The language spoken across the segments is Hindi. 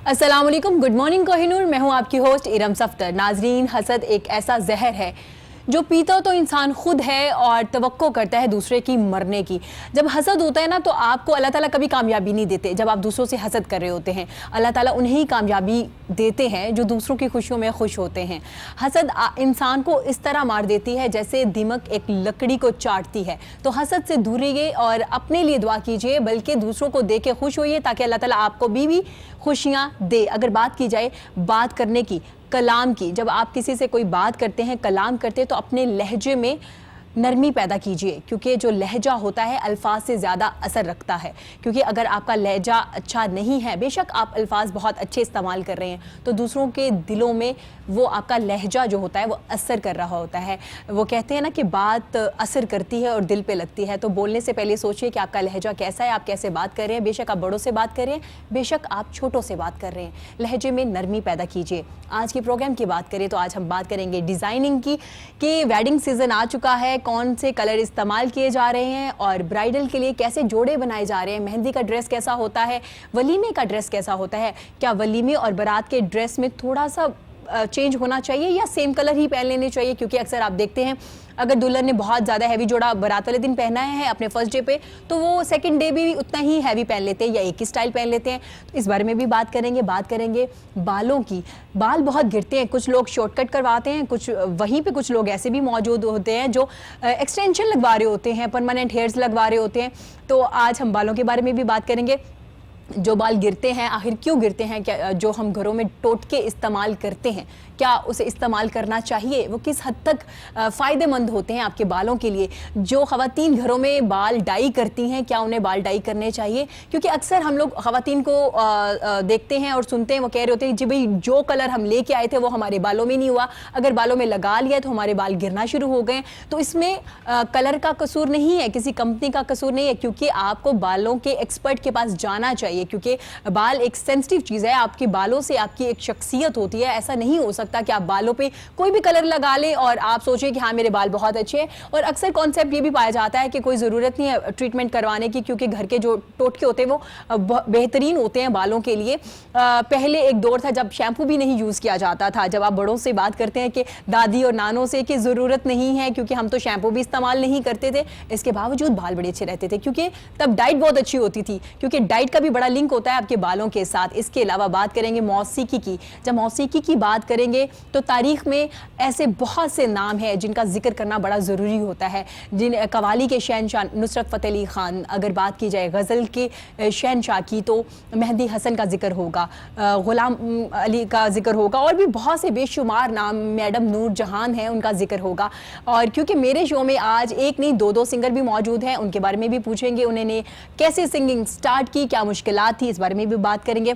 अस्सलाम वालेकुम, गुड मॉर्निंग कोहिनूर। मैं हूं आपकी होस्ट इरम सफ्तर। नाजरीन, हसद एक ऐसा जहर है जो पीता तो इंसान खुद है और तवक्को करता है दूसरे की मरने की। जब हसद होता है ना तो आपको अल्लाह ताला कभी कामयाबी नहीं देते। जब आप दूसरों से हसद कर रहे होते हैं, अल्लाह ताला उन्हें कामयाबी देते हैं जो दूसरों की खुशियों में खुश होते हैं। हसद इंसान को इस तरह मार देती है जैसे दिमक एक लकड़ी को चाटती है। तो हसद से दूर रहिए और अपने लिए दुआ कीजिए, बल्कि दूसरों को देख के खुश होइए ताकि अल्लाह ताला आपको भी खुशियाँ दे। अगर बात की जाए बात करने की, कलाम की, जब आप किसी से कोई बात करते हैं, कलाम करते हैं, तो अपने लहजे में नरमी पैदा कीजिए, क्योंकि जो लहजा होता है अल्फाज से ज़्यादा असर रखता है। क्योंकि अगर आपका लहजा अच्छा नहीं है, बेशक आप अल्फाज बहुत अच्छे इस्तेमाल कर रहे हैं, तो दूसरों के दिलों में वो आपका लहजा जो होता है वो असर कर रहा होता है। वो कहते हैं ना कि बात असर करती है और दिल पे लगती है। तो बोलने से पहले सोचिए कि आपका लहजा कैसा है, आप कैसे बात कर रहे हैं। बेशक आप बड़ों से बात कर रहे हैं, बेशक आप छोटों से बात कर रहे हैं, लहजे में नरमी पैदा कीजिए। आज के प्रोग्राम की बात करें तो आज हम बात करेंगे डिज़ाइनिंग की, कि वेडिंग सीज़न आ चुका है, कौन से कलर इस्तेमाल किए जा रहे हैं और ब्राइडल के लिए कैसे जोड़े बनाए जा रहे हैं। मेहंदी का ड्रेस कैसा होता है, वलीमे का ड्रेस कैसा होता है, क्या वलीमे और बारात के ड्रेस में थोड़ा सा चेंज होना चाहिए या सेम कलर ही पहन लेने चाहिए। क्योंकि अक्सर आप देखते हैं अगर दुल्हन ने बहुत ज़्यादा हैवी जोड़ा बारात वाले दिन पहना है अपने फर्स्ट डे पे, तो वो सेकंड डे भी उतना ही हैवी पहन लेते हैं या एक ही स्टाइल पहन लेते हैं। तो इस बारे में भी बात करेंगे बालों की। बाल बहुत गिरते हैं, कुछ लोग शॉर्टकट करवाते हैं, कुछ वहीं पे कुछ लोग ऐसे भी मौजूद होते हैं जो एक्सटेंशन लगवा रहे होते हैं, परमानेंट हेयर्स लगवा रहे होते हैं। तो आज हम बालों के बारे में भी बात करेंगे। जो बाल गिरते हैं आखिर क्यों गिरते हैं, क्या जो हम घरों में टोटके इस्तेमाल करते हैं क्या उसे इस्तेमाल करना चाहिए, वो किस हद तक फ़ायदेमंद होते हैं आपके बालों के लिए। जो ख़वातीन घरों में बाल डाई करती हैं, क्या उन्हें बाल डाई करने चाहिए। क्योंकि अक्सर हम लोग ख़वातीन को देखते हैं और सुनते हैं, वो कह रहे होते हैं जी भाई जो कलर हम लेके आए थे वो हमारे बालों में नहीं हुआ, अगर बालों में लगा लिया तो हमारे बाल गिरना शुरू हो गए। तो इसमें कलर का कसूर नहीं है, किसी कंपनी का कसूर नहीं है, क्योंकि आपको बालों के एक्सपर्ट के पास जाना चाहिए। क्योंकि बाल एक सेंसिटिव चीज़ है, आपके बालों से आपकी एक शख्सियत होती है। ऐसा नहीं हो सकता कि आप बालों पे कोई भी कलर लगा लें और आप सोचें कि हाँ मेरे बाल बहुत अच्छे हैं। और अक्सर कॉन्सेप्ट ये भी पाया जाता है कि कोई ज़रूरत नहीं है ट्रीटमेंट करवाने की, क्योंकि घर के जो टोटके होते हैं वो बेहतरीन होते हैं बालों के लिए। पहले एक दौर था जब शैम्पू भी नहीं यूज़ किया जाता था। जब आप बड़ों से बात करते हैं कि दादी और नानों से कि ज़रूरत नहीं है, क्योंकि हम तो शैम्पू भी इस्तेमाल नहीं करते थे, इसके बावजूद बाल बड़े अच्छे रहते थे, क्योंकि तब डाइट बहुत अच्छी होती थी। क्योंकि डाइट का भी बड़ा लिंक होता है आपके बालों के साथ। इसके अलावा बात करेंगे मौसीकी की। जब मौसीकी की बात करेंगे तो तारीख में ऐसे बहुत से नाम हैं जिनका जिक्र करना बड़ा ज़रूरी होता है। कवाली के शहनशाह नुसरत फ़तेह अली ख़ान, अगर बात की जाए गज़ल के शहनशाह की तो मेहंदी हसन का जिक्र होगा, ग़ुलाम अली का जिक्र होगा, और भी बहुत से बेशुमार नाम, मैडम नूर जहान हैं उनका जिक्र होगा। और क्योंकि मेरे शो में आज एक नहीं दो सिंगर भी मौजूद हैं, उनके बारे में भी पूछेंगे, उन्होंने कैसे सिंगिंग स्टार्ट की, क्या मुश्किलात थी, इस बारे में भी बात करेंगे।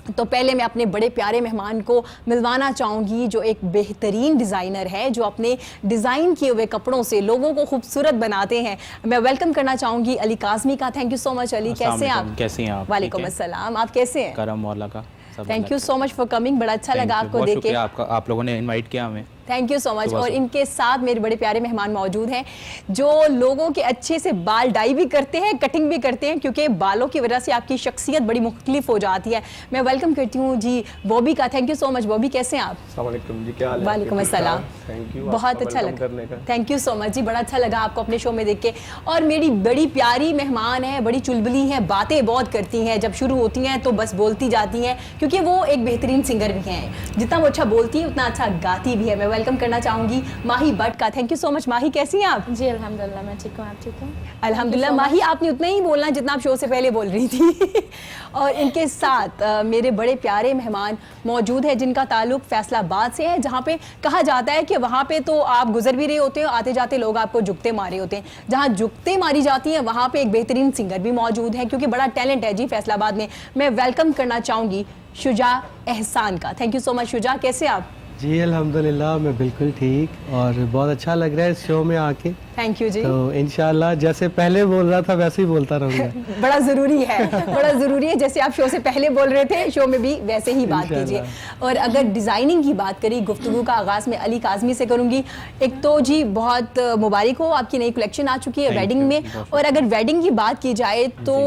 तो पहले मैं अपने बड़े प्यारे मेहमान को मिलवाना चाहूँगी, जो एक बेहतरीन डिज़ाइनर है, जो अपने डिज़ाइन किए हुए कपड़ों से लोगों को खूबसूरत बनाते हैं। मैं वेलकम करना चाहूँगी अली काज़मी का। Thank you so much Ali, कैसे हैं आप? कैसी हैं आप? वालेकुम अस्सलाम, आप कैसे हैं? करम मौला का। Thank you so much for coming, बड़ा अच्छा लगा आपको देख के। आप लोगों ने इनवाइट किया हमें, थैंक यू सो मच। और इनके साथ मेरे बड़े प्यारे मेहमान मौजूद हैं जो लोगों के अच्छे से बाल डाई भी करते हैं, कटिंग भी करते हैं, क्योंकि बालों की वजह से आपकी शख्सियत बड़ी मुख्तलिफ हो जाती है। मैं वेलकम करती हूँ जी बॉबी का। Thank you so much. Bobby कैसे हैं आप? जी, क्या हाल है? वालेकुम अस्सलाम। थैंक यू, बहुत अच्छा लगा, थैंक यू सो मच जी, बड़ा अच्छा लगा आपको अपने शो में देख के। और मेरी बड़ी प्यारी मेहमान है, बड़ी चुलबुली हैं, बातें बहुत करती हैं, जब शुरू होती हैं तो बस बोलती जाती हैं, क्योंकि वो एक बेहतरीन सिंगर भी हैं। जितना वो अच्छा बोलती है उतना अच्छा गाती भी है। मैं वेलकम करना चाहूँगी माही भट्ट का। Thank you so much. Mahi कैसी हैं आप? जी अल्हम्दुलिल्लाह मैं ठीक हूँ, आप ठीक हैं? अल्हम्दुलिल्लाह। माही आपने उतना ही बोलना जितना आप शो से पहले बोल रही थी। और इनके साथ मेरे बड़े प्यारे मेहमान मौजूद हैं जिनका ताल्लुक फैसलाबाद से है, जहाँ पे कहा जाता है कि वहाँ पे तो आप गुजर भी रहे होते हो, आते जाते लोग आपको जुगते मारे होते हैं। जहाँ जुगते मारी जाती हैं वहाँ पे एक बेहतरीन सिंगर भी मौजूद है, क्योंकि बड़ा टैलेंट है जी फैसलाबाद में। मैं वेलकम करना चाहूँगी शुजा एहसान का। Thank you so much Shuja, कैसे आप? जी अल्हम्दुलिल्लाह मैं बिल्कुल ठीक, और बहुत अच्छा लग रहा है इस शो में आके। थैंक यू जी। तो इंशाल्लाह जैसे पहले बोल रहा था वैसे ही बोलता रहूँगा। बड़ा ज़रूरी है, बड़ा ज़रूरी है, जैसे आप शो से पहले बोल रहे थे शो में भी वैसे ही बात कीजिए। और अगर डिज़ाइनिंग की बात करी, गुफ्तगू का आगाज़ में अली काज़मी से करूँगी। एक तो जी बहुत मुबारक हो, आपकी नई कलेक्शन आ चुकी है वेडिंग में। और अगर वेडिंग की बात की जाए तो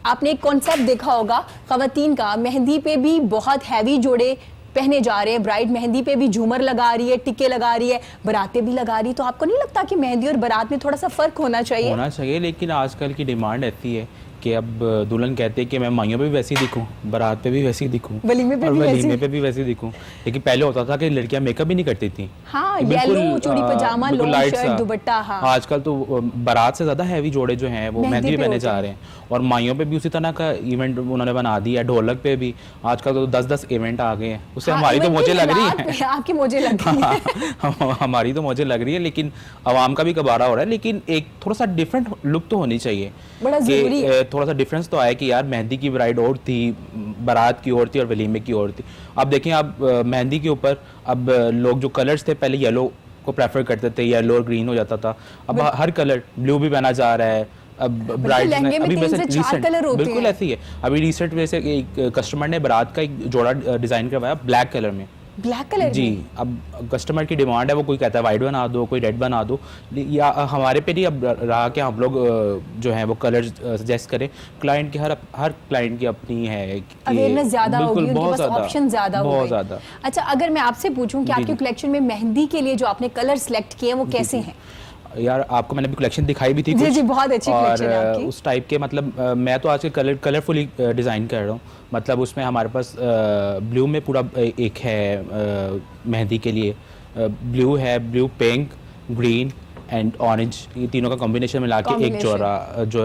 आपने एक कॉन्सेप्ट देखा होगा ख़वातीन का, मेहंदी पे भी बहुत हैवी जोड़े पहने जा रहे हैं, ब्राइड मेहंदी पे भी झूमर लगा रही है, टिक्के लगा रही है, बारातें भी लगा रही है, तो आपको नहीं लगता कि मेहंदी और बारात में थोड़ा सा फ़र्क होना चाहिए? लेकिन आजकल की डिमांड ऐसी है कि अब दुल्हन कहते हैं कि मैं माइयों पे भी वैसे ही दिखूं, बारात पे भी वैसे ही दिखूं, वलीमे पे भी वैसे ही दिखूं। लेकिन पहले होता था कि लड़कियां मेकअप भी नहीं करती थी। हाँ, येलो चूड़ी पजामा, लॉन्ग शर्ट, दुपट्टा। हाँ, आजकल तो बारात से ज्यादा हैवी जोड़े जो हैं वो मेहंदी पे पहने जा रहे हैं, और माइयों पे भी उसी तरह का इवेंट उन्होंने बना दिया है। ढोलक पे भी आजकल तो 10-10 इवेंट आ गए हैं। उससे हमारी तो मौजें लग रही है, आपकी मौजें लग रही है। हमारी तो मौजें लग रही है, लेकिन आवाम का भी कबारा हो रहा है। लेकिन एक थोड़ा सा डिफरेंट लुक तो होनी चाहिए, बड़ा जरूरी है। थोड़ा सा डिफरेंस तो आया कि यार मेहंदी की ब्राइड और थी, बारात की और थी, और वलीमे की और थी। अब देखें, अब मेहंदी के ऊपर अब लोग जो कलर्स थे, पहले येलो को प्रेफर करते थे, येलो और ग्रीन हो जाता था। अब हर कलर, ब्लू भी पहना जा रहा है। अब ब्राइड लहंगे में 3 से 4 कलर होते हैं। बिल्कुल ऐसे ही है। अभी रिसेंट में से एक कस्टमर ने बारात का एक जोड़ा डिजाइन करवाया ब्लैक कलर में। ब्लैक कलर जी, अब कस्टमर की डिमांड है, वो कोई कहता है वाइट बना दो, कोई रेड बना दो, या हमारे पे नहीं अब रहा कि हम लोग जो है वो कलर सजेस्ट करें। क्लाइंट की हर क्लाइंट की अपनी है, अवेयरनेस ज्यादा होगी, उनके पास ऑप्शन ज्यादा होंगे, बहुत ज्यादा। अच्छा, अगर मैं आपसे पूछूं कि आपके कलेक्शन में मेहंदी के लिए जो आपने कलर सेलेक्ट किए हैं वो कैसे हैं? यार, आपको मैंने भी कलेक्शन दिखाई भी थी जी जी, बहुत अच्छी कलेक्शन है आपकी। उस टाइप के, मतलब मैं तो आज के कलरफुली डिज़ाइन कर रहा हूँ। मतलब उसमें हमारे पास ब्लू में पूरा एक है मेहंदी के लिए, ब्लू है, blue pink, green and orange, ये तीनों का कॉम्बिनेशन मिला के एक जोड़ा जो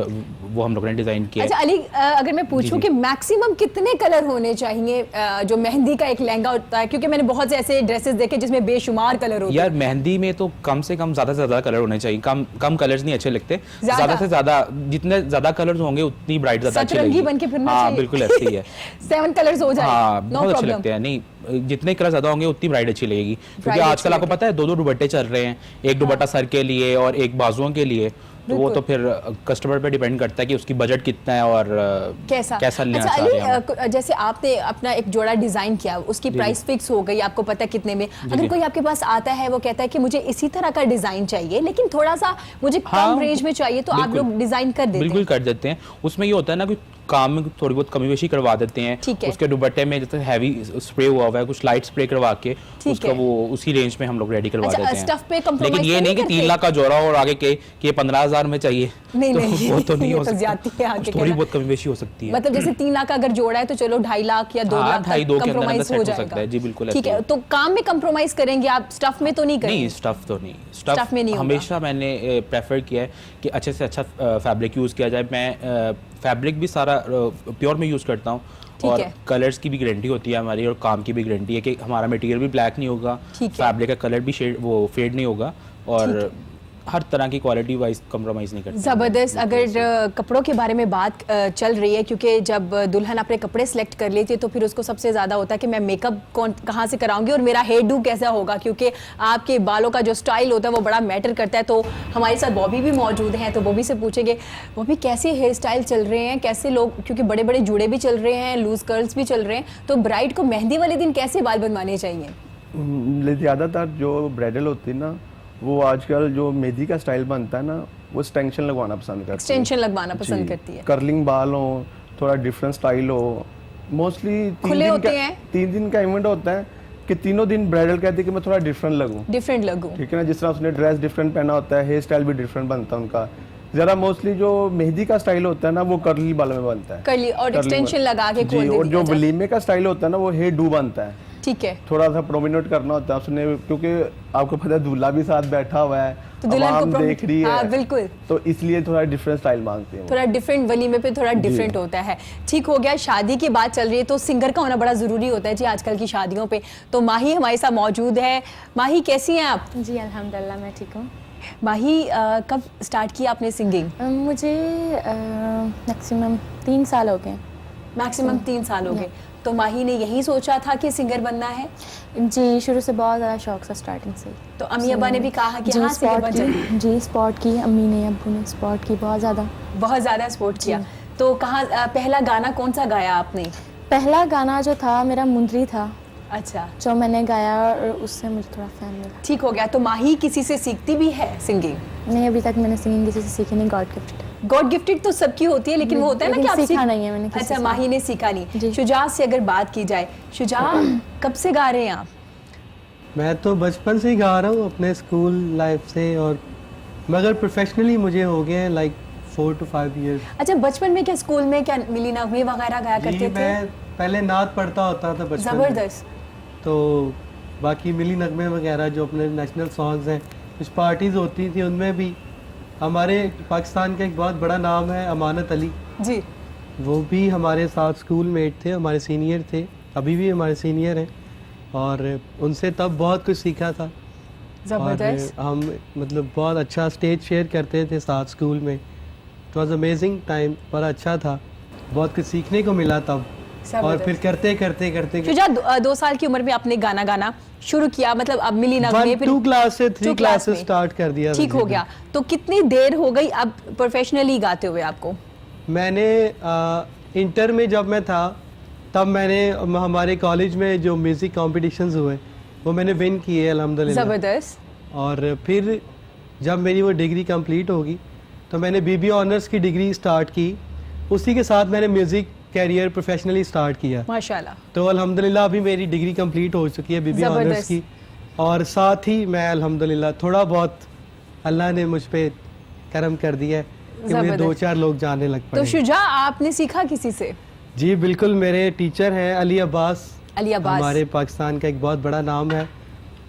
वो हम लोगों ने डिज़ाइन किया। अच्छा अली, अगर मैं पूछूं कि मैक्सिमम कितने कलर होने चाहिए जो मेहंदी का एक लहंगा होता है? क्योंकि मैंने बहुत से ऐसे ड्रेसेस देखे जिसमें बेशुमार कलर होते हैं। यार, मेहंदी में तो कम से कम ज़्यादा से ज़्यादा कलर होने चाहिए। कम कलर्स नहीं अच्छे लगते, ज़्यादा से ज़्यादा, जितने ज़्यादा कलर्स होंगे उतनी ब्राइट ज़्यादा अच्छी लगेगी। बन के फिरना चाहिए। चाहिए। बिल्कुल ऐसे ही है। 7 कलर्स हो जाए, हाँ, नो बहुत अच्छे प्रॉब्लम। लगते हैं। नहीं, जितने कलर ज्यादा होंगे उतनी ब्राइड अच्छी लगेगी, क्योंकि आजकल आपको पता है 2-2 दुपट्टे चल रहे हैं, एक दुपट्टा सर के लिए और एक बाजुओं के लिए। तो वो तो फिर कस्टमर पे डिपेंड करता है कि उसकी बजट कितना है और कैसा लेना अच्छा चाह रहे हैं। अली, जैसे आपने अपना एक जोड़ा डिजाइन किया, उसकी प्राइस फिक्स हो गई, आपको पता है कितने में। अगर कोई आपके पास आता है, वो कहता है कि मुझे इसी तरह का डिजाइन चाहिए लेकिन थोड़ा सा मुझे कम रेंज में चाहिए, तो आप लोग डिजाइन कर देते हैं? बिल्कुल कर देते हैं। उसमें ये होता है ना कि काम में थोड़ी बहुत कमी बेशी करवा देते हैं। उसके दुपट्टे में जैसे हैवी स्प्रे हुआ है, कुछ लाइट स्प्रे करवा के उसका वो उसी रेंज में हम लोग रेडी करवा देते हैं। स्टफ पे कंप्रोमाइज लेकिन ये नहीं कि 3 लाख का जोड़ा और आगे के ये 15,000 में चाहिए, नहीं, वो तो नहीं हो सकता। आगे थोड़ी बहुत कमी बेशी हो सकती है। मतलब जैसे 3 लाख अगर जोड़ा है तो चलो 2.5 लाख या 2 लाख कंप्रोमाइज हो जाएगा। जी बिल्कुल, ठीक है। तो काम में कंप्रोमाइज करेंगे आप, स्टफ में तो नहीं करेंगे? नहीं, स्टफ तो नहीं। स्टफ में नहीं, हमेशा मैंने प्रेफर किया है कि अच्छे से अच्छा फैब्रिक यूज़ किया जाए। मैं फैब्रिक भी सारा प्योर में यूज़ करता हूँ, और कलर्स की भी गारंटी होती है हमारी, और काम की भी गारंटी है कि हमारा मटेरियल भी ब्लैक नहीं होगा, फैब्रिक का कलर भी फेड नहीं होगा, और हर तरह की क्वालिटी वाइज कम्प्रोमाइज़ नहीं करते। ज़बरदस्त। अगर कपड़ों के बारे में बात चल रही है, क्योंकि जब दुल्हन अपने कपड़े सेलेक्ट कर लेती है तो फिर उसको सबसे ज़्यादा होता है कि मैं मेकअप कहाँ से कराऊंगी और मेरा हेयर डू कैसा होगा, क्योंकि आपके बालों का जो स्टाइल होता है वो बड़ा मैटर करता है। तो हमारे साथ बॉबी भी मौजूद हैं, तो बॉबी से पूछेंगे, बॉबी कैसे हेयर स्टाइल चल रहे हैं, कैसे लोग, क्योंकि बड़े बड़े जूड़े भी चल रहे हैं, लूज कर्ल्स भी चल रहे हैं, तो ब्राइड को मेहंदी वाले दिन कैसे बाल बनवाने चाहिए? ज़्यादातर जो ब्राइडल होती है ना, वो आजकल जो मेहंदी का स्टाइल बनता है ना, वो एक्सटेंशन लगवाना पसंद करती है। एक्सटेंशन लगवाना पसंद करती है। कर्लिंग बाल हो, थोड़ा डिफरेंट स्टाइल हो। मोस्टली 3 दिन का इवेंट होता है कि तीनों दिन ब्राइडल कहती है कि मैं थोड़ा डिफरेंट लगूं। ठीक है ना, जिस तरह उसने ड्रेस डिफरेंट पहना होता है, हेयर स्टाइल भी डिफरेंट बनता है उनका। ज़रा मोस्टली जो मेहंदी का स्टाइल होता है ना, वो कर्ली बालों में बनता है, कर्ली और एक्सटेंशन लगा के खोल देती है। और जो वलीमे का स्टाइल होता है ना, वो हेयर डू बनता है। ठीक है, थोड़ा सा प्रोमिनेट करना होता है उसने, क्योंकि आपको पता है दूल्हा भी साथ बैठा हुआ है, तो दुल्हन को देख रही है। हाँ, बिल्कुल। तो इसलिए थोड़ा डिफरेंट स्टाइल मांगते हैं, थोड़ा डिफरेंट वलीमे पे थोड़ा डिफरेंट होता है। ठीक हो गया। शादी की बात चल रही है तो सिंगर का होना बड़ा जरूरी होता है जी आजकल की शादियों पे। तो माही हमारे साथ मौजूद है। माही, कैसी हैं आप? जी अल्हम्दुलिल्लाह, मैं ठीक हूँ। माही, कब स्टार्ट किया आपने सिंगिंग? मुझे मैक्सिमम 3 साल हो गए। मैक्सिमम 3 साल हो गए। तो माही ने यही सोचा था कि सिंगर बनना है? जी, शुरू से बहुत ज़्यादा शौक था, स्टार्टिंग से। तो अम्मी अब्बा ने भी कहा कि हाँ सिंगर बन जाइए? जी, स्पॉट की, अम्मी ने अब्बू ने स्पॉट की, बहुत ज़्यादा सपोर्ट किया। तो कहाँ पहला गाना कौन सा गाया आपने? पहला गाना जो था मेरा मुंदरी था। अच्छा। जो मैंने गाया और उससे मुझे थोड़ा फैन मिला। ठीक हो गया। तो माही किसी से सीखती भी है सिंगिंग? नहीं, अभी तक मैंने सिंगिंग किसी से सीखी नहीं, गॉड गिफ्टेड। गॉड गिफ्टेड तो सबकी होती है, लेकिन वो होता है ना कि आप सीखा नहीं है मैंने किसी अच्छा, से। माही ने सीखा नहीं। शुजा से अगर बात की जाए, शुजा कब से गा रहे हैं आप? मैं तो बचपन से ही गा रहा हूँ अपने स्कूल लाइफ से, और मगर प्रोफेशनली मुझे हो गए हैं लाइक 4 to 5 years। अच्छा, बचपन में क्या स्कूल में क्या मिली नगमे वगैरह गाया करते थे? मैं पहले नात पढ़ता होता था बचपन में। जबरदस्त। तो बाकी मिली नगमे वगैरह जो अपने नेशनल सॉन्ग्स हैं, कुछ पार्टीज़ होती थी उनमें भी। हमारे पाकिस्तान का एक बहुत बड़ा नाम है अमानत अली जी, वो भी हमारे साथ स्कूल मेट थे, हमारे सीनियर थे, अभी भी हमारे सीनियर हैं, और उनसे तब बहुत कुछ सीखा था। जबरदस्त। और हम मतलब बहुत अच्छा स्टेज शेयर करते थे साथ स्कूल में। इट वॉज अमेजिंग टाइम, बड़ा अच्छा था, बहुत कुछ सीखने को मिला तब। और फिर करते करते करते शुजा 2 साल की उम्र में आपने गाना गाना शुरू किया, मतलब अब मिली नगमे, फिर 2 क्लास से 3 2 क्लास से में स्टार्ट कर दिया। ठीक हो गया। तो कितनी देर हो गई अब प्रोफेशनली गाते हुए आपको? मैंने इंटर में जब मैं था तब मैंने हमारे कॉलेज में जो म्यूज़िक कॉम्पिटिशन्स हुए वो मैंने विन किए अल्हम्दुलिल्लाह। जबरदस्त। और फिर जब मेरी वो डिग्री कंप्लीट होगी तो मैंने बीबी ऑनर्स की डिग्री स्टार्ट की, उसी के साथ मैंने म्यूज़िक कैरियर प्रोफेशनली स्टार्ट किया माशाल्लाह। तो अल्हम्दुलिल्लाह अभी मेरी डिग्री कंप्लीट हो चुकी है बीबी ऑनर्स की, और साथ ही मैं अल्हम्दुलिल्लाह थोड़ा बहुत अल्लाह ने मुझ पे करम कर दिया है कि मुझे 2-4 लोग जाने लग पड़े। तो शुजा आपने सीखा किसी से? जी बिल्कुल, मेरे टीचर हैं अली अब्बास। अली अब्बास हमारे पाकिस्तान का एक बहुत बड़ा नाम है,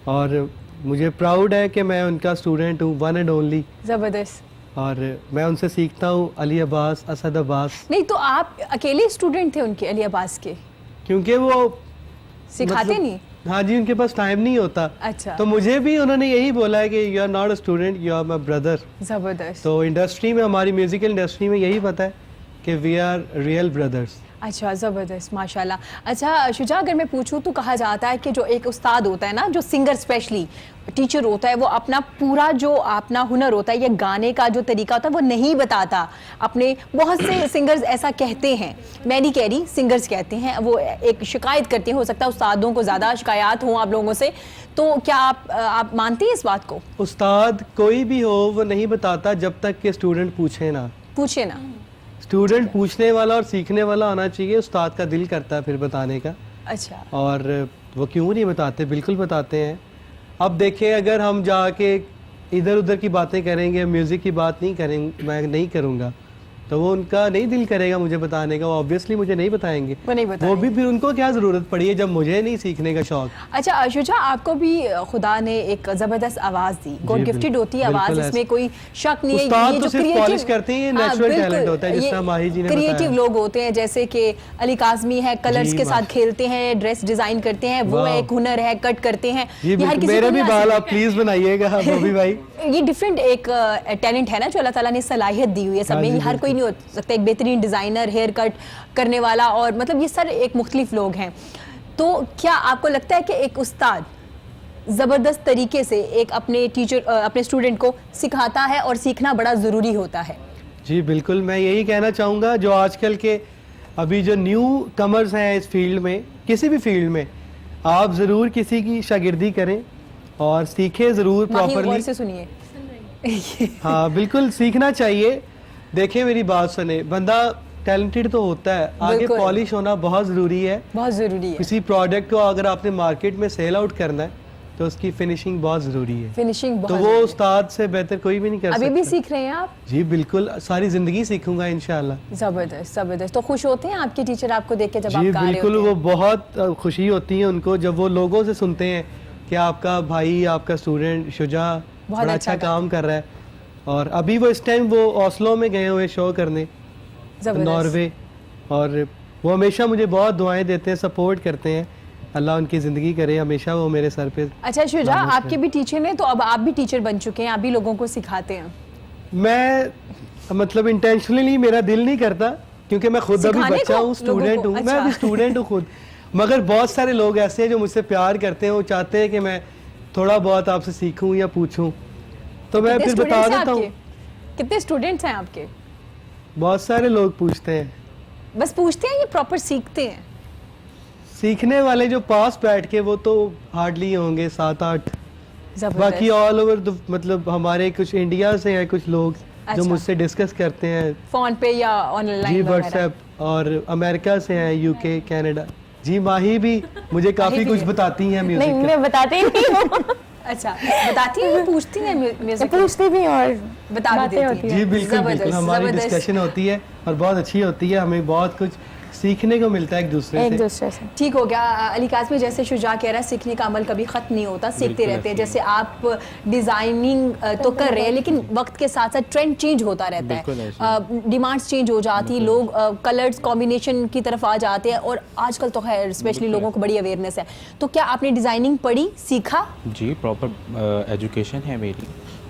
और मुझे प्राउड है कि मैं उनका स्टूडेंट हूँ, वन एंड ओनली। जबरदस्त। और मैं उनसे सीखता हूँ, अली अब्बास, असद अब्बास। नहीं तो आप अकेले स्टूडेंट थे उनके, अली अब्बास के? क्योंकि वो सिखाते नहीं? हाँ जी, उनके पास टाइम नहीं होता। अच्छा। तो मुझे भी उन्होंने यही बोला है कि you are not a student, you are my brother. जबरदस्त। तो इंडस्ट्री में, हमारी म्यूजिकल इंडस्ट्री में यही पता है कि वी आर रियल ब्रदर्स। अच्छा, ज़बरदस्त, माशाल्लाह। अच्छा शुजा, अगर मैं पूछूं तो कहा जाता है कि जो एक उस्ताद होता है ना, जो सिंगर स्पेशली टीचर होता है, वो अपना पूरा जो अपना हुनर होता है, ये गाने का जो तरीका होता है वो नहीं बताता अपने। बहुत से सिंगर्स ऐसा कहते हैं, मैं नहीं कह रही, सिंगर्स कहते हैं, वो एक शिकायत करते हैं। हो सकता है उस्तादों को ज़्यादा शिकायत हों आप लोगों से, तो क्या आप मानते हैं इस बात को? उस्ताद कोई भी हो वो नहीं बताता जब तक कि स्टूडेंट पूछे ना। पूछे ना। स्टूडेंट पूछने वाला और सीखने वाला होना चाहिए, उस्ताद का दिल करता है फिर बताने का। अच्छा। और वो क्यों नहीं बताते, बिल्कुल बताते हैं। अब देखें, अगर हम जाके इधर उधर की बातें करेंगे, म्यूज़िक की बात नहीं करेंगे, मैं नहीं करूँगा, तो वो उनका नहीं दिल करेगा मुझे बताने का, वो ऑब्वियसली मुझे नहीं बताएंगे। वो नहीं बताएंगे। वो भी फिर उनको क्या ज़रूरत पड़ी है जब मुझे नहीं सीखने का शौक। अच्छा शुजा, आपको भी खुदा ने एक ज़बरदस्त आवाज़ दी, गॉड गिफ्टेड होती है आवाज़, इसमें कोई शक नहीं है। उस्ताद ये तो जो सिर्फ पॉलिश करते हैं, ये नेचुरल टैलेंट होता है, जिसका माही जी ने बताया। क्रिएटिव लोग होते हैं, जैसे कि अली काज़मी है, कलर्स के साथ खेलते हैं, ड्रेस डिजाइन करते हैं, वो एक हुनर है, कट करते हैं। मेरे भी बाल आप प्लीज बनाइएगा बॉबी भाई। ये डिफरेंट एक टैलेंट है ना जो अल्लाह ताला ने सलाहियत दी हुई है सब में, हर कोई नहीं हो सकता एक बेहतरीन डिज़ाइनर, हेयर कट करने वाला, और मतलब ये सारे एक मुख्तलिफ लोग हैं। तो क्या आपको लगता है कि एक उस्ताद ज़बरदस्त तरीके से एक अपने टीचर अपने स्टूडेंट को सिखाता है और सीखना बड़ा ज़रूरी होता है? जी बिल्कुल, मैं यही कहना चाहूँगा, जो आजकल के अभी जो न्यू कमर्स हैं इस फील्ड में, किसी भी फील्ड में, आप ज़रूर किसी की शागिर्दी करें और सीखें ज़रूर प्रॉपरली। से सुनिए। हाँ बिल्कुल, सीखना चाहिए। देखिए मेरी बात सुने, बंदा टैलेंटेड तो होता है, आगे पॉलिश होना बहुत ज़रूरी है, बहुत ज़रूरी है। किसी प्रोडक्ट को अगर आपने मार्केट में सेल आउट करना है तो उसकी फिनिशिंग बहुत ज़रूरी है। फिनिशिंग बहुत, तो वो उस्ताद से बेहतर कोई भी नहीं कर सकता। अभी भी सीख रहे हैं आप? जी बिल्कुल, सारी ज़िंदगी सीखूंगा इंशाल्लाह। ज़बरदस्त ज़बरदस्त। तो खुश होते हैं आपके टीचर आपको देख के जब आप गा रहे होते हैं? बिल्कुल, वो बहुत खुशी होती है उनको जब वो लोगों से सुनते हैं कि आपका भाई, आपका स्टूडेंट शुजा बड़ा अच्छा काम कर रहा है। और अभी वो इस टाइम वो ओस्लो में गए हुए शो करने, नॉर्वे, और वो हमेशा मुझे बहुत दुआएं देते हैं, सपोर्ट करते हैं। अल्लाह उनकी ज़िंदगी करे, हमेशा वो मेरे सर पे। अच्छा शुजा, आपके भी टीचर हैं, तो अब आप भी टीचर बन चुके हैं, आप भी लोगों को सिखाते हैं? मैं मतलब इंटेंशनली मेरा दिल नहीं करता, क्योंकि मैं खुद अभी बच्चा हूँ, स्टूडेंट हूँ। मैं अभी स्टूडेंट हूँ खुद, मगर बहुत सारे लोग ऐसे हैं जो मुझसे प्यार करते हैं, वो चाहते हैं कि मैं थोड़ा बहुत आपसे सीखूं या पूछूं, तो मैं फिर बता देता हूँ। कितने स्टूडेंट्स हैं आपके? बहुत सारे लोग पूछते हैं। बस पूछते हैं या प्रॉपर सीखते हैं? सीखने वाले जो पास बैठ के, वो तो हार्डली होंगे 7-8, बाकी ऑल ओवर मतलब हमारे कुछ इंडिया से हैं कुछ लोग, जो मुझसे डिस्कस करते हैं फोन पे या ऑनलाइन जी, व्हाट्सएप। और अमेरिका से हैं, यूके, कनाडा। जी माही भी मुझे काफी कुछ बताती हैं म्यूजिक नहीं, मैं बताती नहीं हूँ। अच्छा, बताती हैं, पूछती हैं म्यूजिक? पूछती भी और बता भी देती हैं। जी बिल्कुल बिल्कुल, हमारी डिस्कशन होती है और बहुत अच्छी होती है, हमें बहुत कुछ सीखने को मिलता है एक दूसरे से। ठीक हो गया। अली काज़मी, जैसे शुजा कह रहा है, सीखने का अमल कभी ख़त्म नहीं होता, सीखते रहते हैं। जैसे आप डिज़ाइनिंग तो कर रहे हैं, लेकिन वक्त के साथ साथ ट्रेंड चेंज होता रहता है, डिमांड्स चेंज हो जाती, लोग कलर्स कॉम्बिनेशन की तरफ आ जाते हैं। और आजकल तो खैर स्पेशली लोगों को बड़ी अवेयरनेस है। तो क्या आपने डिज़ाइनिंग पढ़ी, सीखा? जी, प्रॉपर एजुकेशन है मेरी।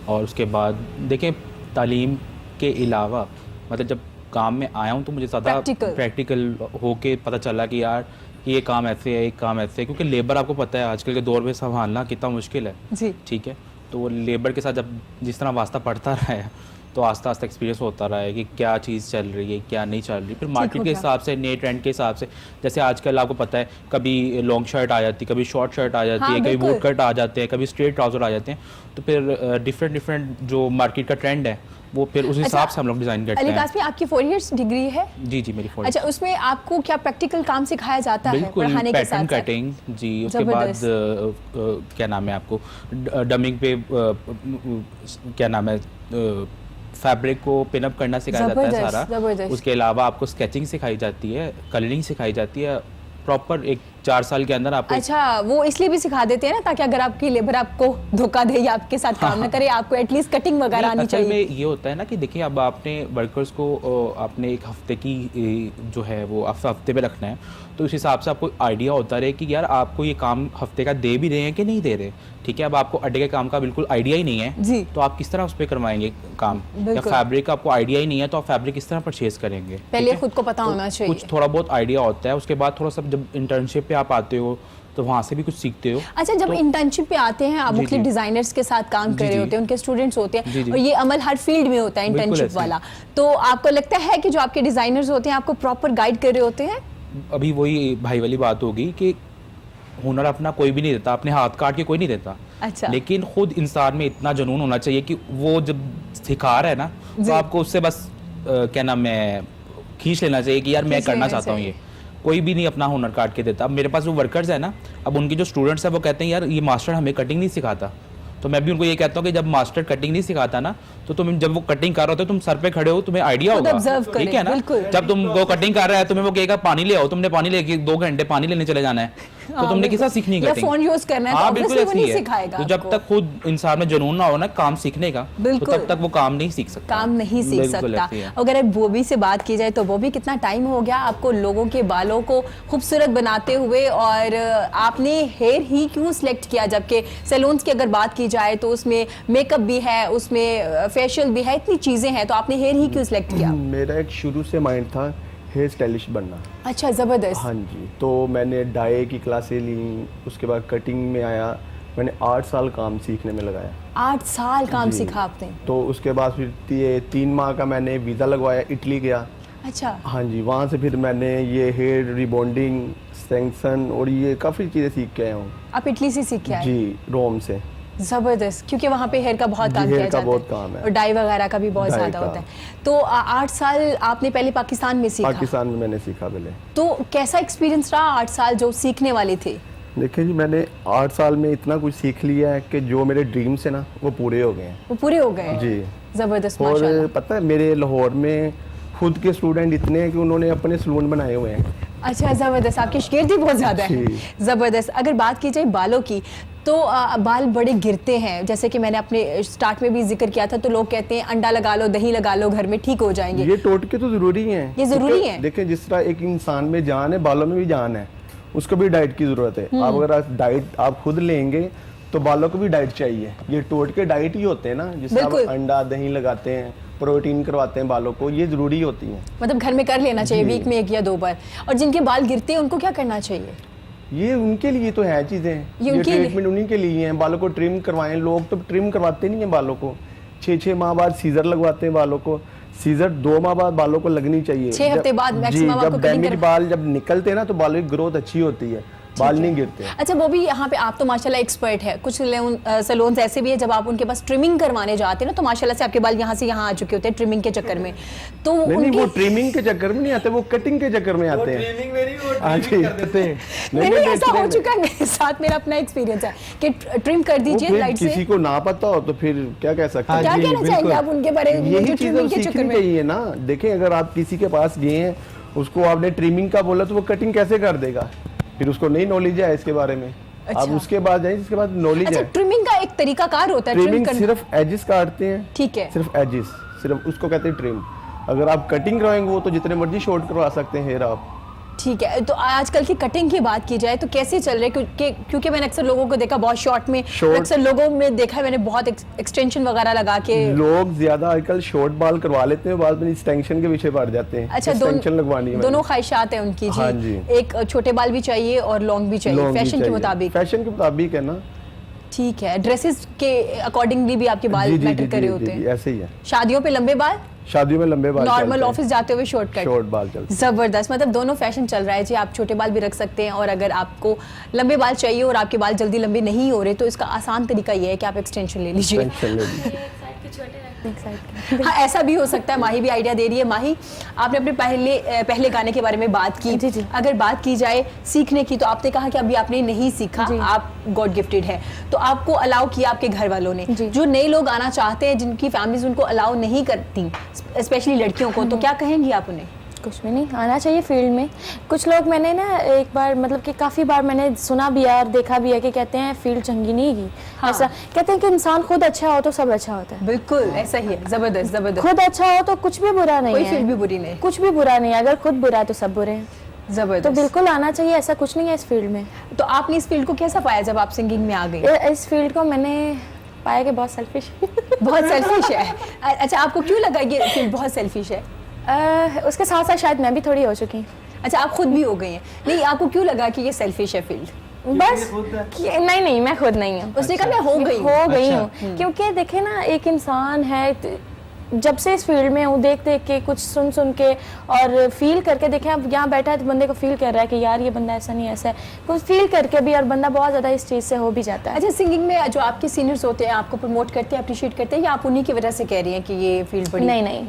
और उसके बाद देखें, तालीम के अलावा मतलब जब काम में आया हूँ तो मुझे ज़्यादा प्रैक्टिकल होके पता चला कि यार ये काम ऐसे है, एक काम ऐसे है, क्योंकि लेबर आपको पता है आजकल के दौर में संभालना कितना मुश्किल है जी। ठीक है, तो लेबर के साथ जब जिस तरह वास्ता पड़ता रहा है तो आस्ता आस्ता एक्सपीरियंस होता रहा है कि क्या चीज़ चल रही है, क्या नहीं चल रही। फिर मार्केट के हिसाब से, नए ट्रेंड के हिसाब से, जैसे आजकल आपको पता है कभी लॉन्ग शर्ट आ जाती है, कभी शॉर्ट शर्ट आ जाती है, कभी बूट कट आ जाते हैं, कभी स्ट्रेट ट्राउज़र आ जाते हैं। तो फिर डिफरेंट जो मार्केट का ट्रेंड है वो फिर उस हिसाब से हम लोग डिज़ाइन करते हैं। अली काज़मी, आपकी 4 इयर्स डिग्री है? जी जी, मेरी 4 अच्छा, उसमें आपको क्या प्रैक्टिकल काम सिखाया जाता है पढ़ाने के साथ? पैटर्न कटिंग जी, उसके बाद क्या नाम है आपको डमिंग पे क्या नाम है फैब्रिक को पिनअप करना सिखाया जाता है सारा। उसके अलावा आपको स्केचिंग सिखाई जाती है, कलरिंग सिखाई जाती है, प्रॉपर एक 4 साल के अंदर आपको। अच्छा, वो इसलिए भी सिखा देते हैं ना ताकि अगर आपकी लेबर आपको धोखा दे या आपके साथ काम ना करे, आपको एटलीस्ट कटिंग वगैरह आनी चाहिए। में ये होता है ना कि देखिए, अब आपने वर्कर्स को आपने एक हफ्ते की जो है वो हफ्ते पे रखना है, तो उस हिसाब से आपको आइडिया होता रहे कि यार आपको ये काम हफ्ते का दे भी रहे हैं कि नहीं दे रहे। ठीक है, अब आपको अड्डे के काम का बिल्कुल आइडिया ही नहीं है जी, तो आप किस तरह उस पर करवाएंगे काम, या फैब्रिक का आपको आइडिया ही नहीं है तो आप फैब्रिक किस तरह परचेज करेंगे। पहले खुद को पता होना चाहिए। कुछ थोड़ा बहुत आइडिया होता है, उसके बाद थोड़ा सा जब इंटर्नशिप पे आप आते हो तो वहाँ से भी कुछ सीखते हो। अच्छा, जब इंटर्नशिप पे आते हैं आप मुख्तलिफ डिजाइनर्स के साथ काम कर रहे होते हैं, उनके स्टूडेंट्स होते हैं, और ये अमल हर फील्ड में होता है इंटर्नशिप वाला, तो आपको लगता है कि जो आपके डिजाइनर्स होते हैं आपको प्रॉपर गाइड कर रहे होते हैं? अभी वही भाई वाली बात होगी कि हुनर अपना कोई भी नहीं देता, अपने हाथ काट के कोई नहीं देता। अच्छा। लेकिन खुद इंसान में इतना जुनून होना चाहिए कि वो जब सिखा रहा है ना तो आपको उससे बस क्या नाम है खींच लेना चाहिए कि यार मैं करना चाहता हूँ। ये कोई भी नहीं अपना हुनर काट के देता। अब मेरे पास जो वर्कर्स है ना, अब उनके जो स्टूडेंट्स हैं वो कहते हैं यार ये मास्टर हमें कटिंग नहीं सिखाता, तो मैं भी उनको ये कहता हूँ कि जब मास्टर कटिंग नहीं सिखाता ना तो तुम जब वो कटिंग कर रहे हो तुम सर पे खड़े हो, तुम्हें आइडिया होगा, ठीक है ना। जब तुम वो कटिंग कर रहा है तुम्हें वो कहेगा पानी ले आओ, तुमने पानी लेके 2 घंटे पानी लेने चले जाना है, तो तुमने किस तरह सीखनी कटिंग, फोन यूज करना है, हाँ बिल्कुल ऐसी है। सिखाएगा। तो जब तक खुद इंसान में जुनून ना हो ना काम सीखने का, तो तब तक वो काम नहीं सीख सकता, काम नहीं सीख सकता। अगर बॉबी से बात की जाए तो बॉबी, कितना टाइम हो गया आपको लोगों के बालों को खूबसूरत बनाते हुए, और आपने हेयर ही क्यों सिलेक्ट किया, जबकि सैलून्स की अगर बात की जाए तो उसमें मेकअप भी है, उसमें फेशियल भी है, इतनी चीजें हैं, तो आपने हेयर ही क्यों सिलेक्ट किया? मेरा एक शुरू से माइंड था हेयर स्टाइलिश बनना। अच्छा, ज़बरदस्त। हाँ जी, तो मैंने डाई की क्लासें ली, उसके बाद कटिंग में आया, मैंने 8 साल काम सीखने में लगाया। 8 साल काम सीखा आपने? तो उसके बाद फिर 3 माह का मैंने वीज़ा लगवाया, इटली गया। अच्छा। हाँ जी, वहाँ से फिर मैंने ये हेयर रिबॉन्डिंग, सेंक्शन और ये काफ़ी चीज़ें सीख के आया हूँ। आप इटली से सीख के आए? जी, रोम से। ज़बरदस्त, क्योंकि वहाँ पे हेयर का बहुत काम किया जाता है और डाई वगैरह का भी बहुत ज़्यादा होता है। तो 8 साल आपने पहले पाकिस्तान में सीखा? पाकिस्तान में मैंने सीखा पहले। तो कैसा एक्सपीरियंस रहा 8 साल जो सीखने वाले थे? देखिए जी, मैंने 8 साल में इतना कुछ सीख लिया है कि जो मेरे ड्रीम्स है ना वो पूरे हो गए हैं। वो पूरे हो गए? जी, ज़बरदस्त। और पता है मेरे लाहौर में खुद के स्टूडेंट इतने हैं कि उन्होंने अपने सलून बनाए हुए हैं। अच्छा, ज़बरदस्त, आपकी शिकायत बहुत ज़्यादा है। ज़बरदस्त। अगर बात की जाए बालों की तो बाल बड़े गिरते हैं, जैसे कि मैंने अपने स्टार्ट में भी जिक्र किया था, तो लोग कहते हैं अंडा लगा लो, दही लगा लो, घर में ठीक हो जाएंगे। ये टोटके तो ज़रूरी हैं। ये ज़रूरी है। देखिए, जिस तरह एक इंसान में जान है, बालों में भी जान है, उसको भी डाइट की ज़रूरत है। आप अगर डाइट आप खुद लेंगे तो बालों को भी डाइट चाहिए। ये टोटके डाइट ही होते हैं ना, जिससे आप अंडा दही लगाते हैं, प्रोटीन करवाते हैं बालों को, ये ज़रूरी होती हैं। मतलब घर में कर लेना चाहिए वीक में 1 या 2 बार। और जिनके बाल गिरते हैं उनको क्या करना चाहिए? ये उनके लिए तो है चीज़ें, ये ट्रीटमेंट उन्हीं के लिए हैं। बालों को ट्रिम करवाएं। लोग तो ट्रिम करवाते नहीं हैं बालों को, 6-6 माह बाद सीजर लगवाते हैं बालों को। सीजर 2 माह बाद बालों को लगनी चाहिए, 6 हफ्ते बाद मैक्सिमम आपको जब डैमेज बाल जब निकलते हैं ना तो बालों की ग्रोथ अच्छी होती है। बाल नहीं गिरते हैं। अच्छा वो भी यहाँ पे आप तो माशाल्लाह एक्सपर्ट है, कुछ सैलून्स ऐसे भी है जब आप उनके पास ट्रिमिंग करवाने जाते हैं ना तो माशाल्लाह से आपके बाल यहाँ से यहाँ आ चुके होते हैं ट्रिमिंग के चक्कर में, तो नहीं वो ट्रिमिंग के चक्कर में नहीं आते, वो कटिंग के चक्कर में आते हैं। हाँ जी, नहीं ऐसा हो चुका है मेरे साथ, मेरा अपना एक्सपीरियंस है कि ट्रिम कर दीजिए राइट से। किसी को ना पता हो तो फिर क्या कह सकते हैं, क्या कहना चाहेंगे आप उनके बारे में, यही जो चीजें ट्रिमिंग के चक्कर में चाहिए ना। देखें अगर आप किसी के पास गए हैं, उसको आपने ट्रिमिंग का बोला तो वो कटिंग कैसे कर देगा, फिर उसको नहीं नॉलेज है इसके बारे में। अच्छा। आप उसके बाद जाइए जिसके बाद नॉलेज है। ट्रिमिंग का एक तरीकाकार होता है, ट्रिमिंग सिर्फ एजेस काटते हैं, ठीक है, सिर्फ एजेस, सिर्फ उसको कहते हैं ट्रिम। अगर आप कटिंग करवाएंगे वो तो जितने मर्जी शॉर्ट करवा सकते हैं हेयर आप। ठीक है। तो आजकल की कटिंग की बात की जाए तो कैसे चल रहे हैं, क्योंकि मैंने अक्सर लोगों को देखा बहुत शॉर्ट में, अक्सर लोगों में देखा है मैंने बहुत एक्सटेंशन वगैरह लगा के लोग ज्यादा आजकल शॉर्ट बाल करवा लेते हैं, बाद में एक्सटेंशन के पीछे पड़ जाते हैं। अच्छा, एक्सटेंशन लगवानी है, दोनों ख्वाहिशात है उनकी जी। हाँ जी। एक छोटे बाल भी चाहिए और लॉन्ग भी चाहिए, फैशन के मुताबिक। फैशन के मुताबिक है ना। ठीक है, ड्रेसेस के अकॉर्डिंगली भी आपके बाल मैटर कर रहे होते हैं। ऐसे ही है। शादियों पे लंबे बाल, शादियों में लंबे बाल, नॉर्मल ऑफिस जाते हुए शॉर्ट बाल चलते हैं। जबरदस्त, मतलब दोनों फैशन चल रहा है जी। आप छोटे बाल भी रख सकते हैं और अगर आपको लंबे बाल चाहिए और आपके बाल जल्दी लंबे नहीं हो रहे तो इसका आसान तरीका ये है कि आप एक्सटेंशन ले लीजिए। हाँ ऐसा भी हो सकता है। माही भी आइडिया दे रही है। माही, आपने अपने पहले गाने के बारे में बात की। जी, जी। अगर बात की जाए सीखने की तो आपने कहा कि अभी आपने नहीं सीखा, आप गॉड गिफ्टेड है, तो आपको अलाउ किया आपके घर वालों ने। जो नए लोग आना चाहते हैं, जिनकी फैमिलीज उनको अलाउ नहीं करती, स्पेशली लड़कियों को, तो क्या कहेंगी आप उन्हें? कुछ भी नहीं, आना चाहिए फील्ड में। कुछ लोग मैंने ना एक बार मतलब कि काफ़ी बार मैंने सुना भी है और देखा भी है कि कहते हैं फील्ड चंगी नहीं की। हाँ। ऐसा कहते हैं कि इंसान खुद अच्छा हो तो सब अच्छा होता है। बिल्कुल ऐसा ही है। जबरदस्त जबरदस्त। खुद अच्छा हो तो कुछ भी बुरा नहीं है, कोई फील्ड भी बुरी नहीं, कुछ भी बुरा नहीं है। अगर खुद बुरा है तो सब बुरे हैं। जबरदस्त। तो बिल्कुल आना चाहिए, ऐसा कुछ नहीं है इस फील्ड में। तो आपने इस फील्ड को कैसा पाया जब आप सिंगिंग में आ गई? इस फील्ड को मैंने पाया कि बहुत सेल्फिश बहुत सेल्फिश है। अच्छा, आपको क्यों लगा ये फील्ड बहुत सेल्फिश है? उसके साथ साथ शायद मैं भी थोड़ी हो चुकी हूँ। अच्छा, आप खुद भी हो गई हैं। नहीं, आपको क्यों लगा कि ये सेल्फिश है फील्ड? बस नहीं मैं खुद नहीं हूँ। उसने कहा मैं हो गई हूँ। क्योंकि देखे ना, एक इंसान है जब से इस फील्ड में हूँ, देख के कुछ सुन के और फील करके देखें। अब यहाँ बैठा है तो बंदे को फील कर रहा है कि यार ये बंदा ऐसा नहीं ऐसा है, कुछ फील करके भी, और बंदा बहुत ज़्यादा इस चीज़ से हो भी जाता है। अच्छा, सिंगिंग में जो आपके सीनियर्स होते हैं आपको प्रमोट करते हैं, अप्रिशिएट करते हैं, या आप उन्हीं की वजह से कह रही हैं कि ये फील्ड बड़ी? नहीं,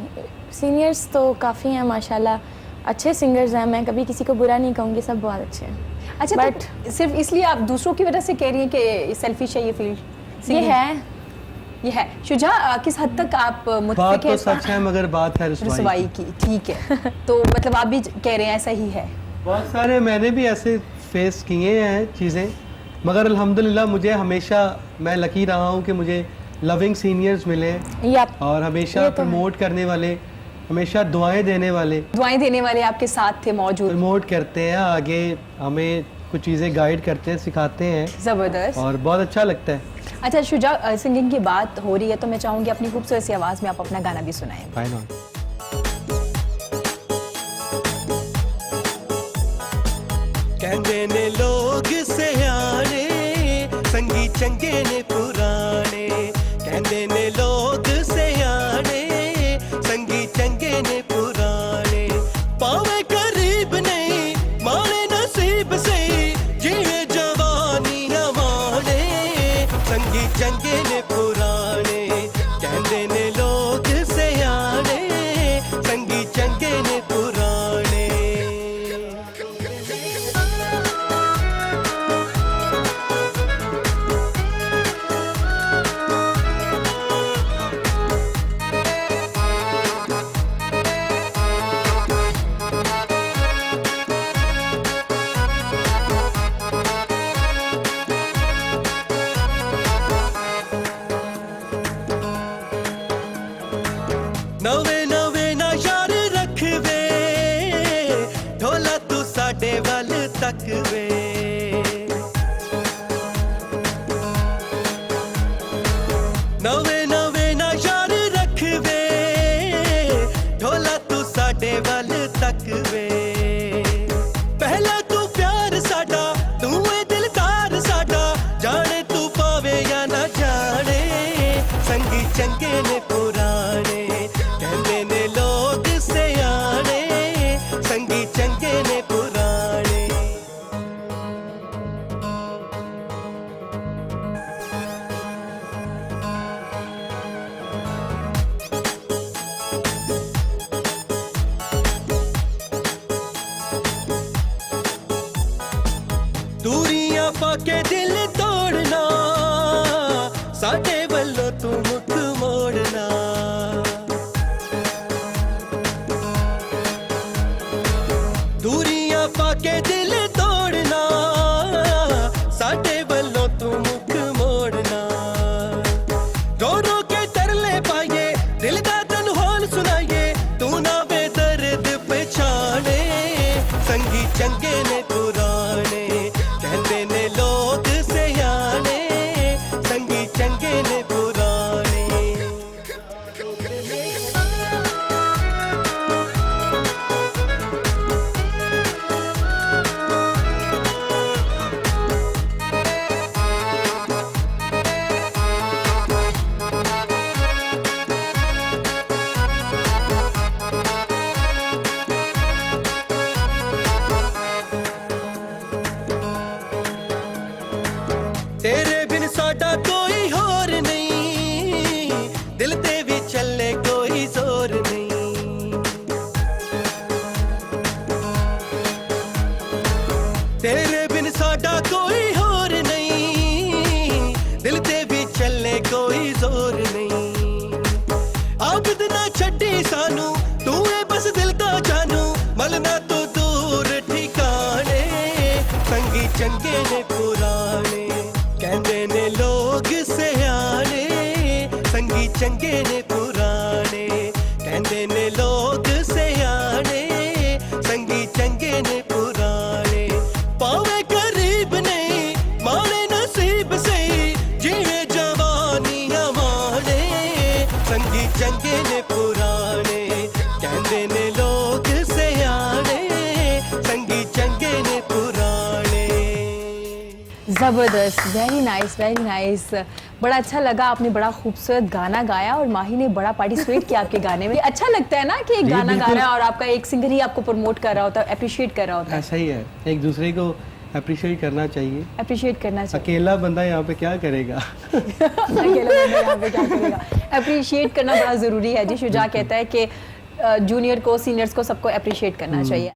सीनियर्स तो काफ़ी हैं माशाल्लाह, अच्छे सिंगर्स हैं। मैं कभी किसी को बुरा नहीं कहूँगी, सब बहुत अच्छे हैं। अच्छा, बट सिर्फ इसलिए आप दूसरों की वजह से कह रही हैं कि सेल्फिश है ये फील्ड? ये है। शुजा, किस हद तक आप मुत्तफिक बात तो हैं? सच है मगर बात है रुसवाई की। ठीक है। तो मतलब आप भी कह रहे हैं ऐसा ही है? बहुत सारे मैंने भी ऐसे फेस किए हैं चीज़ें, मगर अल्हम्दुलिल्लाह मुझे हमेशा, मैं लकी रहा हूँ कि मुझे लविंग सीनियर्स मिले और हमेशा प्रमोट करने वाले, हमेशा दुआएं देने वाले आपके साथ थे, मौजूद, प्रमोट करते हैं, आगे हमें कुछ चीज़ें गाइड करते हैं, सिखाते हैं। ज़बरदस्त, और बहुत अच्छा लगता है। अच्छा शुजा, सिंगिंग की बात हो रही है तो मैं चाहूँगी अपनी खूबसूरत सी आवाज़ में आप अपना गाना भी सुनाएं। Why not? कहंदे ने लोग सियाने, संगी चंगे ने पुराने। कहंदे ने लोग सियाने, संगी चंगे ने पुराने। पावे करीब नहीं माने नसीब से, जिए जवानी हमारे, संगी चंगे ने पुराने। कहंदे ने लोग सियाने, संगी चंगे ने पुराने। दूरियां पाके दिल तोड़ना साडे वल्लों तू मुख मोड़ना दूरियां पाके दिल तोड़ना साडे वल्लों तू मुख मोड़ना रो रो के तरले पाइए दिल दा तन हाल सुनाइए तू ना बेदर्द पछाणे संगी चंगे ने पुराने कहते ने लोग सियाने संगी चंगे ने पुराने तेरे बिन साडा कोई होर नहीं दिल ते भी चले कोई जोर नहीं तेरे बिन साडा कोई होर नहीं दिल ते भी चले कोई जोर नहीं आबद ना छड्डी सानू तू है बस दिल दा जानू मलना तो दूर ठिकाने संगी चंगे ने पुराने कहते ने लोग सियाने संगी चंगे ने पुराने कहते ने लोग सियाने संगी चंगे ने पुराने पावे गरीब नहीं माने नसीब से जिए जवानियां माने संगी चंगे ने पुराने कहते ने लोग सियाने संगी चंगे ने पुराने। ज़बरदस्त, वेरी नाइस, वेरी नाइस। बड़ा अच्छा लगा, आपने बड़ा खूबसूरत गाना गाया और माही ने बड़ा पार्टिसिपेट किया आपके गाने में। अच्छा लगता है ना कि एक गाना गा रहा है और आपका एक सिंगर ही आपको प्रमोट कर रहा होता है, अप्रिशिएट कर रहा होता है। ऐसा ही है, एक दूसरे को अप्रिशिएट करना चाहिए। अप्रिशिएट करना चाहिए। अकेला बंदा यहाँ पे क्या करेगा? अकेला बंदा यहाँ पे क्या करेगा? अप्रिशिएट करना बड़ा ज़रूरी है जी। शुजा कहता है कि जूनियर को, सीनियर्स को, सबको अप्रिशिएट करना चाहिए।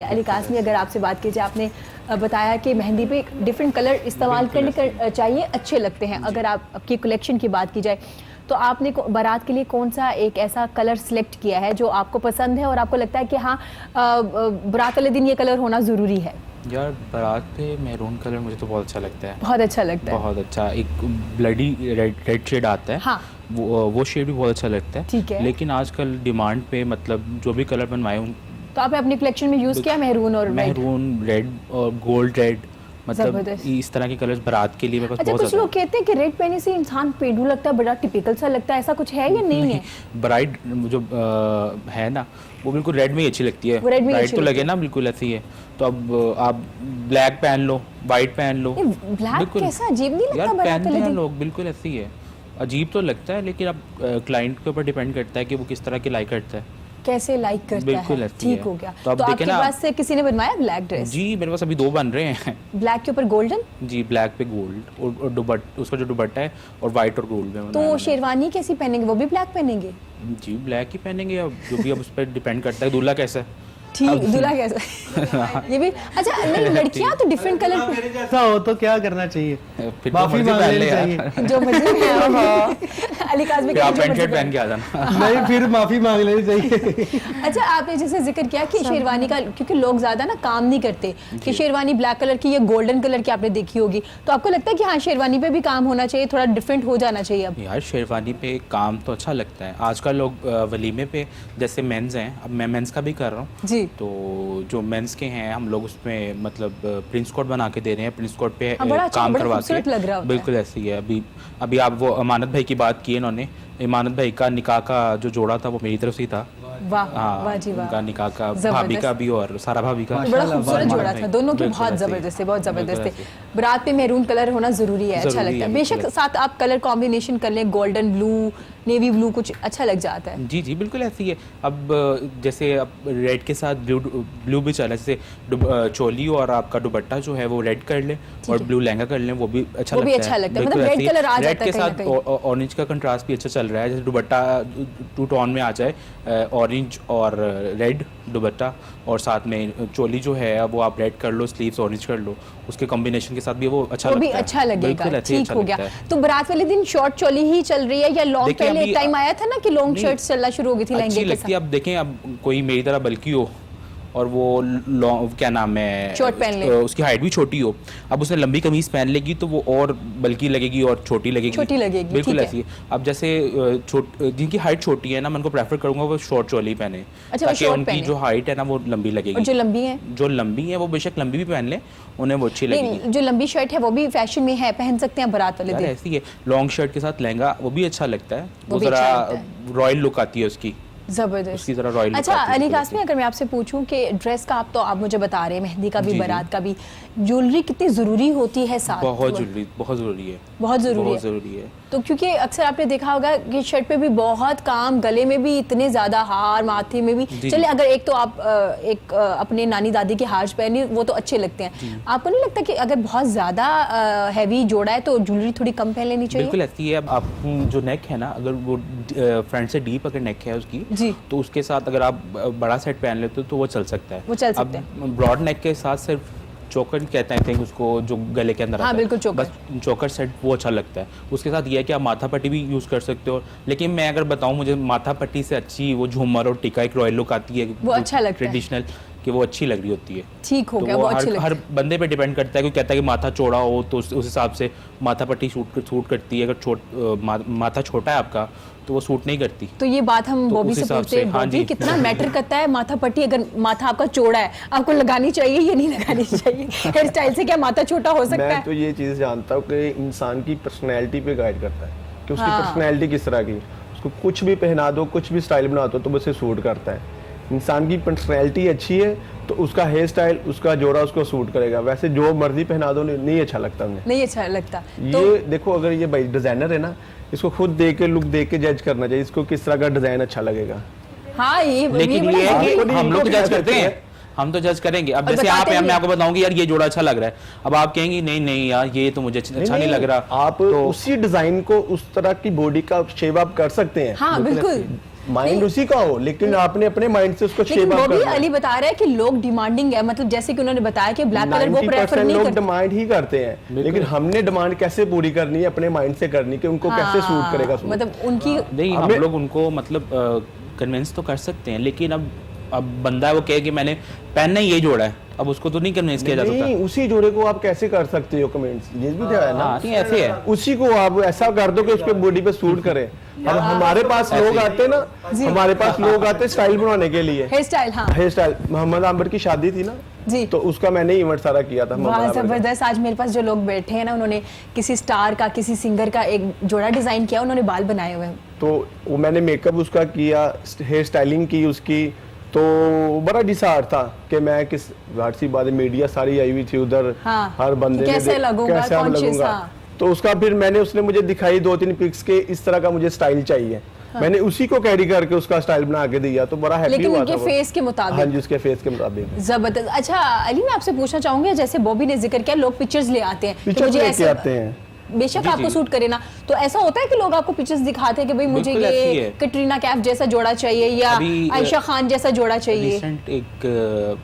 अली कासमी, अगर आपसे बात की जाए, आपने बताया कि मेहंदी पे डिफरेंट कलर इस्तेमाल करने चाहिए, अच्छे लगते हैं। अगर आपकी कलेक्शन की बात की जाए तो आपने बारात के लिए कौन सा एक ऐसा कलर सिलेक्ट किया है जो आपको पसंद है और आपको लगता है कि हाँ बारात वाले दिन ये कलर होना ज़रूरी है? यार बारात पे मैरून कलर मुझे तो बहुत अच्छा लगता है। बहुत अच्छा लगता है। बहुत अच्छा, एक ब्लडी रेड शेड आता है। हाँ। वो शेड भी बहुत अच्छा लगता है। ठीक है। लेकिन आजकल डिमांड पे मतलब जो भी कलर बनवाए तो आपने अपनी कलेक्शन में यूज़ किया मैरून और रेड और गोल्ड रेड, मतलब इस तरह के कलर्स बारात के लिए मेरे पास बहुत। कुछ लोग कहते हैं कि रेड पहनने से इंसान पेड़ू लगता है, बड़ा टिपिकल सा लगता है, ऐसा कुछ है या नहीं है? ब्राइड जो है ना वो बिल्कुल रेड में ही अच्छी लगती है। ब्राइड तो लगे ना बिल्कुल ऐसी है। तो अब आप ब्लैक पहन लो, वाइट पहन लो। ब्लैक कैसा अजीब नहीं लगता? यार पहनते हैं लोग, बिल्कुल ऐसी है। अजीब तो लगता है लेकिन अब क्लाइंट के ऊपर डिपेंड करता है कि वो किस तरह की लाइक करता है, कैसे लाइक करता है। ठीक हो गया। तो आपके पास से किसी ने बनवाया ब्लैक ड्रेस? जी मेरे पास अभी 2 बन रहे हैं। ब्लैक के ऊपर गोल्डन? जी ब्लैक पे गोल्ड और दुपट्टा, उसका जो दुपट्टा है और वाइट और गोल्ड में। तो शेरवानी कैसी पहनेंगे? वो भी ब्लैक पहनेंगे? जी ब्लैक ही पहनेंगे, अब जो भी अब उस पर डिपेंड करता है। दूल्हा कैसा है? ठीक, दूल्हा कैसा? ये भी अच्छा। नहीं, लड़कियां तो डिफरेंट कलर ऐसा हो तो क्या करना चाहिए? माफी मांग लेनी चाहिए। जो मर्जी है। अली कासमी आप पैंट शर्ट पहन के आ जाना। नहीं, फिर माफी मांग लेनी चाहिए। अच्छा, आपने जैसे जिक्र किया कि शेरवानी का, क्योंकि लोग ज्यादा ना काम नहीं करते कि शेरवानी ब्लैक कलर की या गोल्डन कलर की आपने देखी होगी, तो आपको लगता है कि हाँ शेरवानी पे भी काम होना चाहिए, थोड़ा डिफरेंट हो जाना चाहिए? अब यार शेरवानी पे काम तो अच्छा लगता है। आजकल लोग वलीमे पे जैसे मेंस हैं, अब मैं मेंस का भी कर रहा हूँ जी, तो जो मेंस के हैं हम लोग उसमें मतलब प्रिंस कोट बना के दे रहे हैं। प्रिंस कोट पे काम करवा के, बिल्कुल ऐसी है। अभी आप वो अमानत भाई की बात की इन्होंने, इमानत भाई का निकाह का जो जोड़ा था वो मेरी तरफ से ही था। वाह वाह जी वाह। उनका निकाह का, भाभी का भी और सारा भाभी का बड़ा खूबसूरत जोड़ा था, दोनों की बहुत जबरदस्त है, बहुत जबरदस्त है। बारात पे मैरून कलर होना जरूरी है, अच्छा लगता है। बेशक साथ आप कलर कॉम्बिनेशन कर लें, गोल्डन ब्लू नेवी ब्लू कुछ अच्छा लग जाता है। जी जी बिल्कुल ऐसी है। अब जैसे अब रेड के साथ ब्लू भी चला, जैसे चोली और आपका दुपट्टा जो है वो रेड कर ले और ब्लू लहंगा कर ले, वो भी अच्छा लगता है। अच्छा लगता है, मतलब रेड कलर आ जाता है। रेड के साथ ऑरेंज का कंट्रास्ट भी अच्छा चल रहा है, जैसे दुपट्टा टू टोन में आ जाए, ऑरेंज और रेड दुपट्टा, और साथ में चोली जो है वो आप रेड कर लो, स्लीव्स ऑरेंज कर लो, उसके कॉम्बिनेशन के साथ भी वो अच्छा लगता है। वो भी अच्छा लगेगा, ठीक हो गया। तो बारात वाले दिन शॉर्ट चोली ही चल रही है या लॉन्ग? पहले एक टाइम आया था ना कि लॉन्ग शर्ट्स चलना शुरू हो गई थी लहंगे के साथ। अब देखें, अब कोई मेरी तरह बल्कि हो और वो क्या नाम है, शॉर्ट पहन ले, उसकी हाइट भी छोटी हो, अब उसने लंबी कमीज पहन लेगी तो वो और बल्कि लगेगी और छोटी लगेगी। बिल्कुल ऐसी है। अब जैसे जिनकी हाइट छोटी है ना, मैं उनको प्रेफर करूंगा वो शॉर्ट चोली पहने, ताकि उनकी जो हाइट है ना वो लंबी लगेगी। और जो लंबी है वो बेशक लंबी भी पहन ले, उन्हें वो अच्छी लगेगी। जो लंबी शर्ट है वो भी फैशन में है, पहन सकते हैं बारात वाले दिन। ऐसी है, लॉन्ग शर्ट के साथ लहंगा वो भी अच्छा लगता है, वो जरा रॉयल लुक आती है उसकी, जबरदस्त। रॉयल। अच्छा अली कासमी, अगर मैं आपसे पूछूं कि ड्रेस का आप मुझे बता रहे हैं, मेहंदी का भी बारात का भी, ज्वेलरी कितनी ज़रूरी होती है साथ? बहुत ज़रूरी है। बहुत ज़रूरी है। तो क्योंकि अक्सर आपने देखा होगा कि शर्ट पे भी बहुत काम, गले में भी इतने ज़्यादा हार, माथे में भी। चलिए अगर एक तो आप अपने नानी दादी के हार पहने वो तो अच्छे लगते हैं, आपको नहीं लगता कि अगर बहुत ज़्यादा हैवी जोड़ा है तो ज्वेलरी थोड़ी कम पहन लेनी चाहिए? बिल्कुल ऐसी है। अब आप जो नेक है ना, अगर वो फ्रंट से डीप अगर नेक है उसकी, तो उसके साथ अगर आप बड़ा सेट पहन लेते हो तो वो चल सकता है। अब ब्रॉड नेक के साथ सिर्फ चोकर कहते हैं थिंक उसको, जो गले के अंदर आता है, बिल्कुल चोकर। बस चोकर सेट वो अच्छा लगता है। उसके साथ ये है कि आप माथा पट्टी भी यूज़ कर सकते हो, लेकिन मैं अगर बताऊं, मुझे माथा पट्टी से अच्छी वो झूमर और टिका, एक रॉयल लुक आती है, वो अच्छा लगता है ट्रेडिशनल, कि वो अच्छी लग रही होती है। ठीक हो गया, वो अच्छी लगती है। हर बंदे पे डिपेंड करता है, कोई कहता है कि माथा चौड़ा हो तो उस हिसाब से माथा पट्टी सूट करती है, अगर माथा छोटा है आपका तो वो सूट नहीं करती। तो ये बात हम बॉबी से पूछते हैं, बॉबी कितना मैटर करता है माथा पट्टी? अगर माथा आपका चौड़ा है, आपको लगानी चाहिए या नहीं लगानी चाहिए? हेयर स्टाइल से क्या माथा छोटा हो सकता है? मैं तो ये चीज़ जानता हूँ कि इंसान की पर्सनैलिटी पे गाइड करता है कि उसकी पर्सनैलिटी किस तरह की, उसको कुछ भी पहना दो, कुछ भी स्टाइल बना दो तो उसे सूट करता है। इंसान की पर्सनैलिटी अच्छी है तो उसका हेयर स्टाइल, उसका जोड़ा उसको सूट करेगा। वैसे जो मर्जी पहना दो नहीं अच्छा लगता मुझे, नहीं अच्छा लगता। ये देखो, अगर ये भाई डिजाइनर है ना, इसको खुद देख के, लुक देख के जज करना चाहिए, इसको किस तरह का डिजाइन अच्छा लगेगा। हाँ, लेकिन ये है कि हम लोग जज करते हैं, हम तो जज करेंगे। अब जैसे आप हैं, मैं आपको बताऊंगी यार ये जोड़ा अच्छा लग रहा है, अब आप कहेंगे नहीं यार ये तो मुझे अच्छा नहीं लग रहा। आप उसी डिजाइन को, उस तरह की बॉडी का शेप आप कर सकते हैं। हाँ बिल्कुल, माइंड उसी का हो, लेकिन आपने अपने माइंड से उसको शेप अप करना है। अली बता रहा है कि लोग डिमांडिंग है, मतलब जैसे कि उन्होंने बताया कि ब्लैक कलर वो प्रेफर नहीं करते, डिमांड ही करते हैं, लेकिन हमने डिमांड कैसे पूरी करनी है, अपने माइंड से करनी कि उनको कैसे सूट करेगा। मतलब उनकी नहीं, हम लोग उनको मतलब कन्विंस तो कर सकते हैं, लेकिन अब बंदा वो कहे कि मैंने पहनना ही ये जोड़ा है, अब उसको तो नहीं कन्विंस किया जा सकता। नहीं, उसी जोड़े को आप कैसे कर सकते हो कमेंट्स, ये भी तो है ना। नहीं ऐसे है, उसी को आप ऐसा कर दो कि उसके बॉडी पे सूट करे। अब हमारे पास लोग आते हैं ना, हमारे पास लोग आते हैं स्टाइल बनाने के लिए, हेयर स्टाइल। हाँ, हेयर स्टाइल। मोहम्मद आमिर की शादी थी ना जी, तो उसका मैंने इवेंट सारा किया था। वाह जबरदस्त। आज मेरे पास जो लोग बैठे हैं ना, उन्होंने किसी स्टार का, किसी सिंगर का एक जोड़ा डिजाइन किया, उन्होंने बाल बनाए हुए हैं, तो वो मैंने मेकअप उसका किया, हेयर स्टाइलिंग की उसकी, तो बड़ा डिसाइड था कि मैं किस घाट सी बात, मीडिया सारी आई हुई थी उधर। हाँ, हर बंदे कैसे लगूंगा, तो उसका फिर उसने मुझे दिखाई 2-3 पिक्स के, इस तरह का मुझे स्टाइल चाहिए। हाँ। मैंने उसी को कैरी करके उसका स्टाइल बना के दिया, तो बड़ा हैप्पी हुआ था। लेकिन उनके फेस के मुताबिक। हाँ जी, उसके फेस के मुताबिक। जबरदस्त। अच्छा अली, मैं आपसे पूछना चाहूंगी, जैसे बॉबी ने जिक्र किया लोग पिक्चर्स ले आते हैं, पिक्चर्स लेके आते हैं, बेशक आपको सूट करे ना, तो ऐसा होता है कि लोग आपको पिक्चर्स दिखाते हैं कि भाई मुझे ये कटरीना कैफ जैसा जोड़ा चाहिए या आयशा खान जैसा जोड़ा चाहिए। रिसेंट एक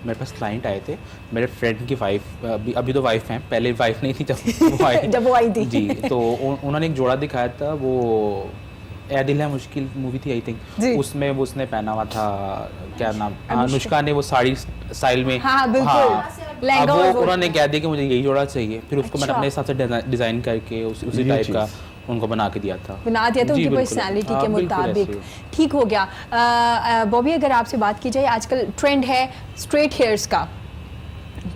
मेरे पास क्लाइंट आए थे, मेरे फ्रेंड की वाइफ, अभी तो वाइफ हैं, पहले वाइफ नहीं थी जब वो आई थी जी, तो उन्होंने एक जोड़ा दिखाया था, वो ए दिल है मुश्किल मूवी थी आई थिंक, उसमें वो उसने पहना हुआ था, क्या नाम, अनुष्का ने, वो साड़ी स्टाइल में। हाँ बिल्कुल। अब वो उन्होंने कह दिया कि मुझे यही जोड़ा चाहिए, फिर उसको मैंने अपने हिसाब से डिजाइन करके उसी टाइप का उनको बना दिया था उनकी पर्सनालिटी के मुताबिक। ठीक हो गया। बॉबी, अगर आपसे बात की जाए, आजकल ट्रेंड है स्ट्रेट हेयर्स का,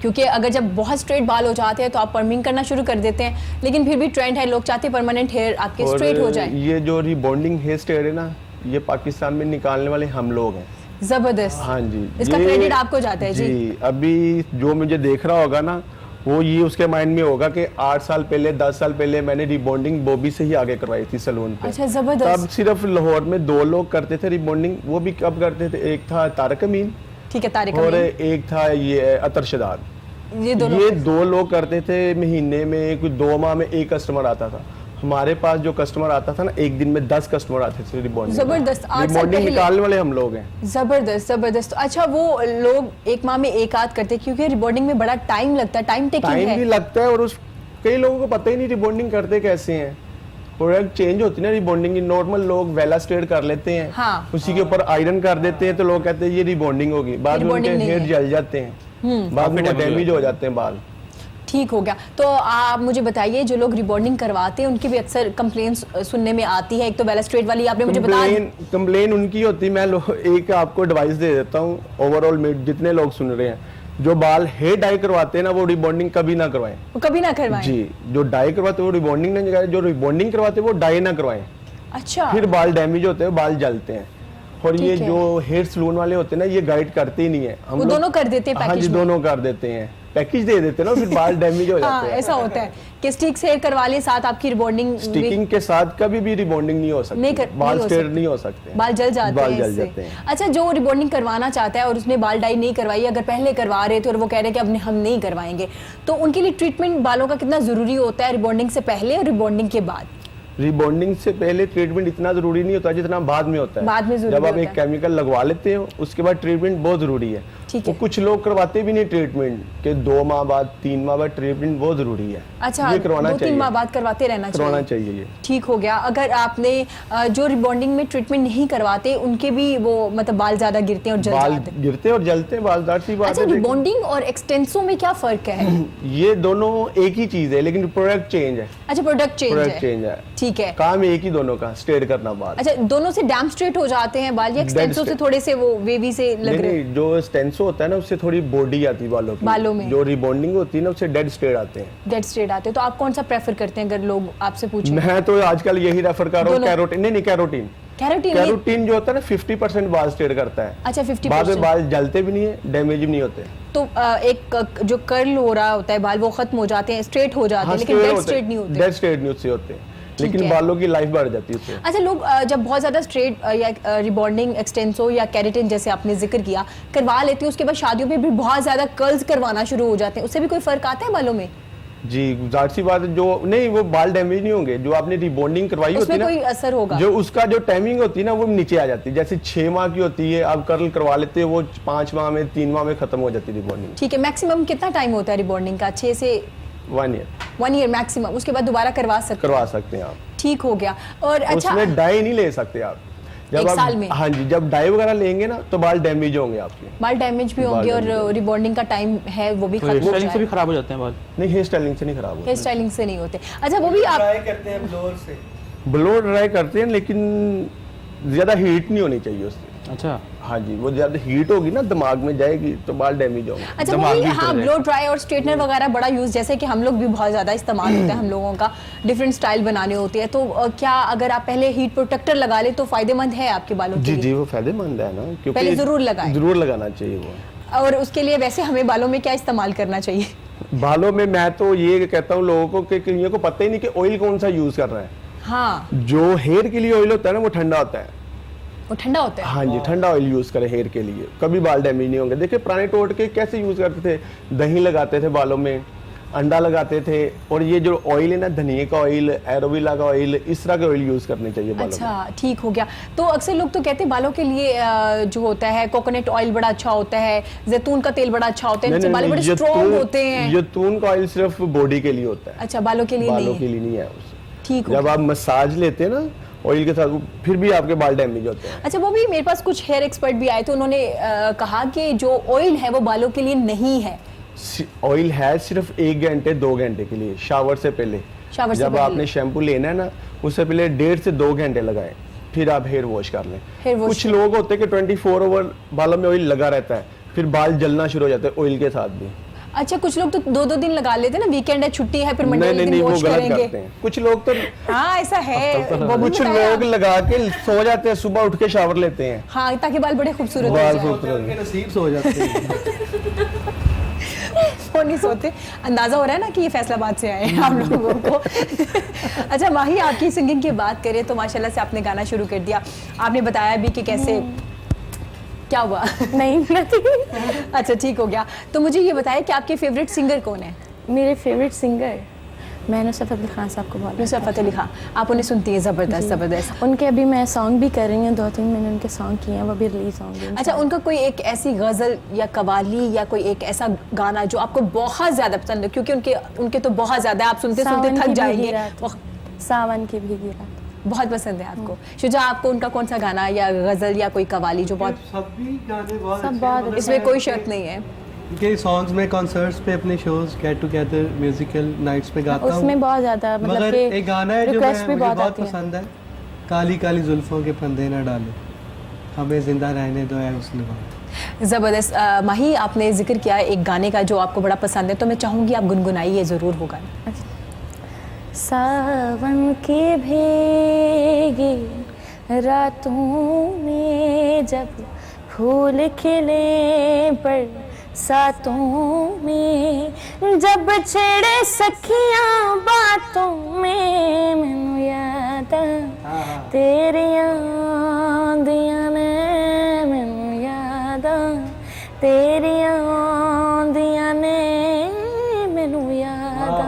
क्योंकि अगर जब बहुत स्ट्रेट बाल हो जाते हैं तो आप परमिंग करना शुरू कर देते हैं, लेकिन फिर भी ट्रेंड है, लोग चाहते हैं परमानेंट हेयर आपके स्ट्रेट हो जाए। ये जो रिबॉन्डिंग हेयर स्टाइल है ना, ये पाकिस्तान में निकालने वाले हम लोग हैं। जबरदस्त। हाँ जी, इसका क्रेडिट आपको जाता है जी। अभी जो मुझे देख रहा होगा ना, वो ये उसके माइंड में होगा कि 8 साल पहले 10 साल पहले मैंने रिबॉन्डिंग बॉबी से ही आगे करवाई थी सलून पे। अच्छा, जबरदस्त। तब सिर्फ लाहौर में 2 लोग करते थे रिबॉन्डिंग, वो भी कब करते थे, एक था तारिक अमीन, ठीक है, तारिक और अमीन, एक था ये अतर शदाद। ये 2 लोग करते थे। महीने में कुछ 2 माह में एक कस्टमर आता था। हमारे पास जो कस्टमर आता था ना, एक दिन में 10 कस्टमर आते थे रिबॉन्डिंग। जबरदस्त। 8 साल रिबॉन्डिंग पहले निकालने वाले हम लोग हैं। जबरदस्त जबरदस्त। अच्छा, वो लोग एक माह में एक आध करते क्योंकि रिबॉन्डिंग में बड़ा टाइम लगता है, टाइम टेकिंग टाइम है। भी लगता है, और उस कई लोगों को पता ही नहीं रिबॉन्डिंग करते कैसे हैं। प्रोडक्ट चेंज होती है ना रिबॉन्डिंग की। नॉर्मल लोग वेला स्ट्रेट कर लेते हैं, हाँ। उसी के ऊपर आयरन कर देते हैं, तो लोग कहते हैं ये रिबॉन्डिंग होगी। बाद में उनके हेयर जल जाते हैं, बाद में डैमेज हो जाते हैं बाल। ठीक हो गया। तो आप मुझे बताइए, जो लोग रिबॉन्डिंग करवाते हैं उनकी भी अक्सर कंप्लेंट्स सुनने में आती है। एक तो वेला स्ट्रेट वाली आपने मुझे बताया, कंप्लेन उनकी होती है। मैं एक आपको एडवाइस दे देता हूँ ओवरऑल में, जितने लोग सुन रहे हैं, जो बाल हेयर डाई करवाते हैं ना, वो रिबॉन्डिंग कभी ना करवाएं। वो कभी ना करवाएं। जी, जो डाई करवाते हैं वो रिबॉन्डिंग ना करवाएं, जो रिबॉन्डिंग करवाते हैं वो डाई ना करवाएं। अच्छा, फिर बाल डैमेज होते हैं, बाल जलते हैं। और ये जो हेयर सलून वाले होते हैं ना, ये गाइड करते ही नहीं है। वो दोनों कर देते हैं हाँ पैकेज जी, में। दोनों कर देते हैं, पैकेज दे देते हैं ना, फिर बाल डैमेज हो हाँ, जाते हैं। ऐसा होता है कि स्टिक से करवा ले, साथ आपकी रिबॉन्डिंग स्टिकिंग के साथ कभी भी रिबॉन्डिंग नहीं हो सकती, बाल स्ट्रेट नहीं हो सकते, बाल जल जाते बाल हैं जल इससे। जाते हैं। अच्छा, जो रिबॉन्डिंग करवाना चाहता है और उसने बाल डाई नहीं करवाई, अगर पहले करवा रहे थे और वो कह रहे हैं कि अब हम नहीं करवाएंगे, तो उनके लिए ट्रीटमेंट बालों का कितना जरूरी होता है, रिबॉन्डिंग से पहले और रिबॉन्डिंग के बाद? रिबॉन्डिंग से पहले ट्रीटमेंट इतना जरूरी नहीं होता जितना बाद में होता है। बाद में जरूरी जब आप होता एक है। केमिकल लगवा लेते हो, उसके बाद ट्रीटमेंट बहुत जरूरी है। ठीक तो है। कुछ लोग करवाते भी नहीं ट्रीटमेंट, के 2 माह बाद 3 माह बाद ट्रीटमेंट बहुत जरूरी है। अच्छा, ये करवाना 2-3 माह बाद करवाते रहना करवाना चाहिए। चाहिए ये। ठीक हो गया। अगर आपने जो रिबॉन्डिंग में ट्रीटमेंट नहीं करवाते, उनके भी वो मतलब बाल ज्यादा गिरते हैं और जल बाल जाते हैं। गिरते और जलते हैं, बाल दाढ़ सी बात अच्छा, है। रिबॉन्डिंग और एक्सटेंसो में क्या फर्क है? ये दोनों एक ही चीज है, लेकिन प्रोडक्ट चेंज है। अच्छा, प्रोडक्ट प्रोडक्ट चेंज है, ठीक है। काम एक ही दोनों का, स्ट्रेट करना बाल। अच्छा, दोनों से डैम स्ट्रेट हो जाते हैं बाल, या एक्सटेंसो से थोड़े से वो वेवी से लग रहे हैं? नहीं, जो स्टेंसो होता है ना, उससे थोड़ी बॉडी आती है बालों में। जो रिबॉन्डिंग होती है ना, उससे डेड स्ट्रेट आते हैं। डेड स्ट्रेट आते हैं। तो आप कौन सा प्रेफर करते हैं अगर लोग आपसे पूछें? मैं तो आजकल यही रेफर कर रहा हूँ, कैरोटीन। नहीं, कैरोटीन। कैरोटीन जो होता है ना, 50% बाल स्ट्रेट करता है। अच्छा, 50%। बाद में बाल जलते भी नहीं है, डैमेज भी नहीं होते। तो एक जो कर्ल हो रहा होता है बाल, वो खत्म हो जाते हैं, स्ट्रेट हो जाते हैं, लेकिन डेड स्ट्रेट नहीं होते। डेड स्ट्रेट नहीं उससे होते, लेकिन बालों की लाइफ बढ़ जाती है उससे। अच्छा, लोग जब बहुत ज्यादा स्ट्रेट या रिबॉन्डिंग, एक्सटेंसो या केराटिन जैसे आपने जिक्र किया करवा लेते हैं, उसके बाद शादियों पे भी बहुत ज्यादा कर्ल्स करवाना शुरू हो जाते हैं, उससे भी कोई फर्क आता है बालों में? जी, जाहिर सी बात है। जो नहीं, वो बाल डैमेज नहीं होंगे। जो आपने रिबॉन्डिंग करवाई होती है ना, कोई असर होगा? जो उसका जो टाइमिंग होती है ना, वो नीचे आ जाती है। जैसे 6 माह की होती है, आप कर्ल करवा लेते हैं, वो 5 माह में, 3 माह में खत्म हो जाती है रिबॉन्डिंग। ठीक है। मैक्सिमम कितना टाइम होता है रिबॉन्डिंग का? 6 से 1 ईयर मैक्सिमम। उसके बाद दोबारा करवा सकते हैं आप। ठीक हो गया। और अच्छा, उसमें डाई नहीं ले सकते आप। जब एक आप साल में? हाँ जी, जब डाई वगैरह लेंगे ना, तो बाल डैमेज होंगे आपके। बाल डैमेज भी होंगे और रिबॉन्डिंग का टाइम है वो भी खत्म हो स्टाइलिंग से भी जाएगा। खराब हो जाते हैं बाल। नहीं, हेयर स्टाइलिंग से नहीं खराब होते। हेयर स्टाइलिंग से नहीं होते। अच्छा, वो भी आप ट्राई करते हैं ब्लोअर से। ब्लो ड्राई करते हैं, लेकिन ज्यादा हीट नहीं होनी चाहिए उससे। अच्छा, हाँ जी, वो ज्यादा हीट होगी ना, दिमाग में जाएगी तो बाल डैमेज होंगे। अच्छा, वो दिमाग भी भी हाँ, उतर ब्लो ड्राई और स्ट्रेटनर वगैरह बड़ा यूज, जैसे कि हम लोग भी बहुत ज्यादा इस्तेमाल होता है हम लोगों का, डिफरेंट स्टाइल बनाने होते हैं। तो क्या अगर आप पहले हीट प्रोटेक्टर लगा ले तो फायदेमंद है आपके बालों के जी लिए? जी, वो फायदेमंद है ना, क्योंकि पहले जरूर लगाएं। जरूर लगाना चाहिए वो। और उसके लिए वैसे हमें बालों में क्या इस्तेमाल करना चाहिए? बालों में मैं तो ये कहता हूँ लोगों को कि कईयों को पता ही नहीं कि ऑयल कौन सा यूज कर रहा है। हाँ, जो हेयर के लिए ऑयल होता है ना, वो ठंडा होता है। वो ठंडा होता है। हाँ जी, ठंडा ऑयल यूज करें हेयर के लिए, कभी बाल डैमेज नहीं होंगे। देखिए, पुराने टोटके कैसे यूज करते थे, दही लगाते थे बालों में, अंडा लगाते थे, और ये जो ऑयल है ना, धनिया का ऑयल, एलोवेरा का ऑयल, इस तरह के ऑयल यूज करने चाहिए बालों में। अच्छा, ठीक हो गया। तो अक्सर लोग तो कहते हैं बालों के लिए जो होता है कोकोनट ऑयल बड़ा अच्छा होता है, जैतून का तेल बड़ा अच्छा होता है, जिससे बाल बड़े स्ट्रॉन्ग होते हैं। जैतून का ऑयल सिर्फ बॉडी के लिए होता है। अच्छा, बालों के लिए बालों नहीं के है। लिए नहीं है उससे। ठीक हो जब गया। आप मसाज लेते हैं ना ऑयल के साथ, फिर भी आपके बाल डैमेज होते हैं। अच्छा, वो भी मेरे पास कुछ हेयर एक्सपर्ट भी आए थे, उन्होंने कहा कि जो ऑयल है वो बालों के लिए नहीं है। ऑयल है सिर्फ 1 घंटे 2 घंटे के लिए, शावर से पहले। शावर से जब पहले। आपने शैम्पू लेना है ना, उससे पहले 1.5 से 2 घंटे लगाएं, फिर आप हेयर वॉश कर लें। हेयर वॉश कुछ लोग होते हैं कि 24 आवर बालों में ऑयल लगा रहता है, फिर बाल जलना शुरू हो जाते हैं ऑयल के साथ भी। अच्छा, कुछ लोग तो 2-2 दिन लगा लेते हैं ना, वीकेंड है, छुट्टी है, फिर मंडे वाले दिन वो वॉश गलत करेंगे। करते हैं। कुछ लोग तो हाँ, ऐसा है। वो भी कुछ बताया। लोग लगा के सो जाते हैं, सुबह उठ के शावर लेते हैं, हाँ, ताकि बाल बड़े खूबसूरत हो बाल जाए। खूबसूरत। नसीब से हो जाते हैं। वो नहीं सोते। अंदाज़ा हो रहा है ना कि ये फैसलाबाद से आए हैं आप लोगों को। अच्छा माही, आपकी सिंगिंग की बात करें तो माशाल्लाह से आपने गाना शुरू कर दिया, आपने बताया भी कि कैसे क्या हुआ? नहीं अच्छा ठीक हो गया। तो मुझे ये बताया कि आपके फेवरेट सिंगर कौन है? मेरे फेवरेट सिंगर मैं नुसरत अली खान साहब को बहुत। नुसरत अली खान, आप उन्हें सुनती हैं? ज़बरदस्त ज़बरदस्त। उनके अभी मैं सॉन्ग भी कर रही हूँ, 2-3 मैंने उनके सॉन्ग किए हैं, वो भी रिलीज होंगे। अच्छा, उनका कोई एक ऐसी गज़ल या कवाली या कोई एक ऐसा गाना जो आपको बहुत ज़्यादा पसंद है? क्योंकि उनके तो बहुत ज़्यादा, आप सुनते सुनते थक जाएंगे। सावन की भीगी रात बहुत पसंद है आपको। शुजा, आपको उनका कौन सा गाना या गज़ल या कोई कवाली जो बहुत? सभी गाने बहुत सब अच्छे बहुत हैं, इसमें कोई शर्त नहीं है। के सॉन्ग्स में कॉन्सर्ट्स पे अपने shows get together musical nights पे गाता हूँ, उसमें बहुत ज़्यादा मतलब मगर एक गाना है जो मुझे बहुत आती है। पसंद है, काली काली जुल्फों के फंदे ना डाले, हमें जिंदा रहने दो है उसने बात। ज़बरदस्त। माही, आपने जिक्र किया एक गाने का जो आपको बड़ा पसंद है, तो मैं चाहूँगी आप गुनगुनाइए ज़रूर वो गाना। सावन की भीगी रातों में जब फूल खिले पर सातों में, जब छेड़े सखियां बातों में, मैनू याद तेरियां दियां ने, मैनू याद तेरियां दियां ने, मैनू याद।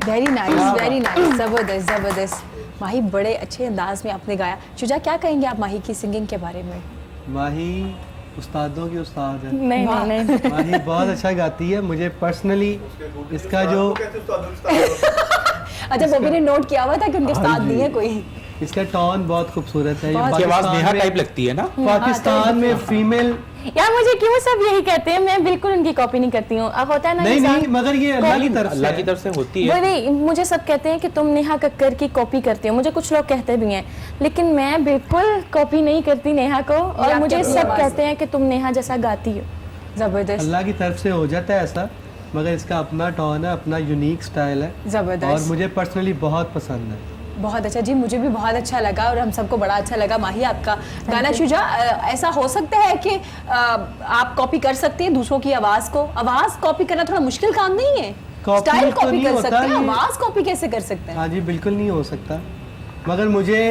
वेरी नाइस, ज़बरदस्त ज़बरदस्त। माही, बड़े अच्छे अंदाज में आपने गाया। शुजा, क्या कहेंगे आप माही की सिंगिंग के बारे में? माही उस्तादों की उस्ताद है। नहीं माही बहुत अच्छा गाती है, मुझे पर्सनली इसका जो अच्छा, वो भी ने नोट किया हुआ था कि उनके उस्ताद नहीं है कोई। इसका टोन बहुत खूबसूरत है। आपकी आवाज नेहा टाइप लगती है ना? पाकिस्तान में फीमेल, यार मुझे क्यों सब यही कहते हैं, मैं बिल्कुल उनकी कॉपी नहीं करती हूँ। अब होता है ना नहीं, मगर ये अल्लाह की तरफ से होती है। वही मुझे सब कहते हैं कि तुम नेहा कक्कर की कॉपी करती हो, मुझे कुछ लोग कहते भी हैं, लेकिन मैं बिल्कुल कॉपी नहीं करती नेहा को, और मुझे सब कहते हैं कि तुम नेहा जैसा गाती हो। जबरदस्त, अल्लाह की तरफ से हो जाता है ऐसा, मगर इसका अपना टोन है, अपना यूनिक स्टाइल है, जबरदस्त, और मुझे पर्सनली बहुत पसंद है। बहुत अच्छा जी, मुझे भी बहुत अच्छा लगा और हम सबको बड़ा अच्छा लगा। माही, आपका गाना। शुजा, ऐसा हो सकता है कि आप कॉपी कर सकते हैं दूसरों की आवाज़ को? आवाज़ कॉपी करना थोड़ा मुश्किल काम नहीं है? स्टाइल कॉपी कर सकते हैं, आवाज़ कॉपी कैसे कर सकते हैं? हाँ जी, बिल्कुल नहीं हो सकता, मगर मुझे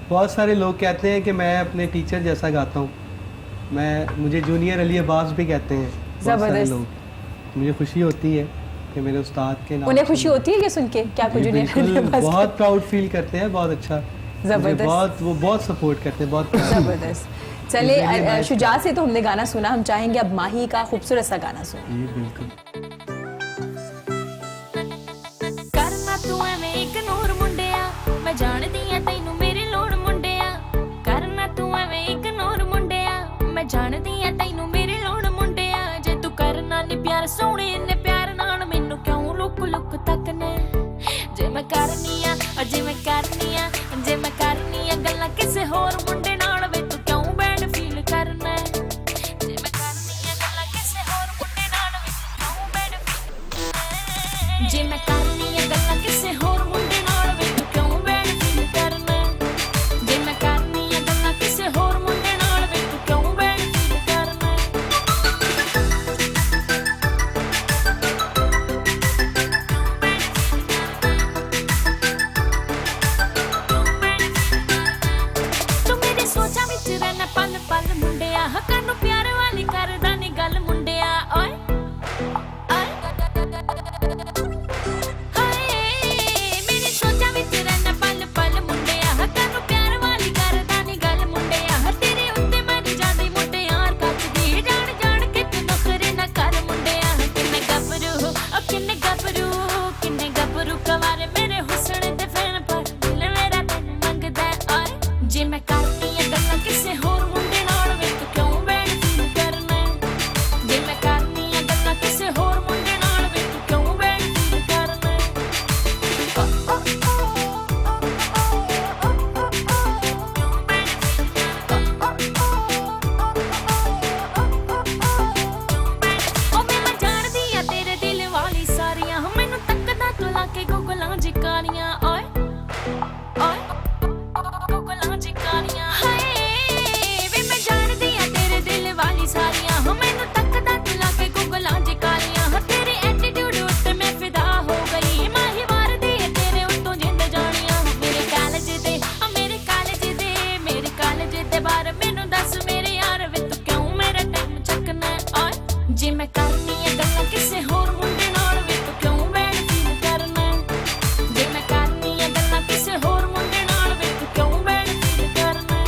बहुत सारे लोग कहते हैं कि मैं अपने टीचर जैसा गाता हूँ। मुझे जूनियर अली अब्बास भी कहते हैं ज़बरदस्त लोग। मुझे खुशी होती है कि मेरे उस्ताद के नाम। उन्हें खुशी होती है ये सुन के? क्या कुछ बहुत प्राउड फील करते हैं, बहुत अच्छा, जबरदस्त, वो बहुत सपोर्ट करते हैं, बहुत जबरदस्त। चले, शुजा से तो हमने गाना सुना, हम चाहेंगे अब माही का खूबसूरत सा गाना सुने। बिल्कुल। करना तू एवें इग्नोर मुंडिया, मैं जानदी आ तैनू मेरी लोड़ मुंडिया। करना तू एवें इग्नोर मुंडिया, मैं जानदी आ तैनू मेरी लोड़ मुंडिया। जे तू करना नी प्यार सोहणे ने प्यार नाल मैनू क्यों लुक लुक तकने। जे मैं करनी आ जे मैं करनी आ गल्लां किसे होर मुंडे नाल, वे तू क्यों बैड फील करना। जे मैं करनी आ गल्लां किसे होर मुंडे नाल, वे तू क्यों बैड फील। जे मैं करनी आ गल्लां किसे होर मुंडे नाल, वे तू क्यों बैड फील करना। जे मैं करनी आ गल्लां किसे होर मुंडे नाल, वे तू क्यों बैड फील करना। तू मेरी सोचा विच रहना पल पल मुंडिया, हक्कां नूं प्यार वाली करदा नी गल मुंडिया। ओए मेरी सोचा विच रहना पल पल मुंडिया, हक्कां नूं प्यार वाली करदा नी गल मुंडिया। तेरे उत्ते मर जांदी मुटियार कच्चदी, जान जान के तू नखरे ना कर मुंडिया। किन्ने गबरू कवारे मेरे हुस्न दे फैन पर, दिल मेरा तैनू मंगदा। ओए जे मैं करनी आ गल्लां किसे होर मुंडे नाल, वे तू क्यों बैड फील करना। जे मैं करनी आ गल्लां किसे होर मुंडे नाल, वे तू क्यों बैड फील करना। ओ मैं जानदी आ तेरे दिल वाली सारियां, मैनू तकदा तू लाके गुगलां जिकारियां। ओए गुगलां जिकारियां। हाय ਵਾਰ ਮੈਨੂੰ ਦੱਸ ਮੇਰੇ ਯਾਰ ਵੇ ਤੂੰ ਕਿਉਂ ਮੇਰਾ ਟਾਈਮ ਚੱਕਣਾ ਓਏ ਜੇ ਮੈਂ ਕਰਨੀ ਆ ਗੱਲਾਂ ਕਿਸੇ ਹੋਰ ਮੁੰਡੇ ਨਾਲ ਵੇ ਤੂੰ ਕਿਉਂ ਬੈਡ ਫੀਲ ਕਰਨਾ ਜੇ ਮੈਂ ਕਰਨੀ ਆ ਗੱਲਾਂ ਕਿਸੇ ਹੋਰ ਮੁੰਡੇ ਨਾਲ ਵੇ ਤੂੰ ਕਿਉਂ ਬੈਡ ਫੀਲ ਕਰਨਾ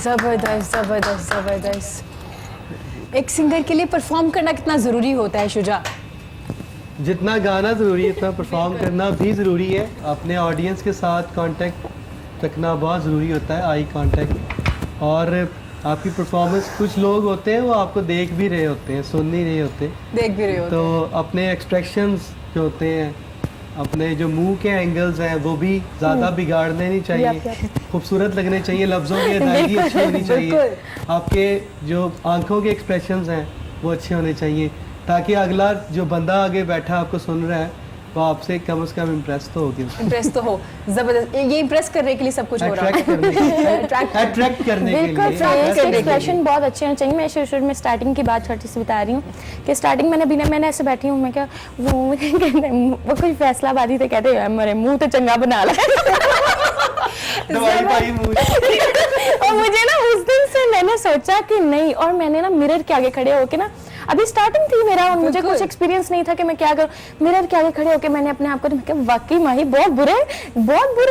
जबरदस्त जबरदस्त जबरदस्त। एक सिंगर के लिए परफॉर्म करना कितना ज़रूरी होता है शुजा? जितना गाना ज़रूरी है उतना परफॉर्म करना भी ज़रूरी है। अपने ऑडियंस के साथ कांटेक्ट रखना बहुत ज़रूरी होता है, आई कांटेक्ट। और आपकी परफॉर्मेंस, कुछ लोग होते हैं वो आपको देख भी रहे होते हैं, सुन नहीं रहे होते, देख भी रहे होते तो अपने एक्सप्रेशंस जो होते हैं, अपने जो मुंह के एंगल्स हैं वो भी ज़्यादा बिगाड़ने नहीं चाहिए, खूबसूरत लगने चाहिए, लफ्ज़ों की अदायगी अच्छी होनी चाहिए, आपके जो आंखों के एक्सप्रेशंस हैं वो अच्छे होने चाहिए, ताकि अगला जो बंदा आगे बैठा आपको सुन रहा है वो आपसे कम से कम इम्प्रेस तो होगी। इम्प्रेस तो हो। जबरदस्त। ये इम्प्रेस करने के लिए सब कुछ हो रहा है, अट्रैक्ट करने के बिल्कुल लिए। फेस एक्सप्रेशन बहुत अच्छे होने चाहिए। मैं शुरू में स्टार्टिंग की बात छोटी सी बता रही हूँ कि स्टार्टिंग मैंने ऐसे बैठी हूँ, मैं क्या वो कुछ फैसलाबादी थे, कहते हैं मेरे मुंह तो चंगा बना ला दवाई पाई मुंह। और मुझे ना उस दिन से मैंने सोचा कि नहीं, और मैंने ना मिरर के आगे खड़े होके ना, अभी स्टार्टिंग थी मेरा और मुझे कुछ एक्सपीरियंस नहीं था कि मैं क्या करूं, मिरर के आगे खड़े होके मैंने अपने आप को वाकई माही बहुत बुरे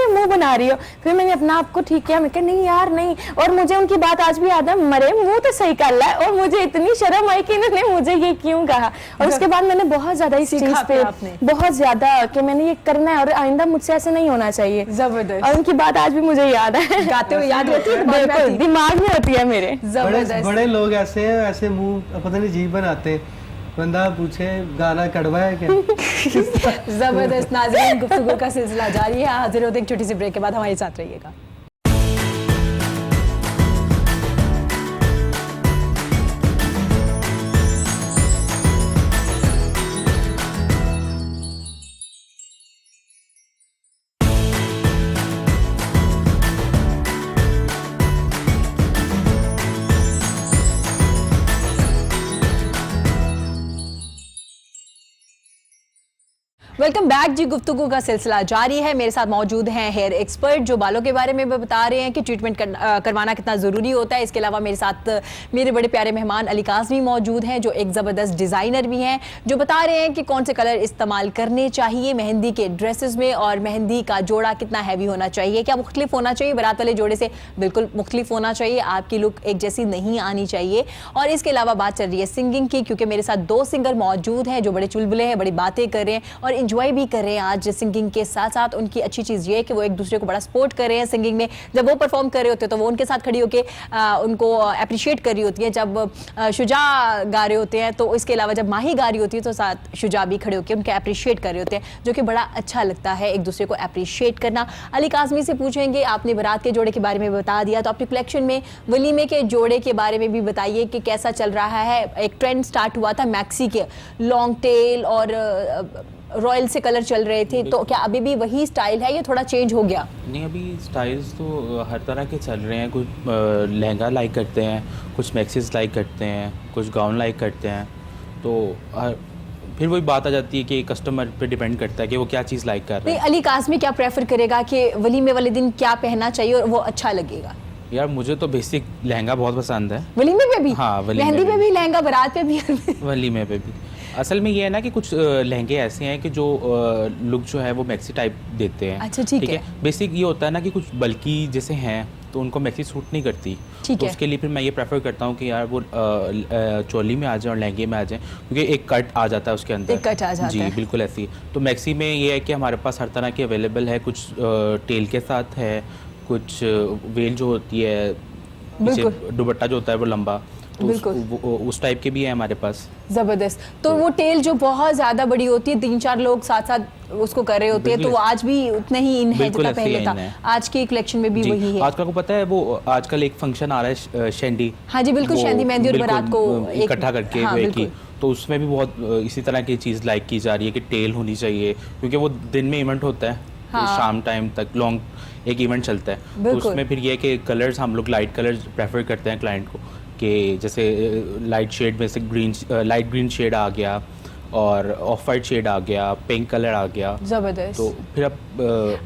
मुंह बना रही हो। फिर मैंने अपना आप को ठीक किया, मैं कहा नहीं यार नहीं, और मुझे उनकी बात आज भी याद है, मरे मुंह तो सही कर रहा है। और मुझे इतनी शर्म आई कि इन्होंने मुझे ये क्यों कहा। और उसके बाद मैंने बहुत ज्यादा इस चीज पे बहुत ज्यादा कि मैंने ये करना है और आइंदा मुझसे ऐसे नहीं होना चाहिए। जबरदस्त। और उनकी बात आज भी मुझे याद है, गाते हुए याद रहती है, बिल्कुल दिमाग में होती है मेरे। बड़े लोग ऐसे हैं, ऐसे मुंह पता नहीं जीभ बनाते हैं, बंदा पूछे गाना कड़वा है क्या। जबरदस्त। नाज़रीन, गुफ्तगू का सिलसिला जारी है। हाजिर होते हैं एक छोटी सी ब्रेक के बाद, हमारे साथ रहिएगा। वेलकम बैक जी। गुफ्तगू का सिलसिला जारी है। मेरे साथ मौजूद हैं हेयर एक्सपर्ट जो बालों के बारे में बता रहे हैं कि ट्रीटमेंट करवाना कितना ज़रूरी होता है। इसके अलावा मेरे साथ मेरे बड़े प्यारे मेहमान अली काज़मी मौजूद हैं जो एक ज़बरदस्त डिज़ाइनर भी हैं, जो बता रहे हैं कि कौन से कलर इस्तेमाल करने चाहिए मेहंदी के ड्रेसेस में, और मेहंदी का जोड़ा कितना हैवी होना चाहिए, क्या मुख्तलिफ होना चाहिए, बारात वाले जोड़े से बिल्कुल मुख्तलिफ होना चाहिए, आपकी लुक एक जैसी नहीं आनी चाहिए। और इसके अलावा बात चल रही है सिंगिंग की, क्योंकि मेरे साथ दो सिंगर मौजूद हैं जो बड़े चुलबुले हैं, बड़ी बातें कर रहे हैं और इंजॉय भी कर रहे हैं आज सिंगिंग के साथ साथ। उनकी अच्छी चीज़ ये है कि वो एक दूसरे को बड़ा सपोर्ट कर रहे हैं सिंगिंग में। जब वो परफॉर्म कर रहे होते हैं तो वो उनके साथ खड़ी होकर उनको अप्रिशिएट कर रही होती है। जब शुजा गा रहे होते हैं तो इसके अलावा जब माही गा रही होती है तो साथ शुजा भी खड़े होकर उनके अप्रिशिएट कर रहे होते हैं, जो कि बड़ा अच्छा लगता है एक दूसरे को अप्रिशिएट करना। अली काज़मी से पूछेंगे, आपने बारात के जोड़े के बारे में बता दिया, तो अपनी कलेक्शन में वलीमे के जोड़े के बारे में भी बताइए कि कैसा चल रहा है। एक ट्रेंड स्टार्ट हुआ था मैक्सी के, लॉन्ग टेल और रॉयल से कलर चल रहे थे, तो क्या अभी भी वही स्टाइल है या थोड़ा चेंज हो गया? नहीं, अभी स्टाइल्स तो हर तरह के चल रहे हैं। कुछ लहंगा लाइक करते हैं, कुछ मैक्सीज लाइक करते हैं, कुछ गाउन लाइक करते हैं। तो फिर वही बात आ जाती है कि कस्टमर पे डिपेंड करता है कि वो क्या चीज़ लाइक कर रहा है। अली काज़मी क्या प्रेफर करेगा कि वलीमे वाले दिन क्या पहनना चाहिए और वो अच्छा लगेगा? यार मुझे तो बेसिक लहंगा बहुत पसंद है। वलीमे पे भी? हाँ, वलीमे मेहंदी पे भी लहंगा, बारात पे भी? वलीमे पे भी। असल में ये है ना कि कुछ लहंगे ऐसे हैं कि जो लुक जो है वो मैक्सी टाइप देते हैं। अच्छा, ठीक है। बेसिक ये होता है ना कि कुछ बल्कि जैसे हैं तो उनको मैक्सी सूट नहीं करती, तो उसके लिए फिर मैं ये प्रेफर करता हूँ कि यार वो चोली में आ जाए और लहंगे में आ जाए, क्योंकि एक कट आ जाता है उसके अंदर। एक कट आ जाता जी है। बिल्कुल ऐसी। तो मैक्सी में ये है कि हमारे पास हर तरह की अवेलेबल है, कुछ टेल के साथ है, कुछ वेल जो होती है, दुपट्टा जो होता है वो लंबा, तो उस टाइप के भी है हमारे पास। जबरदस्त। तो वो टेल जो बहुत ज्यादा बड़ी होती है, 3-4 लोग साथ साथ उसको कर रहे होते हैं, तो वो आज भी उतना ही इन है जितना पहले था। आज की कलेक्शन में भी वही है। आजकल को पता है वो आजकल एक फंक्शन आ रहा है शेंडी। हाँ जी बिल्कुल, शेंडी मेहंदी और बारात को इकट्ठा करके। हाँ, तो उसमें भी बहुत इसी तरह की चीज़ लाइक की जा रही है कि टेल होनी चाहिए, क्योंकि वो दिन में इवेंट होता है। हाँ। शाम टाइम तक लॉन्ग एक इवेंट चलता है, तो उसमें फिर ये है कि कलर्स हम लोग लाइट कलर्स प्रेफर करते हैं क्लाइंट को कि जैसे लाइट शेड में से लाइट ग्रीन शेड आ गया और ऑफ वाइट शेड आ गया, पिंक कलर आ गया। जबरदस्त। तो फिर अब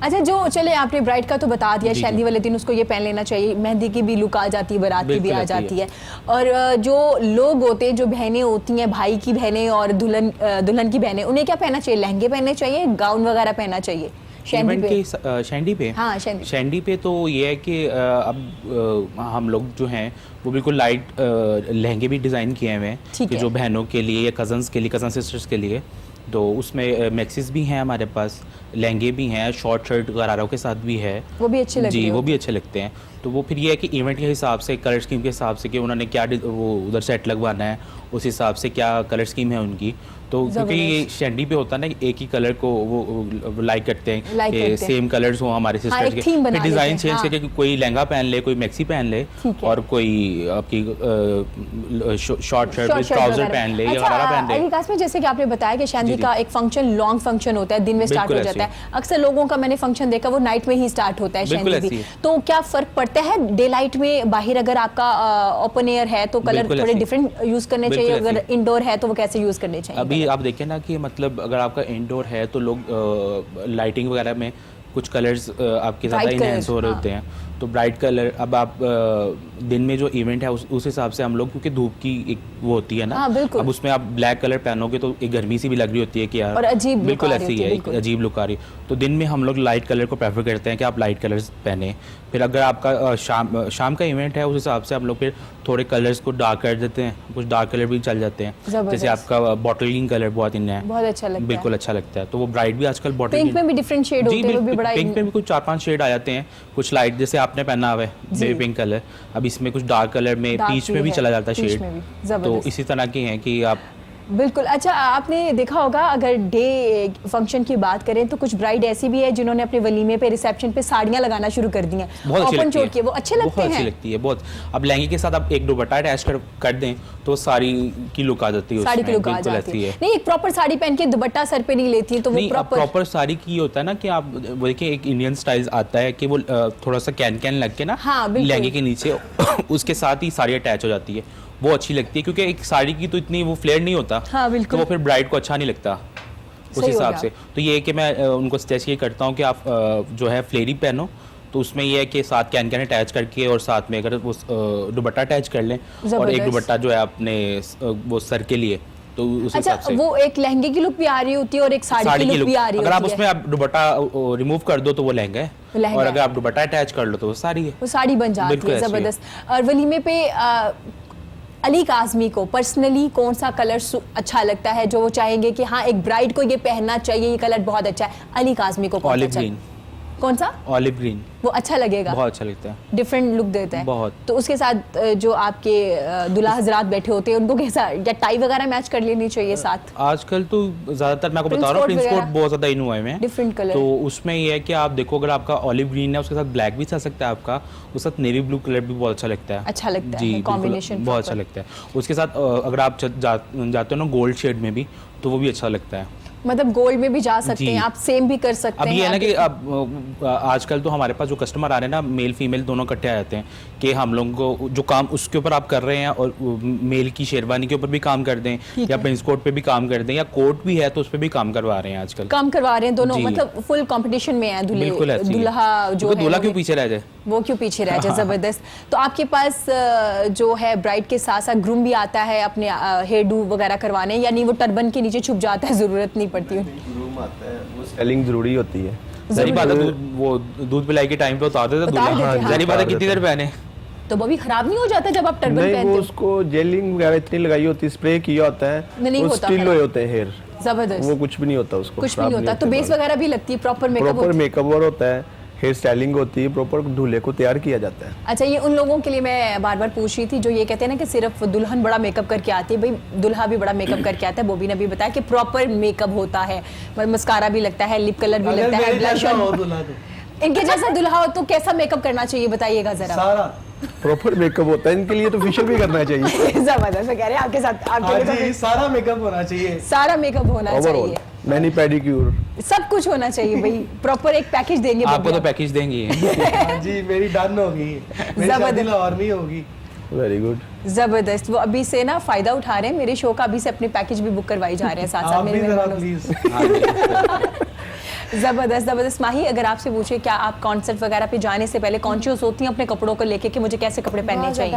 अच्छा, जो चले आपने ब्राइड का तो बता दिया, जी, शादी वाले दिन उसको ये पहन लेना चाहिए, मेहंदी की भी लुक आ जाती है, बारात की भी आ जाती है। और जो लोग होते हैं, जो बहनें होती हैं, भाई की बहनें और दुल्हन की बहनें, उन्हें क्या पहनना चाहिए? लहंगे पहनने चाहिए, गाउन वगैरह पहनना चाहिए शैंडी पे? हाँ, शैंडी पे तो ये है कि अब हम लोग जो हैं वो बिल्कुल लाइट लहंगे भी डिज़ाइन किए हुए हैं कि जो बहनों के लिए या कज़न्स के लिए, कज़न सिस्टर्स के लिए। तो उसमें मैक्सिस भी हैं हमारे पास, लहंगे भी हैं, शॉर्ट शर्ट गरारों के साथ भी है, वो भी अच्छे लगते हैं। जी, वो भी अच्छे लगते हैं। तो वो फिर ये है कि इवेंट के हिसाब से, कलर स्कीम के हिसाब से कि उन्होंने क्या वो उधर सेट लगवाना है, उस हिसाब से क्या कलर स्कीम है उनकी। तो क्योंकि ये शैंडी पे होता है ना, एक ही कलर को वो लाइक करते हैं कि सेम कलर्स हो हमारे सिस्टर्स के, फिर डिज़ाइन चेंज करके कोई लहंगा पहन ले, कोई मैक्सी पहन ले और कोई आपकी शॉर्ट शर्ट विद ट्राउजर पहन ले या गरारा पहन ले। अली कासमी, जैसे कि आपने बताया कि शादी का एक फंक्शन लॉन्ग फंक्शन होता है, दिन में स्टार्ट हो जाता है। अक्सर लोगों का मैंने फंक्शन देखा वो नाइट में ही स्टार्ट होता है शादी भी। तो क्या फर्क पड़ता है डे लाइट में? बाहर अगर आपका ओपन एयर है तो कलर थोड़े डिफरेंट यूज करने चाहिए, अगर इंडोर है तो वो कैसे यूज करने चाहिए? अभी आप देखें ना कि मतलब अगर आपका इंडोर है तो लोग लाइटिंग वगैरह में कुछ कलर्स आपके ज़्यादा इनहेंस हो रहे होते हैं। तो ब्राइट कलर, अब आप दिन में जो इवेंट है उस हिसाब से हम लोग, क्योंकि धूप की एक वो होती है ना, अब उसमें आप ब्लैक कलर पहनोगे तो एक गर्मी सी भी लग रही होती है कि यार, और अजीब बिल्कुल ऐसी है, एक अजीब लुक आ रही। तो दिन में हम लोग लाइट कलर को प्रेफर करते हैं कि आप लाइट कलर्स पहने। फिर अगर आपका शाम का इवेंट है, उस हिसाब से हम लोग फिर थोड़े कलर्स को डार्क कर देते हैं, कुछ डार्क कलर भी चल जाते हैं। जैसे आपका बॉटल ग्रीन कलर बहुत इन है, बहुत अच्छा लगता है, बिल्कुल अच्छा लगता है। तो वो ब्राइट भी आजकल बॉटल पिंक में भी डिफरेंट शेड होते हैं, वो भी बड़ा पिंक में भी कुछ 4-5 शेड आ जाते हैं, कुछ लाइट जैसे आपने पहना हुआ है बेबी पिंक कलर, अब इसमें कुछ डार्क कलर में, पीच में भी चला जाता है शेड। तो इसी तरह के हैं कि आप बिल्कुल। अच्छा, आपने देखा होगा अगर डे फंक्शन की बात करें तो कुछ ब्राइड ऐसी भी है जिन्होंने अपने वलीमे पे, रिसेप्शन पे साड़ियां लगाना शुरू कर दी हैं, ओपन छोड़ के, वो अच्छे लगते हैं, बहुत अच्छी लगती है बहुत। अब लहंगे के साथ आप एक दुपट्टा अटैच कर दें तो साड़ी की लुक आ जाती है, साड़ी की लुक आ जाती है। नहीं, एक प्रॉपर साड़ी पहन के दुपट्टा सर पे नहीं लेती है तो वो प्रॉपर साड़ी की होता है ना कि आप वो देखिए एक इंडियन स्टाइल आता है कि वो थोड़ा सा कैन लग के ना लहंगे के नीचे उसके साथ ही साड़ी अटैच हो जाती है, वो अच्छी लगती है। क्योंकि एक साड़ी की तो इतनी वो फ्लेयर नहीं होता, तो वो फिर ब्राइड को अच्छा नहीं लगता उस हिसाब से। तो ये है कि मैं उनको सजेस्ट ये करता हूँ कि आप जो है फ्लेयरी पहनो, तो उसमें ये है कि साथ कैन अटैच करके और साथ में अगर वो दुपट्टा अटैच कर लें, और एक दुपट्टा जो है अपने वो सर के लिए, तो उस हिसाब से वो एक लहंगे की लुक भी आ रही होती है और एक साड़ी की लुक भी आ रही होती है। अगर आप उसमें आप दुपट्टा रिमूव कर दो तो वो लहंगा है, और अगर आप दुपट्टा अटैच कर लो तो वो साड़ी है, वो साड़ी बन जाती है। जबरदस्त। और वलीमे पे अली काज़मी को पर्सनली कौन सा कलर अच्छा लगता है जो वो चाहेंगे कि हाँ एक ब्राइड को ये पहनना चाहिए, ये कलर बहुत अच्छा है? अली काज़मी को ऑलिव ग्रीन। कौन सा? ऑलिव ग्रीन, वो अच्छा लगेगा, बहुत अच्छा लगता है, डिफरेंट लुक देता है बहुत। तो उसके साथ जो आपके दूल्हा हजरात बैठे होते हैं उनको कैसा, या टाई वगैरह मैच कर लेनी चाहिए साथ? आजकल तो ज्यादातर मैं आपको बता रहा हूँ प्रिंस कोट बहुत ज्यादा इन हुए हैं, डिफरेंट कलर। तो उसमें ये है कि आप देखो अगर आपका ऑलिव ग्रीन है उसके साथ ब्लैक भी चल सकता है आपका, उसके साथ नेवी ब्लू कलर भी बहुत अच्छा लगता है, अच्छा लगता है, कॉम्बिनेशन बहुत अच्छा लगता है। उसके साथ अगर आप जाते हो ना गोल्ड शेड में भी, तो वो भी अच्छा लगता है। मतलब गोल्ड में भी जा सकते हैं आप, सेम भी कर सकते हैं। अब ये है ना कि अब आजकल तो हमारे पास जो कस्टमर आ रहे हैं ना, मेल फीमेल दोनों इकट्ठे आ जाते हैं कि हम लोगों को जो काम उसके ऊपर आप कर रहे हैं, और मेल की शेरवानी के ऊपर भी काम कर दें, या प्रिंस कोट पे भी काम कर दें, या कोट भी है तो उस पर भी काम करवा रहे हैं आजकल, काम करवा रहे हैं दोनों, मतलब फुल कंपटीशन में है। दूल्हा जो दूल्हा क्यों पीछे रह जाए, वो क्यों पीछे रह जाए। जबरदस्त। तो आपके पास जो है ब्राइड के साथ साथ ग्रूम भी आता है अपने हेयर डू वगैरह करवाने, यानी वो टर्बन के नीचे छुप जाता है, जरूरत नहीं पड़ती है? ग्रूम आता है, वो स्टाइलिंग जरूरी होती है। जरी बात है, वो दूध पिलाई के टाइम पे उतार देते दूल्हा, जरी बात है कितनी देर पहने तो वो भी खराब नहीं हो जाता जब आप टर्बन पहनते हो? उसको जेलिंग वगैरह इतनी लगाई होती है, स्प्रे किया होता है, वो स्टिल होते हैं हेयर, जबरदस्त, वो कुछ भी नहीं होता उसको, कुछ भी नहीं होता। तो बेस वगैरह भी लगती है, प्रॉपर मेकअप होता है, हेयर स्टाइलिंग होती है, प्रॉपर दूल्हे को तैयार किया जाता है। अच्छा, ये उन लोगों के लिए मैं बार बार पूछ रही थी जो ये कहते हैं ना कि सिर्फ दुल्हन बड़ा मेकअप करके आती है, भाई दुल्हा भी बड़ा मेकअप करके आता है। बोबी ने भी बताया कि प्रॉपर मेकअप होता है, मस्कारा भी लगता है, लिप कलर भी लगता है, ब्लश। इनके जैसा दुल्हा हो तो कैसा मेकअप करना चाहिए बताइएगा जरा? सारा प्रॉपर मेकअप होता है, इनके लिए तो फेशियल भी करना चाहिए। जबरदस्त, कह रहे हैं आपके साथ, आपके लिए सारा मेकअप होना चाहिए, सारा मेकअप होना चाहिए, मैनी पेडिक्योर सब कुछ होना चाहिए भाई, प्रॉपर एक पैकेज देंगे आपको, तो पैकेज देंगे। जी मेरी डन होगी, मेरी शादी लाहौर में होगी, वेरी गुड। जबरदस्त। वो अभी से ना फायदा उठा रहे हैं मेरे शो का, अभी से अपने पैकेज भी बुक करवाई जा रहे हैं साथ साथ मेरे मेहमानों से। जबरदस्त जबरदस्त। माही, अगर आपसे पूछे क्या आप कॉन्सर्ट वगैरह पे जाने से पहले कॉन्शियस होती हैं अपने कपड़ों को लेके कि मुझे कैसे कपड़े पहनने चाहिए?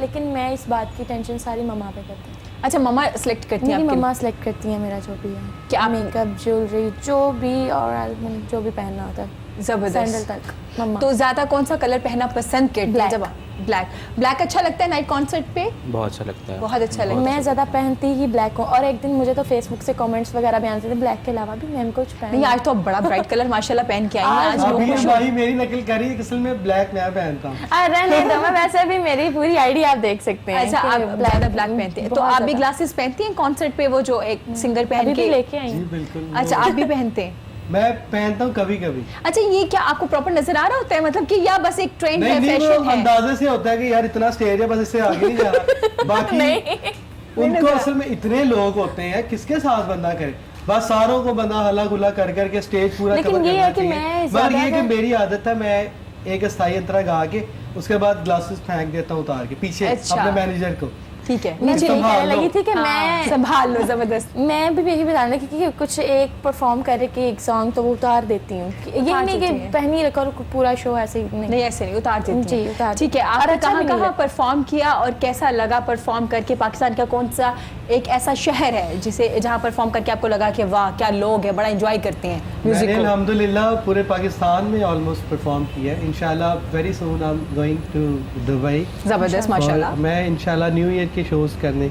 लेकिन मैं इस बात की टेंशन सारी मम्मा पे करती हूँ। अच्छा, मम्मा सिलेक्ट करती हैं? मेरी मम्मा सिलेक्ट करती है मेरा जो भी है, क्या मेकअप, ज्वेलरी, जो भी, और जो भी पहनना होता है, जबरदस्त, सैंडल तक मम्मा। तो ज्यादा कौन सा कलर पहनना पसंद करती हैं? जब ब्लैक। ब्लैक अच्छा लगता है नाइट कॉन्सर्ट पे? बहुत अच्छा लगता है, बहुत अच्छा लगता है। मैं ज्यादा पहनती ही ब्लैक हूँ, और एक दिन मुझे तो फेसबुक से कमेंट्स वगैरह भी आते थे ब्लैक के अलावा भी मैम कुछ पहन। नहीं, आज तो बड़ा ब्राइट कलर माशाल्लाह पहन के आई हैं। आज लोग खुश भाई मेरी नकल करी है, असल में ब्लैक मैं पहनता हूँ। अरे नहीं, तो वैसे भी मेरी पूरी आईडी आप देख सकते हैं। अच्छा, आप ज्यादा ब्लैक पहनते हैं, तो आप भी ग्लासेस पहनती हैं कॉन्सर्ट पे, वो जो एक सिंगर पहन के लेके आई? जी बिल्कुल। अच्छा, आप भी पहनते हैं? मैं पहनता हूँ कभी कभी। अच्छा, ये क्या आपको प्रॉपर नजर आ रहा होता है, मतलब कि या बस एक ट्रेंड है, फैशन है? अंदाजे से होता है कि यार इतना स्टेज है, बस इससे आगे नहीं जा रहा। बाकी उनको असल में इतने लोग होते हैं, किसके साथ बंदा करे, बस सारों को बंदा हल्ला गुल्ला कर करके स्टेज पूरा कवर करना चाहिए। मगर ये कि मेरी आदत है, मैं एक अस्थाई अंतरा गा के उसके बाद ग्लासेस फेंक देता हूँ उतार के पीछे अपने मैनेजर को। ठीक है, मुझे यही कहने लगी थी कि मैं संभाल लो। जबरदस्त। मैं भी यही बताने लगी कि कुछ एक परफॉर्म करे कि एक सॉन्ग तो वो उतार देती हूँ, ये नहीं कि पहनी रखो और पूरा शो ऐसे ही नहीं, ऐसे नहीं उतार देती जी, उतार। ठीक है, आपने कहाँ परफॉर्म किया और कैसा लगा परफॉर्म करके? पाकिस्तान का कौन सा एक ऐसा शहर है जिसे जहाँ परफॉर्म करके आपको लगा कि वाह क्या लोग हैं, बड़ा एंजॉय करते हैं म्यूजिक को? अल्हम्दुलिल्लाह पूरे पाकिस्तान में ऑलमोस्ट परफॉर्म किया है। इंशाल्लाह very soon I am going to Dubai. जबरदस्त, माशाल्लाह। मैं इंशाल्लाह न्यू ईयर के शोज करने,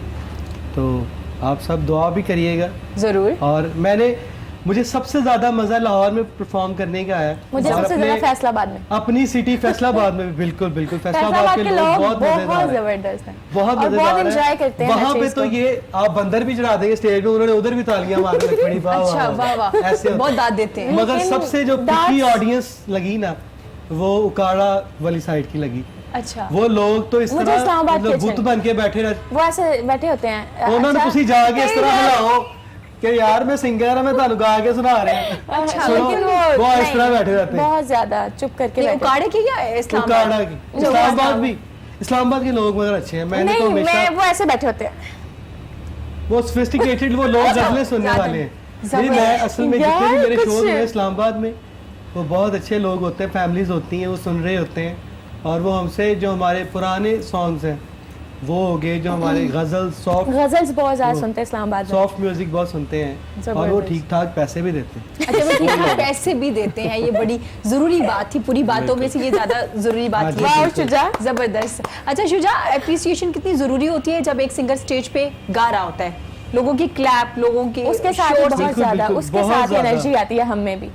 तो आप सब दुआ भी करिएगा जरूर। और मुझे सबसे ज्यादा मजा लाहौर में परफॉर्म करने का आया, मुझे सबसे ज्यादा फैसलाबाद में, अपनी सिटी फैसलाबाद में। बिल्कुल बिल्कुल, फैसलाबाद के लोग बहुत जबरदस्त हैं, बहुत बहुत एंजॉय करते हैं वहाँ पे। तो ये आप बंदर भी चढ़ा देंगे स्टेज पे, उन्होंने उधर भी तालियां मारने लग पड़ी। अच्छा, वाह वाह, ऐसे बहुत दाद देते हैं। मगर सबसे जो पिकी ऑडियंस लगी ना, वो उकाड़ा वाली साइड की लगी। अच्छा, वो लोग तो इस तरह बुत बन के बैठे रहते, वो ऐसे बैठे होते हैं। उन्होंने तुसी जाके इस तरह हिलाओ कि यार मैं सिंगर मैं तानु गा के सुना रहे हैं। अच्छा, लेकिन वो इस तरह बैठे रहते हैं, बहुत ज्यादा चुप करके। उकाड़े की या इस्लामाबाद की? इस्लामाबाद भी, इस्लामाबाद के लोग मगर अच्छे हैं। मैंने तो हमेशा वो ऐसे बैठे होते हैं, वो सोफिस्टिकेटेड, वो लोग गजलें सुनने वाले हैं। नहीं, मैं असल में जितने भी मेरे शोज हुए इस्लामाबाद में, वो बहुत अच्छे लोग होते हैं, फैमिलीज होती हैं, वो सुन रहे होते हैं। और वो हमसे जो हमारे पुराने सॉन्ग्स हैं वो हो गए, जो हमारे गजल्स बहुत ज्यादा सुनते हैं इस्लामाबाद में, सॉफ्ट म्यूजिक बहुत सुनते हैं, और वो ठीक ठाक पैसे भी देते हैं। अच्छा, वो ठीक ठाक पैसे भी देते हैं, ये बड़ी जरूरी बात थी। पूरी बातों में से ये ज्यादा जरूरी बात है। शुजा, जबरदस्त। अच्छा शुजा, अप्रिसिएशन कितनी जरूरी होती है जब एक सिंगर स्टेज पे गा रहा होता है? लोगों की क्लैप, लोगों की उसके साथ बहुत ज्यादा, उसके साथ एनर्जी आती है हमें भी।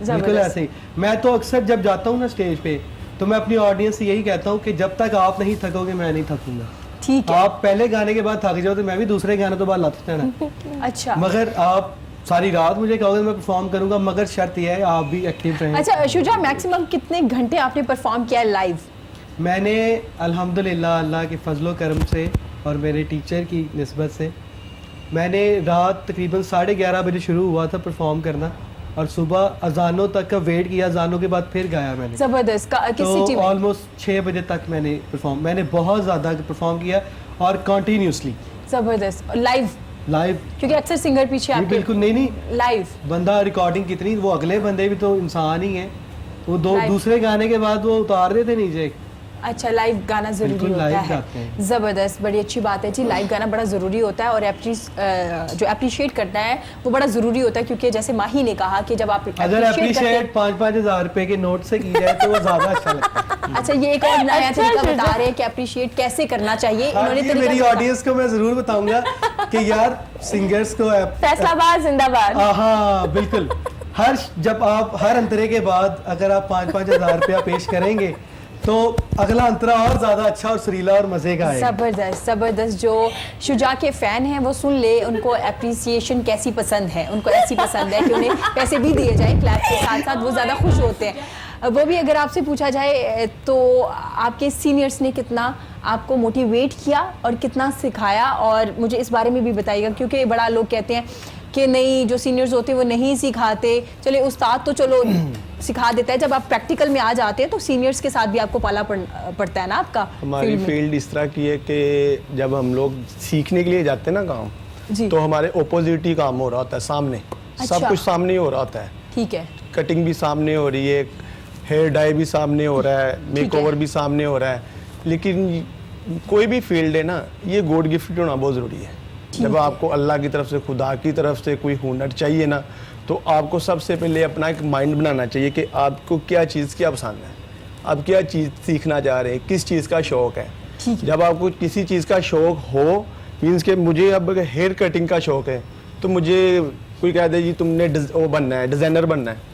बिल्कुल ऐसे ही। मैं तो अक्सर जब जाता हूँ ना स्टेज पे, तो मैं अपनी ऑडियंस से यही कहता हूँ कि जब तक आप नहीं थकोगे मैं नहीं थकूंगा। ठीक है, आप पहले गाने के बाद थक जाओ तो मैं भी दूसरे गाने तो बाद लाते रहना। अच्छा, मगर आप सारी रात मुझे कहोगे मैं परफॉर्म करूंगा, मगर शर्त यह है आप भी एक्टिव रहें। अच्छा शुजा, मैक्सिमम कितने घंटे आपने परफॉर्म किया लाइव? मैंने अल्हम्दुलिल्लाह अल्लाह के फजलो करम से और मेरे टीचर की निस्बत से मैंने रात तकरीबन 11:30 बजे शुरू हुआ था परफॉर्म करना, और सुबह अजानों तक का वेट किया, अजानों के बाद फिर गाया मैंने। जबरदस्त। किस सिटी में? ऑलमोस्ट 6 बजे तक मैंने बहुत ज़्यादा परफॉर्म किया और कंटिन्यूसली। जबरदस्त। लाइव क्योंकि अक्सर सिंगर पीछे आपके। बिल्कुल नहीं लाइव बंदा रिकॉर्डिंग कितनी, वो अगले बंदे भी तो इंसान ही है, वो दूसरे गाने के बाद वो उतार देते नीचे। अच्छा, लाइव गाना जरूरी होता है। जबरदस्त, बड़ी अच्छी बात है जी। लाइव गाना बड़ा ज़रूरी होता है, और जो अप्रिशिएट करना है वो बड़ा ज़रूरी होता है, क्योंकि जैसे माही ने कहा कि जब आप अगर अप्रिशिएट 5-5 हज़ार रुपए के नोट से की जाए तो वो ज़्यादा अच्छा लगता है। अच्छा, ये एक और नया तरीका बता रहे हैं कि अप्रिशिएट कैसे करना चाहिए। इन्होंने मेरी ऑडियंस को मैं ज़रूर बताऊंगा कि यार सिंगर्स को फैसलाबाद जिंदाबाद। हाँ बिल्कुल, जब आप हर अंतरे के बाद अगर आप 5-5 हज़ार रुपया पेश करेंगे तो अगला अंतरा और ज्यादा अच्छा और सुरीला और मजे का आएगा। जबरदस्त जबरदस्त। जो शुजा के फैन हैं वो सुन ले, उनको अप्रिसिएशन कैसी पसंद है, उनको ऐसी पसंद है कि उन्हें पैसे भी दिए जाए क्लैप के साथ साथ, वो ज़्यादा खुश होते हैं। वो भी अगर आपसे पूछा जाए तो आपके सीनियर्स ने कितना आपको मोटिवेट किया और कितना सिखाया, और मुझे इस बारे में भी बताइएगा, क्योंकि बड़ा लोग कहते हैं कि नहीं जो सीनियर्स होते हैं वो नहीं सिखाते। चले उस्ताद तो चलो सिखा देता है, जब आप प्रैक्टिकल में आ जाते हैं तो सीनियर्स के साथ भी आपको पाला पड़ता है ना आपका? हमारी फील्ड इस तरह की है कि जब हम लोग सीखने के लिए जाते हैं ना काम, जी। तो हमारे ओपोजिट ही काम हो रहा होता है सामने। अच्छा। सब कुछ सामने ही हो रहा होता है। ठीक है। कटिंग भी सामने हो रही है, हेयर डाई भी सामने हो रहा है, मेकओवर भी सामने हो रहा है। लेकिन कोई भी फील्ड है ना, ये गॉड गिफ्ट होना बहुत ज़रूरी है। जब आपको अल्लाह की तरफ से, खुदा की तरफ से कोई हुनर चाहिए ना, तो आपको सबसे पहले अपना एक माइंड बनाना चाहिए कि आपको क्या चीज़ क्या पसंद है, आप क्या चीज़ सीखना चाह रहे हैं, किस चीज़ का शौक़ है। जब आपको किसी चीज़ का शौक़ हो, मीन्स के मुझे अब हेयर कटिंग का शौक़ है, तो मुझे कोई कह दे जी तुमने वो बनना है, डिज़ाइनर बनना है,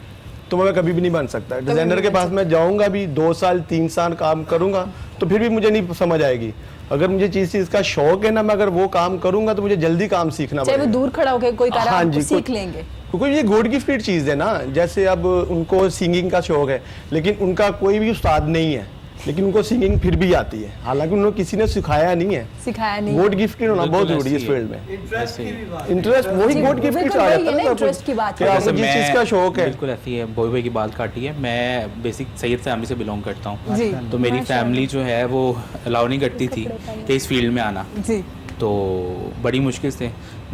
तो मैं कभी भी नहीं बन सकता। डिज़ाइनर के पास मैं जाऊंगा भी, 2 साल 3 साल काम करूंगा तो फिर भी मुझे नहीं समझ आएगी। अगर मुझे चीज़ का शौक है ना, मैं अगर वो काम करूंगा तो मुझे जल्दी काम सीखना पड़ेगा। चाहे वो दूर खड़ा होकर कोई कार्य आप सीख लेंगे, क्योंकि ये गॉड गिफ्टेड चीज़ है ना। जैसे अब उनको सिंगिंग का शौक है, लेकिन उनका कोई भी उस्ताद नहीं है, लेकिन उनको सिंगिंग फिर भी आती है, हालांकि उन्होंने किसी ने सिखाया नहीं है। गॉड गिफ्टेड होना बहुत जरूरी है इस फील्ड में। इंटरेस्ट वही गॉड गिफ्टेड आ जाता है, इंटरेस्ट की बात है। आपको जिस चीज़ का शौक है, बिल्कुल ऐसी है। बॉय भाई की बात काटी है। मैं बेसिक सैयद फैमिली से बिलोंग करता हूँ, तो मेरी फैमिली जो है वो अलाउ नहीं करती थी कि इस फील्ड में आना, तो बड़ी मुश्किल से,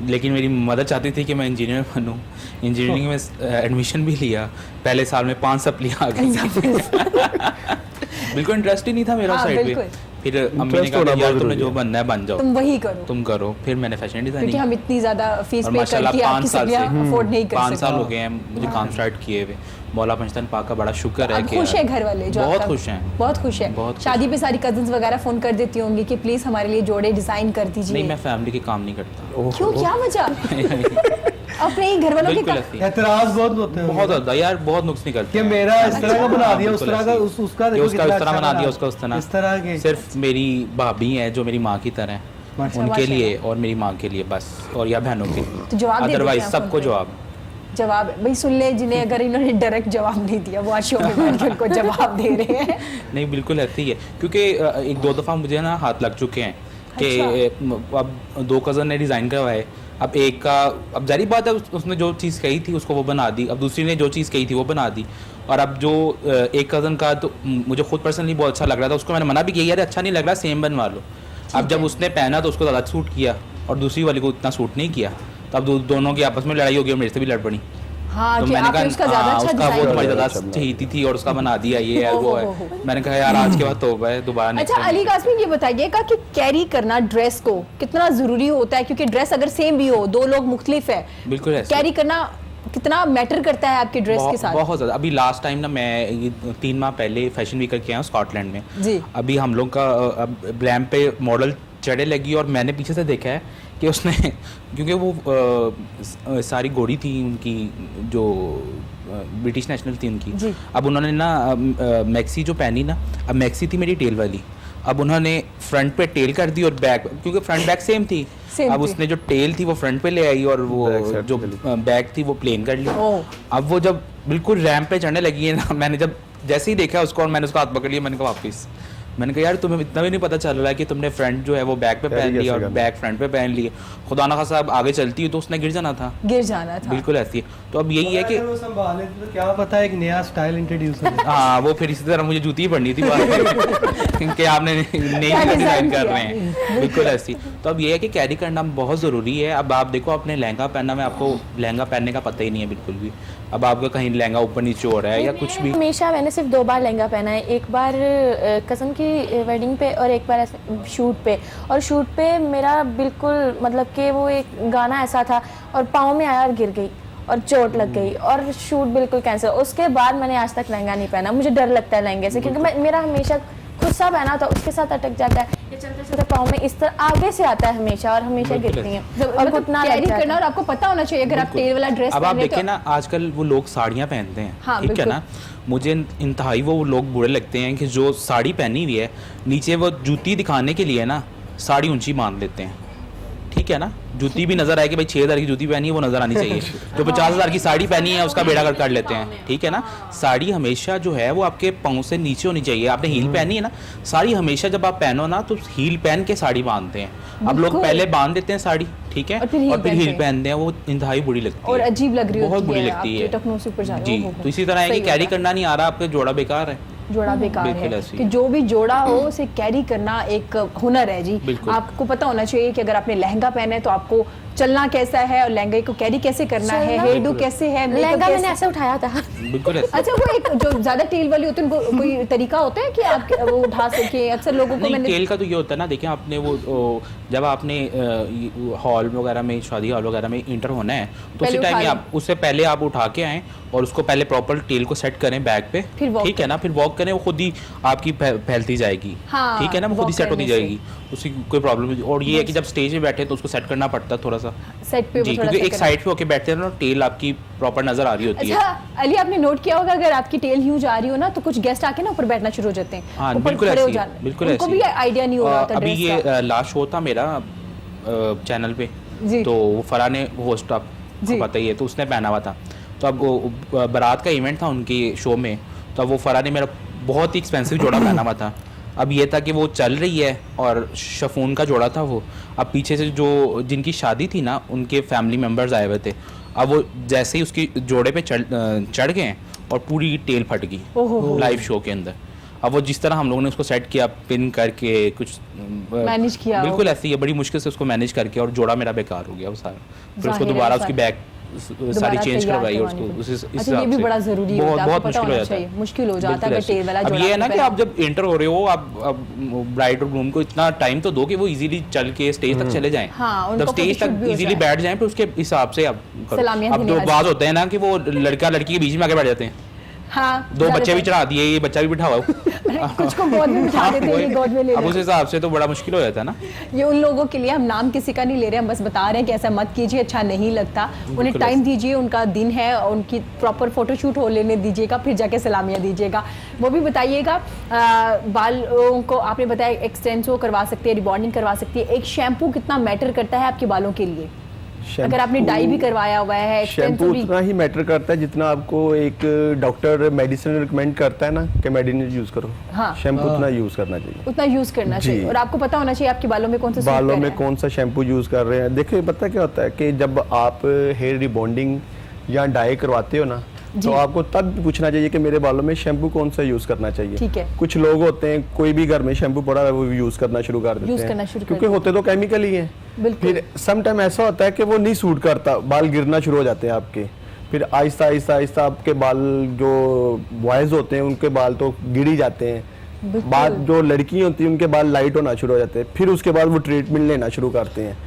लेकिन मेरी मदर चाहती थी कि मैं इंजीनियर बनूं। इंजीनियरिंग में एडमिशन भी लिया, पहले साल में 5 सप्लियाँ आ गई। बिल्कुल इंटरेस्ट ही नहीं था मेरा साइड पे। फिर अम्मी ने कहा यार तुम्हें जो बनना है बन जाओ, तुम वही करो, तुम करो। फिर मैंने फैशन डिजाइनिंग, क्योंकि हम इतनी ज्यादा फीस पे करके आपकी सप्लियां अफोर्ड नहीं कर सकते। 5 साल हो गए हैं मुझे काम स्टार्ट किए हुए। मौला पंचतन पाक का बड़ा शुक्र है कि खुश है घर वाले, जो बहुत खुश हैं, बहुत खुश है। शादी पे सारी कजिन्स वगैरह फोन कर देती होंगी कि प्लीज हमारे लिए जोड़े डिजाइन कर दीजिए। नहीं, मैं फैमिली के काम नहीं करता। क्यों, क्या वजह? अपने ही घर वालों के एतराज बहुत होते हैं, बहुत ज्यादा यार, बहुत नुक्स निकलते कि मेरा इस तरह का बना दिया, उस तरह का उसका देखो उसका इस तरह बना दिया, उसका उस तरह। इस तरह के सिर्फ मेरी भाभी है जो मेरी माँ की तरह है, उनके लिए और मेरी माँ के लिए बस, और या बहनों के लिए। तो जवाब अदरवाइज सबको जवाब भाई सुन ले, जिन्हें अगर इन्होंने डायरेक्ट जवाब नहीं दिया वो आज शो में बैठ के उनको जवाब दे रहे हैं। नहीं, बिल्कुल ऐसे ही है, क्योंकि 1-2 दफ़ा मुझे ना हाथ लग चुके हैं कि अब 2 कज़न ने डिज़ाइन करवाए, अब एक का, अब जारी बात है उसने जो चीज़ कही थी उसको वो बना दी, अब दूसरी ने जो चीज़ कही थी वो बना दी, और अब जो एक कज़न का तो मुझे खुद पर्सनली बहुत अच्छा लग रहा था, उसको मैंने मना भी किया यार अच्छा नहीं लग रहा, सेम बनवा लो। अब जब उसने पहना तो उसको ज़्यादा सूट किया और दूसरी वाली को इतना सूट नहीं किया, तो अब दोनों की आपस में लड़ाई हो गई और मेरे से भी लड़ पड़ी। हाँ, तो कि मैंने कहा उसका वो तुम्हारी ज़्यादा चाहती थी और उसका बना दिया, ये है वो है। मैंने कहा यार आज के बाद तौबा है, दोबारा नहीं। अच्छा अली कासमी, ये बताइएगा कि कैरी करना ड्रेस को कितना ज़रूरी होता है, क्योंकि ड्रेस अगर सेम भी हो, 2 लोग मुख्तलिफ है, बिल्कुल कैरी करना कितना मैटर करता है आपके ड्रेस के साथ? बहुत ज़्यादा। अभी लास्ट टाइम ना मैं 3 माह पहले फैशन वीक करके आया हूँ स्कॉटलैंड में जी। अभी हम लोग का ब्लैम्प पे मॉडल चढ़े लगी और मैंने पीछे से देखा है कि उसने क्योंकि वो सारी घोड़ी थी उनकी जो ब्रिटिश नेशनल थी उनकी, अब उन्होंने ना मैक्सी जो पहनी ना, अब मैक्सी थी मेरी टेल वाली, अब उन्होंने फ्रंट पे टेल कर दी और बैक, क्योंकि फ्रंट बैक सेम थी, अब उसने जो टेल थी वो फ्रंट पे ले आई और वो जो बैक थी वो प्लेन कर ली। अब वो जब बिल्कुल रैंप पे चढ़ने लगी है ना, मैंने जब जैसे ही देखा उसको और मैंने उसका हाथ पकड़ लिया, मैंने कहा वापस, मैंने कहा यार तुम्हें इतना भी नहीं पता चल रहा है कि तुमने फ्रंट जो है वो बैक पे पहन लिया और बैक फ्रंट पे पहन लिए, खुदा ना खासा अब आगे चलती है तो उसने गिर जाना था। बिल्कुल ऐसी है। तो अब यही है कि वो संभाले तो क्या पता एक नया स्टाइल इंट्रोड्यूस हो। हाँ, वो फिर इसी तरह मुझे जूती ही पड़नी थी क्योंकि आपने नई डिजाइन कर रहे हैं, बिल्कुल ऐसी। तो अब ये है कि कैरी करना बहुत ज़रूरी है। अब आप देखो अपने लहंगा पहनना में आपको लहंगा पहनने का पता ही नहीं है बिल्कुल भी, अब आपका कहीं लहंगा ऊपर नीचे हो रहा है या कुछ भी। हमेशा मैंने सिर्फ 2 बार लहंगा पहना है, एक बार कज़न की वेडिंग पे और एक बार शूट पे, और शूट पे मेरा बिल्कुल मतलब कि वो एक गाना ऐसा था और पाँव में आया और गिर गई और चोट लग गई और शूट बिल्कुल कैंसिल। उसके बाद मैंने आज तक लहंगा नहीं पहना, मुझे डर लगता है लहंगे से, क्योंकि मेरा हमेशा खुद सा पहना था उसके साथ अटक जाता है, ये चलते चलते पाँव में इस तरह आगे से आता है हमेशा और हमेशा गिरती है और घुटना कैरी करना, और आपको पता होना चाहिए अगर आप टेल वाला ड्रेस अब आप देखें ना आजकल वो लोग साड़ियाँ पहनते हैं, ठीक है ना, मुझे इंतहाई वो लोग बुरे लगते हैं कि जो साड़ी पहनी हुई है नीचे वो जूती दिखाने के लिए ना साड़ी ऊंची बांध लेते हैं, ठीक है ना, जूती भी नजर आए कि भाई 6000 की जूती पहनी है वो नजर आनी चाहिए, जो 50,000 की साड़ी पहनी है उसका बेड़ा कर लेते हैं, ठीक है ना। साड़ी हमेशा जो है वो आपके पाँव से नीचे होनी चाहिए। आपने हील पहनी है ना, साड़ी हमेशा जब आप पहनो ना तो हील पहन के साड़ी बांधते हैं। अब लोग पहले बांध देते हैं साड़ी, ठीक है, और फिर हील पहनते हैं, वो इंतहाई बुरी लगती है और अजीब लग रही बहुत होती बुरी है, लगती है आपके टखनों से ऊपर जा रहे जी। हो। तो इसी तरह है कि कैरी करना नहीं आ रहा, आपका जोड़ा बेकार है, जोड़ा बेकार है ऐसी कि जो भी जोड़ा हो उसे कैरी करना एक हुनर है जी। आपको पता होना चाहिए कि अगर आपने लहंगा पहना है तो आपको चलना कैसा है और लहंगे को कैरी कैसे करना है, हेयर डू कैसे है, लहंगा मैंने ऐसे उठाया था बिल्कुल ऐसे। अच्छा, वो एक जो ज्यादा टेल वाली होती है उनको कोई तरीका होता है कि आप वो उठा सके? अक्सर लोगों को मैंने टेल का तो ये होता है ना, देखिए आपने वो जब आपने हॉल वगैरह में, शादी हॉल वगैरह में इंटर होना है तो उसी टाइम आप उससे पहले आप उठा के आएँ और उसको पहले प्रॉपर टेल को सेट करें बैक पे, ठीक है ना, फिर वॉक करें, वो खुद ही आपकी फैलती जाएगी, ठीक है ना, वो खुद ही सेट होती जाएगी, उसकी कोई प्रॉब्लम नहीं। और ये है कि जब स्टेज पे बैठे तो उसको सेट करना पड़ता है थोड़ा सा सेट पे, क्योंकि एक साइड पे होके बैठते हैं ना, टेल आपकी प्रॉपर नजर आ रही होती है। अच्छा अली, आपने नोट किया होगा अगर आपकी टेल यूं जा रही हो ना तो कुछ गेस्ट आके ना ऊपर बैठना शुरू हो जाते हैं, हाँ, ऊपर खड़े हो जाते हैं, बिल्कुल उनको भी आइडिया नहीं हो रहा था। अभी ये लास्ट शो था मेरा चैनल पे, तो वो फराह ने होस्ट, आपको पता ही है, तो उसने पहना हुआ था, तो अब वो बारात का इवेंट था उनके शो में, तो अब वो फराह ने मेरा बहुत ही एक्सपेंसिव जोड़ा पहना हुआ था। अब ये था कि वो चल रही है और शफून का जोड़ा था वो, अब पीछे से जो जिनकी शादी थी ना उनके फैमिली मेम्बर्स आए हुए थे, अब वो जैसे ही उसकी जोड़े पे चढ़ गए और पूरी टेल फट गई लाइव शो के अंदर। अब वो जिस तरह हम लोगों ने उसको सेट किया, पिन करके कुछ मैनेज किया, बिल्कुल ऐसे ही बड़ी मुश्किल से उसको मैनेज करके, और जोड़ा मेरा बेकार हो गया वो सारा, फिर उसको दोबारा उसकी बैक सारी चेंज करवाई और उसको उस अच्छा, ये भी बड़ा जरूरी होता है, आपको पता होना चाहिए, मुश्किल हो जाता है अगर टेल वाला जोड़ा। अब ये है ना कि आप जब एंटर हो रहे हो, आप ब्राइड और ग्रूम को इतना टाइम तो दो कि वो इजीली चल के स्टेज तक चले जाएं, जब स्टेज तक इजीली बैठ जाएं, फिर उसके हिसाब से आप अब जो बात होते हैं ना कि वो लड़का लड़की के बीच में आके बैठ जाते हैं, हाँ, दो बच्चे भी चढ़ा दिए, ये बच्चा भी बिठा हुआ कुछ को गोद में बिठा देते हैं, गोद में ले अब उस हिसाब से तो बड़ा मुश्किल हो जाता है ना। ये उन लोगों के लिए, हम नाम किसी का नहीं ले रहे, हम बस बता रहे हैं कि ऐसा मत कीजिए, अच्छा नहीं लगता, उन्हें टाइम दीजिए, उनका दिन है, उनकी प्रॉपर फोटोशूट हो लेने दीजिएगा, फिर जाके सलामियाँ दीजिएगा। वो भी बताइएगा, बालों को आपने बताया एक्सटेंसो करवा सकती है, रिबॉन्डिंग करवा सकती है, एक शैम्पू कितना मैटर करता है आपके बालों के लिए? अगर आपने डाई भी करवाया हुआ है, शैम्पू उतना ही मैटर करता है जितना आपको एक डॉक्टर मेडिसिन रिकमेंड करता है ना कि मेडिसिन यूज करो, हाँ, शैम्पू उतना यूज करना चाहिए, उतना यूज करना चाहिए। और आपको पता होना चाहिए आपके बालों में कौन सा बालों में कौन सा शैम्पू यूज कर रहे हैं। देखिए पता क्या होता है कि जब आप हेयर रिबॉन्डिंग या डाई करवाते हो ना, तो आपको तब पूछना चाहिए कि मेरे बालों में शैम्पू कौन सा यूज करना चाहिए। ठीक है। कुछ लोग होते हैं, कोई भी घर में शैम्पू पड़ा है वो यूज करना शुरू कर देते हैं, क्योंकि होते तो केमिकल ही हैं। फिर सम टाइम ऐसा होता है कि वो नहीं सूट करता, बाल गिरना शुरू हो जाते हैं आपके, फिर आहिस्ता आहिस्ता आहिस्ता आपके बाल जो बॉयज होते हैं उनके बाल तो गिर ही जाते हैं, बाल जो लड़की होती है उनके बाल लाइट होना शुरू हो जाते हैं, फिर उसके बाद वो ट्रीटमेंट लेना शुरू करते हैं।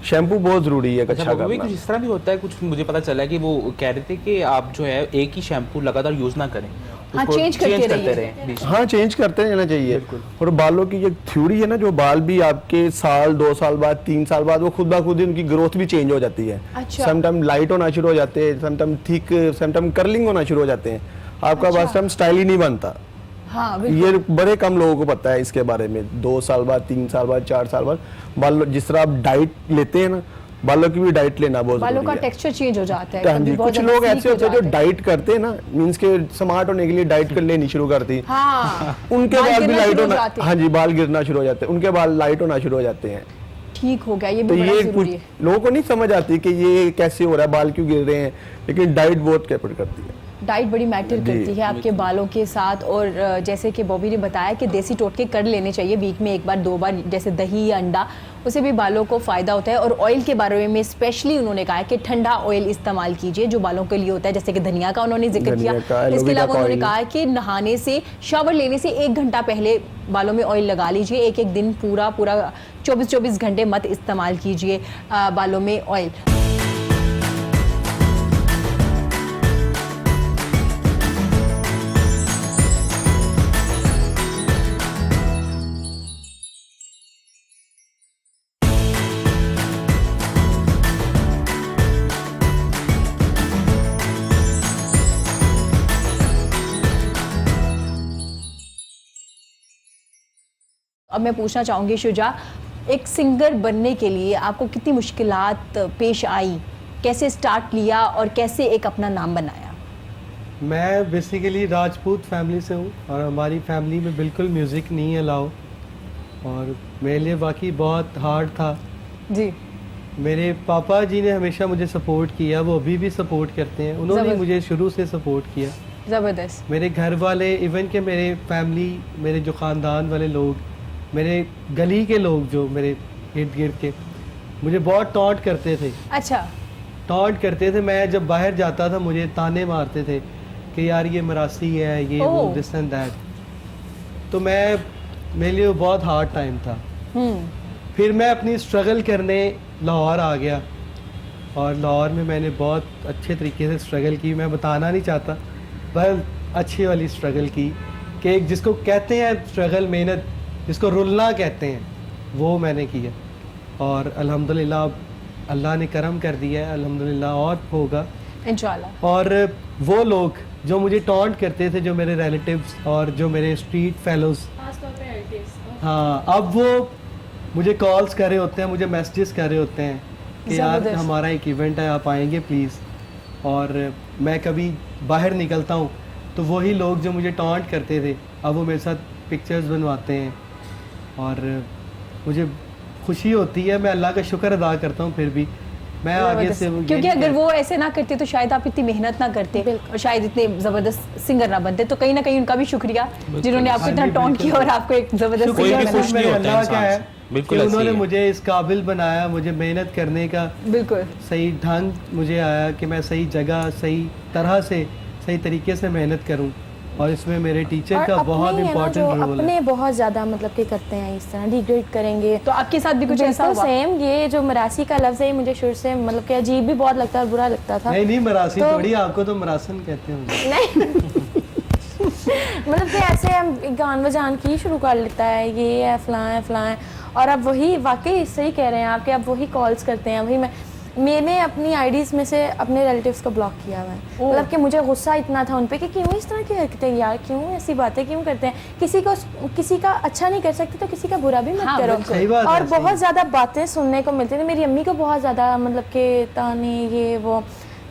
शैम्पू बहुत जरूरी है अच्छा करना। कुछ इस तरह भी होता है, कुछ मुझे पता चला कि वो कह रहे थे कि आप जो है एक ही शैम्पू लगातार यूज ना करें, हाँ, चेंज करते रहिए। हाँ, चेंज करते रहना चाहिए। और बालों की एक थ्योरी है ना, जो बाल भी आपके साल 2 साल बाद 3 साल बाद वो खुद ब खुद ही उनकी ग्रोथ भी चेंज हो जाती है। अच्छा। समटाइम लाइट होना शुरू हो जाते हैं, समटाइम थिक, समटाइम कर्लिंग होना शुरू हो जाते हैं, आपका बस टाइम स्टाइल ही नहीं बनता। हाँ, ये बड़े कम लोगों को पता है इसके बारे में। 2 साल बाद 3 साल बाद 4 साल बाद बाल, जिस तरह आप डाइट लेते हैं ना, बालों की भी डाइट लेना बहुत जरूरी है। बालों का टेक्सचर चेंज हो जाता है। हाँ जी, कुछ लोग ऐसे होते हैं जो डाइट करते हैं ना, मींस के स्मार्ट होने के लिए डाइट कर लेनी शुरू करती, हाँ, उनके बाल भी लाइट होना, हाँ जी, बाल गिरना शुरू हो जाते हैं, उनके बाल लाइट होना शुरू हो जाते हैं। ठीक हो गया, ये तो भी बड़ा ये जरूरी कुछ है। लोगों को नहीं समझ आती कि ये कैसे हो रहा है, बाल क्यों गिर रहे हैं, लेकिन डाइट बहुत कैपेट करती है। डाइट बड़ी मैटर करती है आपके बालों के साथ। और जैसे कि बॉबी ने बताया कि देसी टोटके कर लेने चाहिए वीक में 1 बार 2 बार, जैसे दही या अंडा, उसे भी बालों को फ़ायदा होता है। और ऑयल के बारे में स्पेशली उन्होंने कहा है कि ठंडा ऑयल इस्तेमाल कीजिए जो बालों के लिए होता है, जैसे कि धनिया का उन्होंने जिक्र किया। इसके अलावा उन्होंने कहा है कि नहाने से, शावर लेने से 1 घंटा पहले बालों में ऑयल लगा लीजिए। एक दिन पूरा 24 घंटे मत इस्तेमाल कीजिए बालों में ऑयल। अब मैं पूछना चाहूँगी शुजा, एक सिंगर बनने के लिए आपको कितनी मुश्किलात पेश आई, कैसे स्टार्ट लिया और कैसे एक अपना नाम बनाया? मैं बेसिकली राजपूत फैमिली से हूँ और हमारी फैमिली में बिल्कुल म्यूज़िक नहीं अलाउ, और मेरे लिए बाकी बहुत हार्ड था जी। मेरे पापा जी ने हमेशा मुझे सपोर्ट किया, वो अभी भी सपोर्ट करते हैं, उन्होंने जबरदस्त। मुझे शुरू से सपोर्ट किया। ज़बरदस्त। मेरे घर वाले, इवन के मेरे फैमिली, मेरे जो ख़ानदान वाले लोग, मेरे गली के लोग जो मेरे इर्द गिर्द के, मुझे बहुत टॉन्ट करते थे। अच्छा। टॉन्ट करते थे, मैं जब बाहर जाता था मुझे ताने मारते थे कि यार ये मरासी है, ये वो, ओह। This and that. तो मेरे लिए वो बहुत हार्ड टाइम था। फिर मैं अपनी स्ट्रगल करने लाहौर आ गया, और लाहौर में मैंने बहुत अच्छे तरीके से स्ट्रगल की। मैं बताना नहीं चाहता, पर अच्छी वाली स्ट्रगल की, कि एक जिसको कहते हैं स्ट्रगल, मेहनत, जिसको रुलना कहते हैं, वो मैंने किया। और अल्हम्दुलिल्लाह अब अल्लाह ने करम कर दिया है, अल्हम्दुलिल्लाह और होगा इंशाल्लाह। और वो लोग जो मुझे टॉन्ट करते थे, जो मेरे रिलेटिव्स और जो मेरे स्ट्रीट फेलोज, हाँ, अब वो मुझे कॉल्स कर रहे होते हैं, मुझे मैसेजेस कर रहे होते हैं कि यार ज़बरदस्त। हमारा एक इवेंट है, आप आएंगे प्लीज़। और मैं कभी बाहर निकलता हूँ तो वही लोग जो मुझे टॉन्ट करते थे, अब वो मेरे साथ पिक्चर्स बनवाते हैं, और मुझे खुशी होती है। मैं अल्लाह का शुक्र अदा करता हूँ। फिर भी मैं आगे से वो क्योंकि यही अगर वो ऐसे ना करते तो शायद आप इतनी मेहनत ना करते और शायद इतने जबरदस्त सिंगर ना बनते। तो कहीं ना कहीं उनका भी शुक्रिया जिन्होंने आपको इतना टॉन्ट किया और आपको एक जबरदस्त कोई भी सिंगर खुश बनाया। नहीं होता अल्लाह का इंसान है से। बिल्कुल कि ऐसे ही उन्होंने है। मुझे इस काबिल बनाया, मुझे मेहनत करने का बिल्कुल सही ढंग मुझे आया कि मैं सही जगह, सही तरह से, सही तरीके से मेहनत करूं। और इसमें मेरे टीचर और का अपने बहुत है ना, इम्पोर्टेंट जो रोल अपने है। बहुत ज्यादा मतलब कि करते हैं, इस तरह डिग्रेड करेंगे। तो आपके साथ भी कुछ ऐसा बिल्कुल हुआ? सेम, ये जो मरासी का लफ्ज़ है मुझे शुरू से मतलब कि अजीब भी बहुत लगता है और बुरा लगता था। नहीं मरासी तो- थोड़ी, आपको तो मरासन कहते हैं। नहीं मतलब कि ऐसे हम गान बजान की शुरू कर लेता है, ये है फलां है फलां है, और अब वही वाकई सही कह रहे हैं आप कि अब वही कॉल्स करते हैं। वही मैंने अपनी आईडीज़ में से अपने रिलेटिव्स को ब्लॉक किया हुआ है। मतलब कि मुझे गुस्सा इतना था उन पे कि क्यों इस तरह की हरकतें यार, क्यों ऐसी बातें क्यों करते हैं। किसी का अच्छा नहीं कर सकते तो किसी का बुरा भी मत हाँ, करो। सही बात है, और सही। बहुत ज़्यादा बातें सुनने को मिलती थी मेरी अम्मी को, बहुत ज़्यादा मतलब कि ताने ये वो।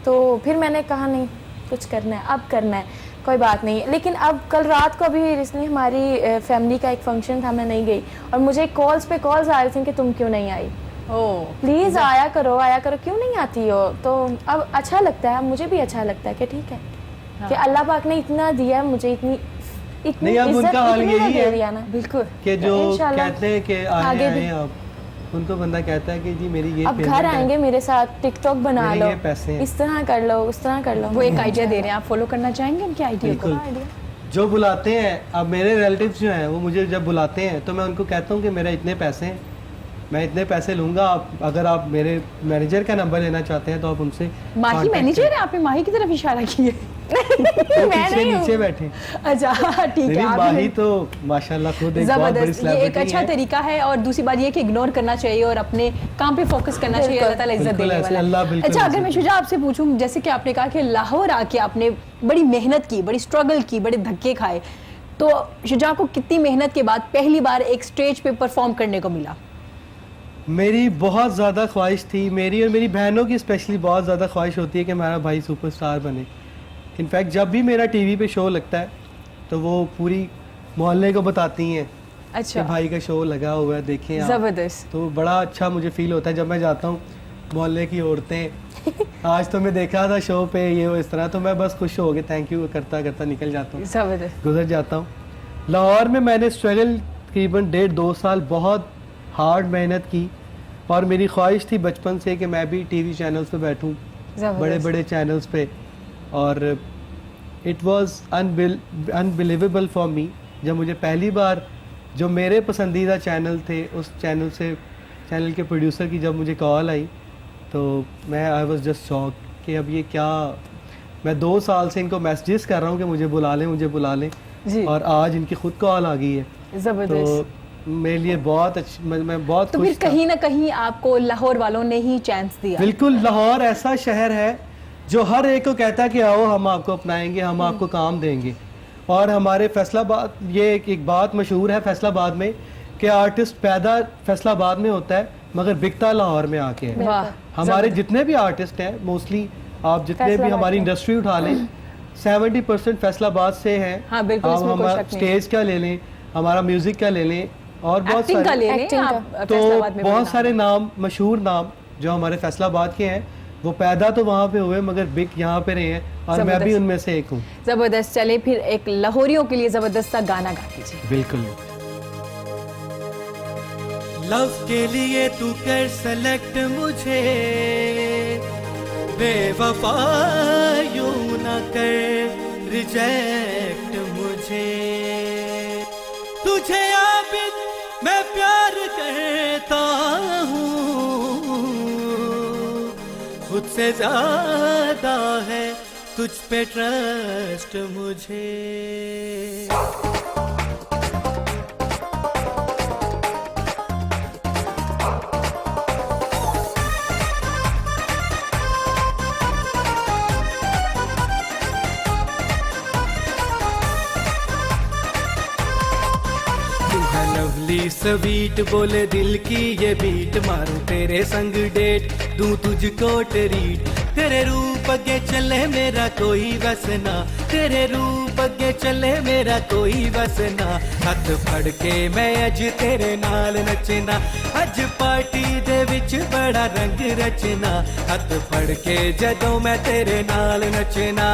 तो फिर मैंने कहा नहीं, कुछ करना है, अब करना है, कोई बात नहीं। लेकिन अब कल रात को अभी रिसेंटली हमारी फैमिली का एक फंक्शन था, मैं नहीं गई, और मुझे कॉल्स पे कॉल्स आ रहे थे कि तुम क्यों नहीं आई, प्लीज़ आया करो, क्यों नहीं आती हो। तो अब अच्छा लगता है, अब मुझे भी अच्छा लगता है कि ठीक है कि अल्लाह पाक ने इतना दिया मुझे, इतनी नहीं, अब इज्जत उनका हाल इतनी यही दे है दिया ना। बिल्कुल कि जो इंशाल्लाह कहते हैं कि आगे आए भी। आए आप, उनको बंदा कहता है कि जी मेरी ये अब पेमेंट घर है, आएंगे मेरे साथ, टिकटॉक बना मेरे लो, ये पैसे हैं। इस तरह कर लो, उस तरह कर लो। वो एक आइडिया दे रहे हैं, आप फॉलो करना चाहेंगे उनके आइडिया को? बिल्कुल। जो बुलाते हैं, अब मेरे रिलेटिव्स जो हैं वो मुझे जब बुलाते हैं तो मैं उनको कहता हूँ कि मेरा इतने पैसे हैं, मैं इतने पैसे लूँगा, आप अगर आप मेरे मैनेजर का नंबर लेना चाहते हैं तो आप उनसे माही contact मैनेजर करें। है? आपने माही की तरफ इशारा किया? वो मैं पीछे नहीं हूँ। नीचे बैठे। अच्छा ठीक है। नहीं, आप माही तो माशाल्लाह खुद एक बहुत बड़ी जबरदस्त, ये एक celebrity अच्छा है। तरीका है। और दूसरी बात ये है कि इग्नोर करना चाहिए और अपने काम पे फोकस करना चाहिए। बिल्कुल। अल्लाह ताला इज्जत बिल्कुल देने ऐसे, वाला अल्लाह है। बिल्कुल अच्छा, अगर इज्जत मैं देने शुजा आपसे पूछूं, जैसे कि आपने कहा कि लाहौर आके आपने बड़ी मेहनत की, बड़ी स्ट्रगल की, बड़े धक्के खाए, तो शुजा को कितनी मेहनत के बाद पहली बार एक स्टेज पे परफॉर्म करने को मिला? मेरी बहुत ज़्यादा ख्वाहिश थी, मेरी और मेरी बहनों की स्पेशली बहुत ज़्यादा ख्वाहिश होती है कि हमारा भाई सुपरस्टार बने। इनफैक्ट जब भी मेरा टीवी पे शो लगता है तो वो पूरी मोहल्ले को बताती हैं कि अच्छा, भाई का शो लगा हुआ है, देखें आप। जबरदस्त। तो बड़ा अच्छा मुझे फील होता है जब मैं जाता हूँ, मोहल्ले की औरतें आज तो मैं देखा था शो पे ये वो इस तरह, तो मैं बस खुश हो गए, थैंक यू करता करता निकल जाता हूँ, जबरदस्त। गुजर जाता हूँ। लाहौर में मैंने स्ट्रगल तकरीबन 1.5-2 साल बहुत हार्ड मेहनत की, और मेरी ख्वाहिश थी बचपन से कि मैं भी टीवी चैनल्स पे बैठूं, बड़े बड़े चैनल्स पे। और it was unbelievable for me जब मुझे पहली बार जो मेरे पसंदीदा चैनल थे उस चैनल के प्रोड्यूसर की जब मुझे कॉल आई तो मैं आई वाज जस्ट शॉक कि अब ये क्या। मैं 2 साल से इनको मैसेजेस कर रहा हूँ कि मुझे बुला लें जी। और आज इनकी खुद कॉल आ गई है। जबरदस्त। तो मेरे लिए बहुत अच्छी, मैं बहुत तो खुश फिर था। कहीं ना कहीं आपको लाहौर वालों ने ही चांस दिया। बिल्कुल, लाहौर ऐसा शहर है जो हर एक को कहता है कि आओ हम आपको अपनाएंगे, हम आपको काम देंगे। और हमारे फैसलाबाद, ये एक बात मशहूर है फैसलाबाद में कि आर्टिस्ट पैदा फैसलाबाद में होता है मगर बिकता लाहौर में आके है। वाह। हमारे जितने भी आर्टिस्ट हैं मोस्टली, आप जितने भी हमारी इंडस्ट्री उठा लें 70% फैसलाबाद से हैं। हाँ, बिल्कुल, इसमें कोई हमारा शक नहीं। स्टेज का ले लें, हमारा म्यूजिक का ले लें, और बहुत एक्टिंग का सारे ले लें Acting आप का। तो फैसलाबाद में बहुत बड़ा सारे नाम, मशहूर नाम जो हमारे फैसलाबाद के हैं, वो पैदा तो वहाँ पे हुए मगर बिक यहाँ पे रहे हैं और मैं भी उनमें से एक हूँ। जबरदस्त। चले फिर एक लाहौरियों के लिए जबरदस्त सा गाना गा दीजिए। बिल्कुल। लव के लिए तू कर सेलेक्ट मुझे, बेवफा यूं ना कर रिजेक्ट मुझे, तुझे आबिद मैं प्यार करता हूँ, खुद से ज्यादा है तुझ पे ट्रस्ट मुझे। लवली स्वीट बोले दिल की ये बीट, मारूं तेरे संग डेट दूं तुझको ट्रीट, तेरे रूप अगे चले मेरा कोई बस ना, तेरे रूप अगे चले मेरा कोई बस ना, हथ फड़ के मैं अज तेरे नाल नचना, अज पार्टी दे विच बड़ा रंग रचना, हथ फड़ के जदों मैं तेरे नाल नचना।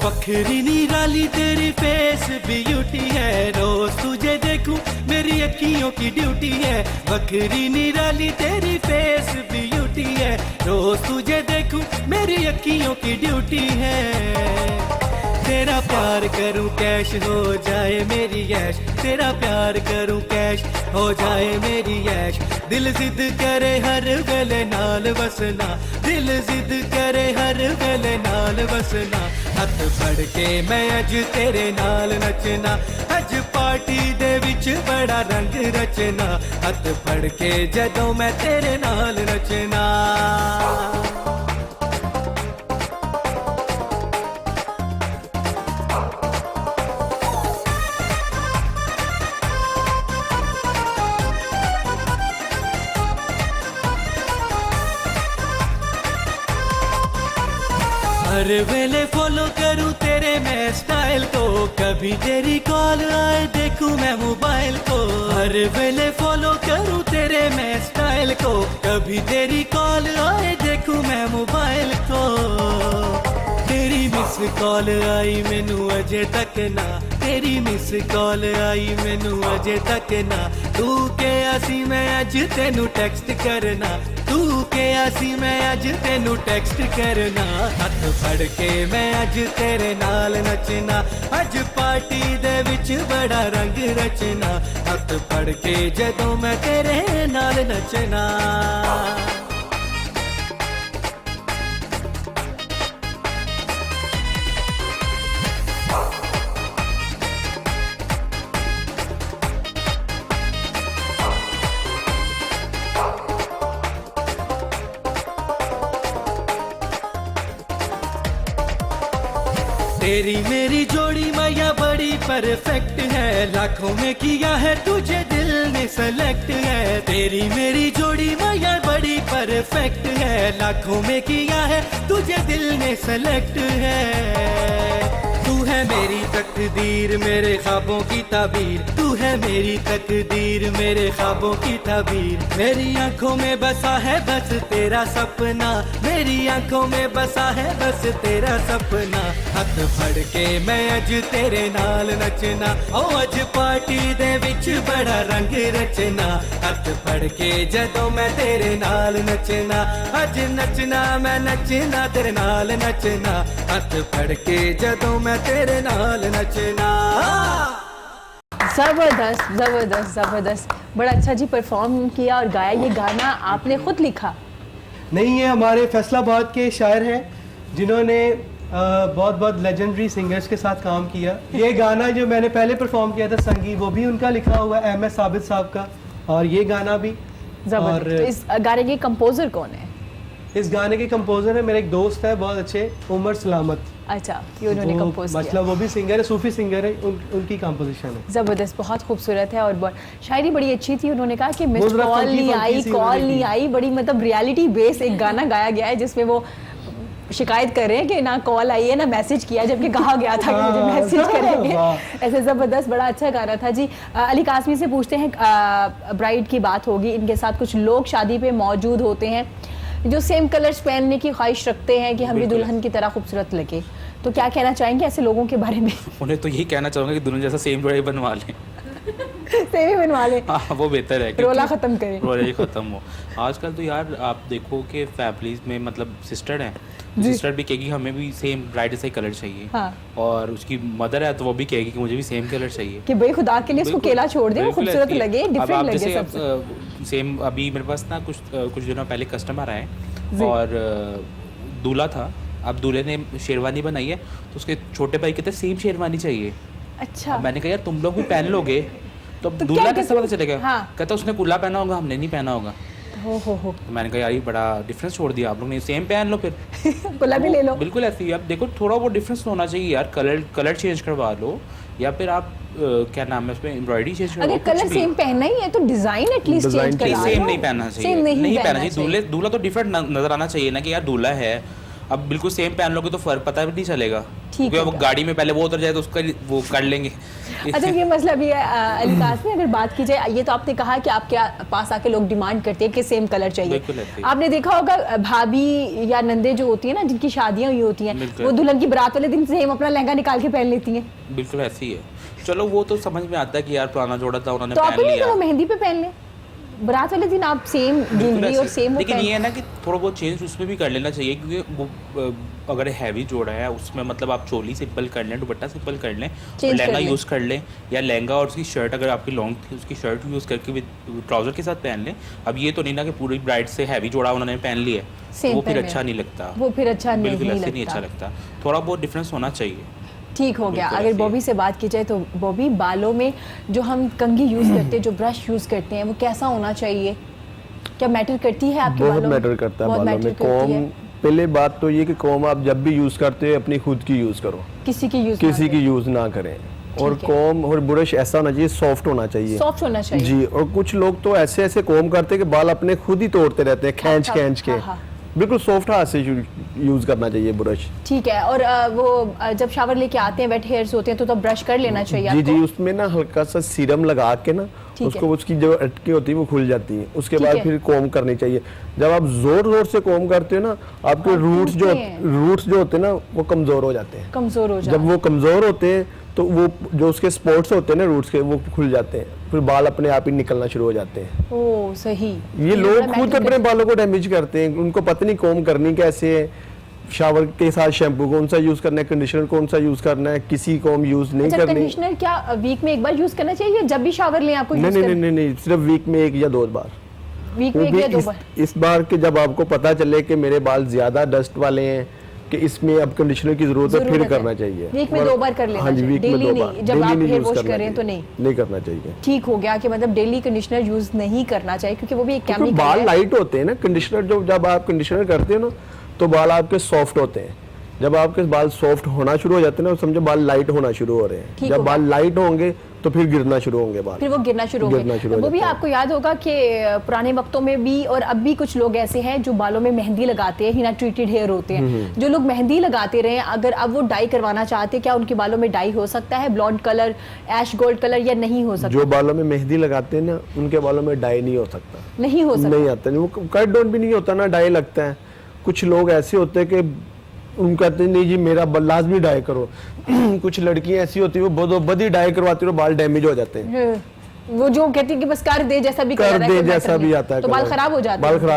बखरी निराली तेरी फेस ब्यूटी है, रोज तुझे देखूं मेरी अखियों की ड्यूटी है, बखरी निराली तेरी फेस ब्यूटी है, रोज तुझे देखूं मेरी अखियों की ड्यूटी है, तेरा प्यार करूं कैश हो जाए मेरी ऐश, तेरा प्यार करूं कैश हो जाए मेरी ऐश, दिल जिद करे हर गले नाल बसना, दिल जिद करे हर गले नाल बसना, हथ फड़ के मैं अज तेरे नाल नचना, अज पार्टी दे विच बड़ा रंग रचना, हथ फड़ के जदों मैं तेरे नाल नचना। हर वेले फॉलो करूं तेरे मैं स्टाइल को, कभी तेरी कॉल आए देखूं मैं मोबाइल को, हर वेले फॉलो करूं तेरे मैं स्टाइल को, कभी तेरी कॉल आए देखूं मैं मोबाइल को, तेरी मिस कॉल आई मैनू अजे तक ना, तेरी मिस कॉल आई मैनू अजे तक ना, तू के आसी मैं अज तेनू टेक्स्ट करना, तू के आसी मैं अज तेनू टेक्स्ट करना, हथ फड़ के मैं अज तेरे नाल नचना, अज पार्टी दे विच बड़ा रंग रचना, हथ फड़ के जदों मैं तेरे नाल नचना। तेरी मेरी जोड़ी मैया बड़ी परफेक्ट है, लाखों में किया है तुझे दिल ने सेलेक्ट है, तेरी मेरी जोड़ी मैया बड़ी परफेक्ट है, लाखों में किया है तुझे दिल ने सेलेक्ट है, तू है मेरी तकदीर मेरे ख्वाबों की ताबीर, तू है मेरी तकदीर मेरे ख्वाबों की ताबीर, मेरी आंखों में बसा है बस तेरा सपना, मेरी आंखों में बसा है बस तेरा सपना, हथ फड़ के मैं अज तेरे नाल नचना, ओ अज पार्टी दे विच बड़ा रंग रचना, हथ फड़ के जदों मैं तेरे नाल नचना, अज नचना मैं नचना तेरे नाल नचना, हथ फड़ के जदों मैं तेरे नाल नचना। जबरदस्त जबरदस्त जबरदस्त, बड़ा अच्छा जी परफॉर्म किया और गाया। ये गाना आपने खुद लिखा? नहीं, ये हमारे फैसलाबाद के शायर हैं जिन्होंने बहुत बहुत लेजेंडरी सिंगर्स के साथ काम किया। ये गाना जो मैंने पहले परफॉर्म किया था संगी, वो भी उनका लिखा हुआ है, एम.एस. साबित साहब का, और ये गाना भी। और इस गाने के कंपोजर कौन है? इस गाने के कंपोजर है मेरे एक दोस्त है बहुत अच्छे, उमर सलामत। अच्छा, ये उन्होंने कंपोज किया। मतलब वो भी सिंगर है, सूफी सिंगर है, उनकी कंपोजिशन है। ज़बरदस्त, बहुत खूबसूरत है और शायरी बड़ी अच्छी थी। उन्होंने कहा कि मिस कॉल नहीं आई, कॉल नहीं आई, बड़ी मतलब रियलिटी बेस एक गाना गाया गया है जिसमें वो शिकायत कर रहे हैं कि ना कॉल आई है ना मैसेज किया, जबकि कहा गया था कि मुझे मैसेज करेंगे। ऐसे ज़बरदस्त, बड़ा अच्छा गाना था जी। अली कासमी से पूछते हैं, ब्राइड की बात होगी, इनके साथ कुछ लोग शादी पे मौजूद होते हैं जो सेम कलर्स पहनने की ख्वाहिश रखते हैं कि हम भी दुल्हन की तरह खूबसूरत लगे, तो क्या कहना चाहेंगे ऐसे लोगों के बारे में? उन्हें तो यही कहना चाहूँगा कि दुल्हन जैसा सेम जोड़ा बनवा लें। सेम ही बनवा लें, हाँ वो बेहतर है, रोला ख़त्म करें, रोला ही ख़त्म हो। आजकल तो यार आप देखो कि फैमिलीज में मतलब सिस्टर हैं, सिस्टर भी कहेगी हमें भी सेम ब्राइड जैसा ही कलर चाहिए, हाँ। और उसकी मदर है तो वो भी कहेगी कि मुझे भी सेम कलर चाहिए, कि भाई खुदा के लिए उसको केला छोड़ दे, वो खूबसूरत लगे, डिफरेंट लगे सबसे। सेम अभी मेरे पास ना कुछ दिनों पहले कस्टमर आए और दूल्हा था, अब दूल्हे ने शेरवानी बनाई है तो उसके छोटे भाई कहते सेम शेरवानी चाहिए। अच्छा, मैंने कहा यार तुम लोग भी पहन लोगे तो दूल्हा कैसे पता चलेगा? हाँ। कहता उसने कुल्ला पहना होगा, हमने नहीं पहना होगा। हो तो मैंने कहा यार ये बड़ा डिफरेंस छोड़ दिया आप लोग ने, सेम पहन लो फिर। कुल्ला भी ले लो। बिल्कुल ऐसे ही, अब देखो थोड़ा वो डिफरेंस होना चाहिए यार, कलर चेंज करवा लो या फिर आप क्या नाम है उसमें एम्ब्रॉयडरी चेंज करवा लो। अगर कलर सेम पहनना ही है तो डिजाइन एटलीस्ट चेंज करा लो। सेम नहीं पहनना चाहिए, नहीं पहनना चाहिए। दूल्हा तो डिफरेंट नजर आना चाहिए ना कि यार दूल्हा है, अब बिल्कुल सेम पहन लोगे तो फर्क पता भी नहीं चलेगा, क्योंकि वो गाड़ी में पहले वो उतर जाए तो उसका वो कर लेंगे। अच्छा, ये मसला भी है अली कासमी, अगर बात की जाए, ये तो आपने कहा कि आपके पास आके लोग डिमांड करते हैं कि सेम कलर चाहिए। आपने देखा होगा भाभी या नंदे जो होती है ना, जिनकी शादियां हुई होती हैं, वो दुल्हन की बारात वाले दिन सेम अपना लहंगा निकाल के पहन लेती हैं। बिल्कुल ऐसी ही है, चलो वो तो समझ में आता है कि यार पुराना जोड़ा था उन्होंने तो पहन लिया, तो मेहंदी पे पहन ले, बारात वाले दिन आप सेम ज्वेलरी और सेम। लेकिन ये है ना कि थोड़ा बहुत चेंज उसमें भी कर लेना चाहिए, क्योंकि वो अगर हैवी जोड़ा है उसमें मतलब आप चोली सिंपल कर लें, दुपट्टा सिंपल कर लें, लहंगा यूज़ कर लें, या लहंगा और उसकी शर्ट अगर आपकी लॉन्ग थी उसकी शर्ट यूज़ करके भी ट्राउज़र के साथ पहन लें। अब ये तो नहीं ना कि पूरी ब्राइड से हैवी जोड़ा उन्होंने पहन लिया, वो फिर अच्छा नहीं लगता, वो फिर अच्छा बिल्कुल ऐसे नहीं अच्छा लगता, थोड़ा बहुत डिफरेंस होना चाहिए। ठीक हो गया। अगर बॉबी से बात की जाए तो बॉबी, बालों में जो हम कंघी यूज़ करते हैं, जो ब्रश यूज़ करते हैं, वो कैसा होना चाहिए? क्या मैटर करती है आपके बालों में? बहुत मैटर करता है बालों में कॉम। पहले बात तो ये कि कॉम आप जब भी यूज़ करते हो अपनी खुद की यूज़ करो, किसी की यूज़ ना करें। और कॉम और ब्रश ऐसा होना चाहिए, सॉफ्ट होना चाहिए, सॉफ्ट होना चाहिए जी। और कुछ लोग तो ऐसे कॉम करते हैं कि बाल अपने खुद ही तोड़ते रहते हैं, खींच के। बिल्कुल सॉफ्ट हाथ से यूज करना चाहिए ब्रश। ठीक है। और वो जब शावर लेके आते हैं, वेट हेयर्स होते हैं, तो ब्रश कर लेना चाहिए जी। उसमें ना हल्का सा सीरम लगा के ना उसको, उसकी जो अटकी होती है वो खुल जाती है, उसके बाद फिर कॉम करनी चाहिए। जब आप जोर से कॉम करते हो ना, आपके रूट्स जो होते हैं ना वो कमजोर हो जाते हैं। जब वो कमजोर होते हैं तो वो जो उसके स्पॉट्स होते हैं ना रूट्स के, वो खुल जाते हैं, फिर बाल अपने आप ही निकलना शुरू हो जाते हैं। ओह सही। ये लोग खुद अपने बालों को डैमेज करते हैं, उनको पता नहीं कॉम करनी कैसे है, शावर के साथ शैम्पू कौन सा यूज करना है, कंडीशनर कौन सा यूज करना है, किसी को हम यूज नहीं करनी। कंडीशनर क्या वीक में एक बार यूज करना चाहिए, जब भी शावर लें आपको? नहीं, सिर्फ वीक में 1 या 2 बार। वीक में 1 या 2 बार। इस बार के जब आपको पता चले कि मेरे बाल ज्यादा डस्ट वाले हैं, कि इसमें अब कंडीशनर की जरूरत है, फिर करना चाहिए। वीक में 2 बार कर लेना चाहिए। वीक में 2 बार। जब आप हेयर वॉश करें तो नहीं करना चाहिए। ठीक हो गया कि मतलब डेली कंडीशनर यूज नहीं करना चाहिए, क्योंकि वो भी एक केमिकल है। बाल लाइट होते हैं ना, कंडीशनर जब आप कंडीशनर करते हो ना तो बाल आपके सॉफ्ट होते हैं। जब आपके बाल सॉफ्ट होना शुरू हो जाते हैं ना, समझो बाल लाइट होना शुरू हो रहे हैं। जब बाल लाइट होंगे तो फिर गिरना शुरू होंगे बाल, फिर वो गिरना शुरू होंगे। वो भी आपको याद होगा कि पुराने वक्तों में भी और अब भी कुछ लोग ऐसे हैं जो बालों में मेहंदी लगाते हैं, हिना ट्रीटेड हेयर होते हैं। जो लोग मेहंदी लगाते रहे, अगर अब वो डाई करवाना चाहते हैं, क्या उनके बालों में डाई हो सकता है, ब्लॉन्ड कलर, ऐश गोल्ड कलर, या नहीं हो सकता? जो बालों में मेहंदी लगाते हैं ना, उनके बालों में डाई नहीं हो सकता। नहीं हो सकता, नहीं आता, वो कट डाउन भी नहीं होता ना, डाई लगता है। कुछ लोग ऐसे होते हैं कि उन कहते हैं नहीं जी मेरा लाजमी डाई करो। कुछ लड़कियां ऐसी होती है वो बदी डाई करवाती है, बाल डैमेज हो जाते हैं। वो जो कहती है कि बस कर दे जैसा भी आता है, तो बाल खराब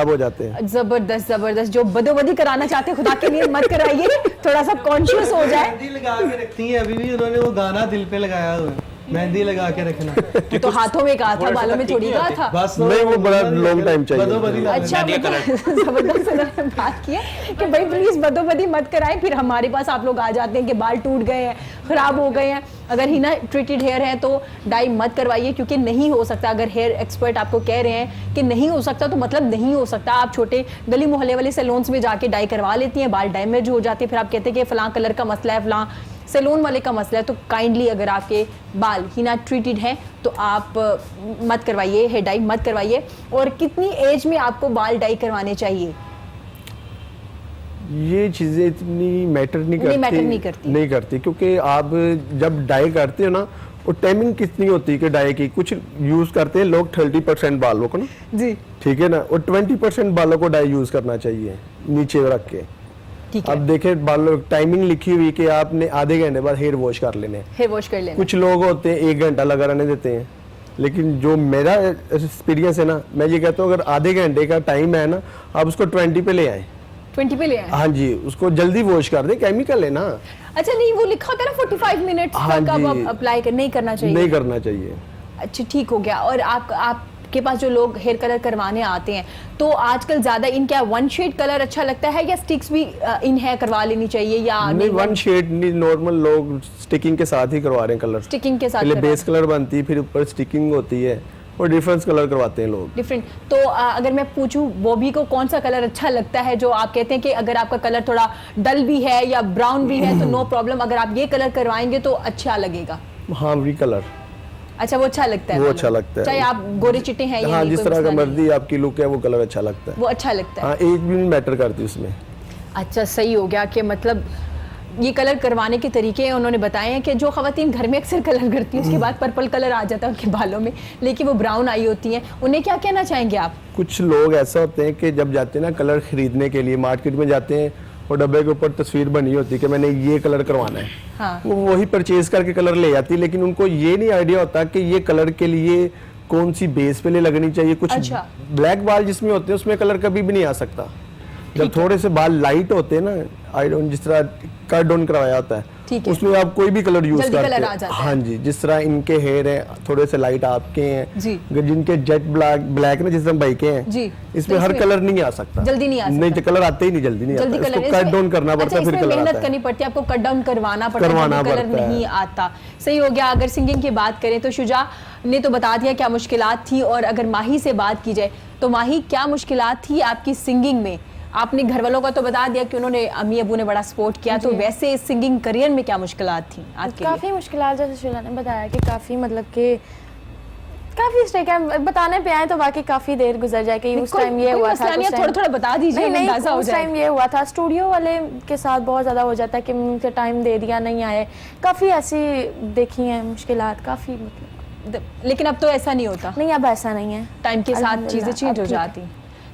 हो जाते हैं। जबरदस्त। जो बदोबदी कराना चाहते हैं, खुदा के लिए मत कराइए, थोड़ा सा कॉन्शियस हो जाए। मेहंदी लगा के रखती है, अभी भी उन्होंने वो गाना दिल पे लगाया हुआ है। मेहंदी लगा के रखना। तो हाथों में कहा था, बालों में थोड़ी कहा था। बस नहीं, वो बड़ा लॉन्ग टाइम चाहिए। अच्छा, जबरदस्त उन्होंने बात की है कि भाई प्लीज बदोबदी मत कराएं, फिर हमारे पास आप लोग आ जाते हैं कि बाल टूट गए हैं, खराब हो गए हैं। अगर हिना ट्रीटेड हेयर है तो डाई मत करवाइए, क्योंकि नहीं हो सकता। अगर हेयर एक्सपर्ट आपको कह रहे हैं कि नहीं हो सकता, तो मतलब नहीं हो सकता। आप छोटे गली मोहल्ले वाले सैलून्स में जाके डाई करवा लेती हैं, बाल डैमेज हो जाते हैं, फिर आप कहते हैं कि फलां कलर का मसला है, फलां सैलून वाले का मसला है। तो काइंडली अगर आपके बाल हिना ट्रीटेड हैं तो आप मत करवाइए, हेयर डाई मत करवाइए। और कितनी एज में आपको बाल डाई करवाने चाहिए? ये चीज़ें इतनी मैटर नहीं करती, क्योंकि आप जब डाई करते हो ना, वो टाइमिंग कितनी होती है कि डाई की। कुछ यूज़ करते हैं लोग 30% बालों को ना जी, ठीक है ना, और 20% बालों को डाई यूज़ करना चाहिए नीचे रख के। अब देखें, बालों टाइमिंग लिखी हुई कि आपने आधे घंटे बाद हेयर वॉश कर लेने। कुछ लोग होते हैं 1 घंटा लगा रहने देते हैं, लेकिन जो मेरा एक्सपीरियंस है ना, मैं ये कहता हूँ अगर आधे घंटे का टाइम है ना, आप उसको 20 पे ले आए। 20 पे ले आए? हाँ जी, उसको जल्दी वॉश कर दे, केमिकल है ना। अच्छा, नहीं वो लिखा होता है ना 45 मिनट तक अप्लाई नहीं करना चाहिए। नहीं करना चाहिए। अच्छा, ठीक हो गया। और आपके पास जो लोग हेयर कलर करवाने आते हैं, तो आजकल ज्यादा इन क्या वन शेड कलर अच्छा लगता है, या स्टिक्स भी इन हेयर करवा लेनी चाहिए? या नहीं, वन शेड नहीं, नॉर्मल लोग स्टिकिंग के साथ ही करवा रहे हैं कलर। स्टिकिंग के साथ पहले बेस कलर बनती है, फिर ऊपर स्टिकिंग होती है, और डिफरेंट कलर करवाते हैं लोग। डिफरेंट। तो अगर मैं पूछूं बॉबी को कौन सा कलर अच्छा लगता है, जो आप कहते हैं कि अगर आपका कलर थोड़ा डल भी है या ब्राउन भी है तो नो प्रॉब्लम, अगर आप ये कलर करवाएंगे तो अच्छा लगेगा? हाँ, वही कलर। अच्छा, वो अच्छा लगता है? वो अच्छा लगता है, चाहे आप गोरे चिट्टे हैं या हाँ, जिस तरह का मर्जी आपकी लुक है, वो कलर अच्छा लगता है। वो अच्छा लगता है। हाँ, एज भी मैटर करती है उसमें। अच्छा, सही हो गया कि मतलब ये कलर करवाने के तरीके उन्होंने बताए हैं कि जो खवातीन घर में अक्सर कलर करती हैं, उसके बाद पर्पल कलर आ जाता है उनके बालों में, लेकिन वो ब्राउन आई होती हैं। उन्हें क्या कहना चाहेंगे आप? कुछ लोग ऐसा होते हैं कि जब जाते हैं ना कलर खरीदने के लिए, मार्केट में जाते हैं और डब्बे के ऊपर तस्वीर बनी होती है कि मैंने ये कलर करवाना है। हाँ। वो वही परचेज करके कलर ले आती है, लेकिन उनको ये नहीं आइडिया होता कि ये कलर के लिए कौन सी बेस पे लगनी चाहिए। कुछ अच्छा। ब्लैक बाल जिसमें होते हैं उसमें कलर कभी भी नहीं आ सकता। जब थोड़े से बाल लाइट होते हैं ना, आई डोंट, जिस तरह कट डाउन करवाया होता है, उसमें आप कोई भी कलर यूज करते हैं। हाँ जी, जिस तरह इनके हेयर है थोड़े से लाइट आपके हैं जी, जिनके जेट ब्लैक ना जिस तरह भाई के हैं जी, इसमें हर कलर नहीं आ सकता, जल्दी नहीं आ सकता। नहीं, कलर आते ही नहीं, जल्दी नहीं आता, इसको कट डाउन करना पड़ता है, फिर कलर आता है, मेहनत करनी पड़ती है, आपको कट डाउन करवाना पड़ता है, कलर नहीं आता। सही हो गया। अगर सिंगिंग की बात करें तो शुजा ने तो बता दिया क्या मुश्किलात थी, और अगर माही से बात की जाए तो माही क्या मुश्किलात थी आपकी सिंगिंग में? आपने घर वालों का तो बता दिया कि उन्होंने, अम्मी अबू ने बड़ा सपोर्ट किया, तो वैसे सिंगिंग करियर में क्या मुश्किलात थी आपके? काफ़ी मुश्किलात, जैसे शुजा ने बताया कि काफ़ी मतलब कि काफ़ी स्टेक है, बताने पे आए तो वाकई काफ़ी देर गुजर जाए कि उस टाइम ये हुआ था, थोड़ा बता दीजिए। नहीं, उस टाइम ये हुआ था, स्टूडियो वाले के साथ बहुत ज़्यादा हो जाता है कि मुझे टाइम दे दिया, नहीं आए। काफ़ी ऐसी देखी हैं मुश्किलात, काफ़ी मतलब। लेकिन अब तो ऐसा नहीं होता? नहीं, अब ऐसा नहीं है, टाइम के साथ चीज़ें चेंज हो जाती।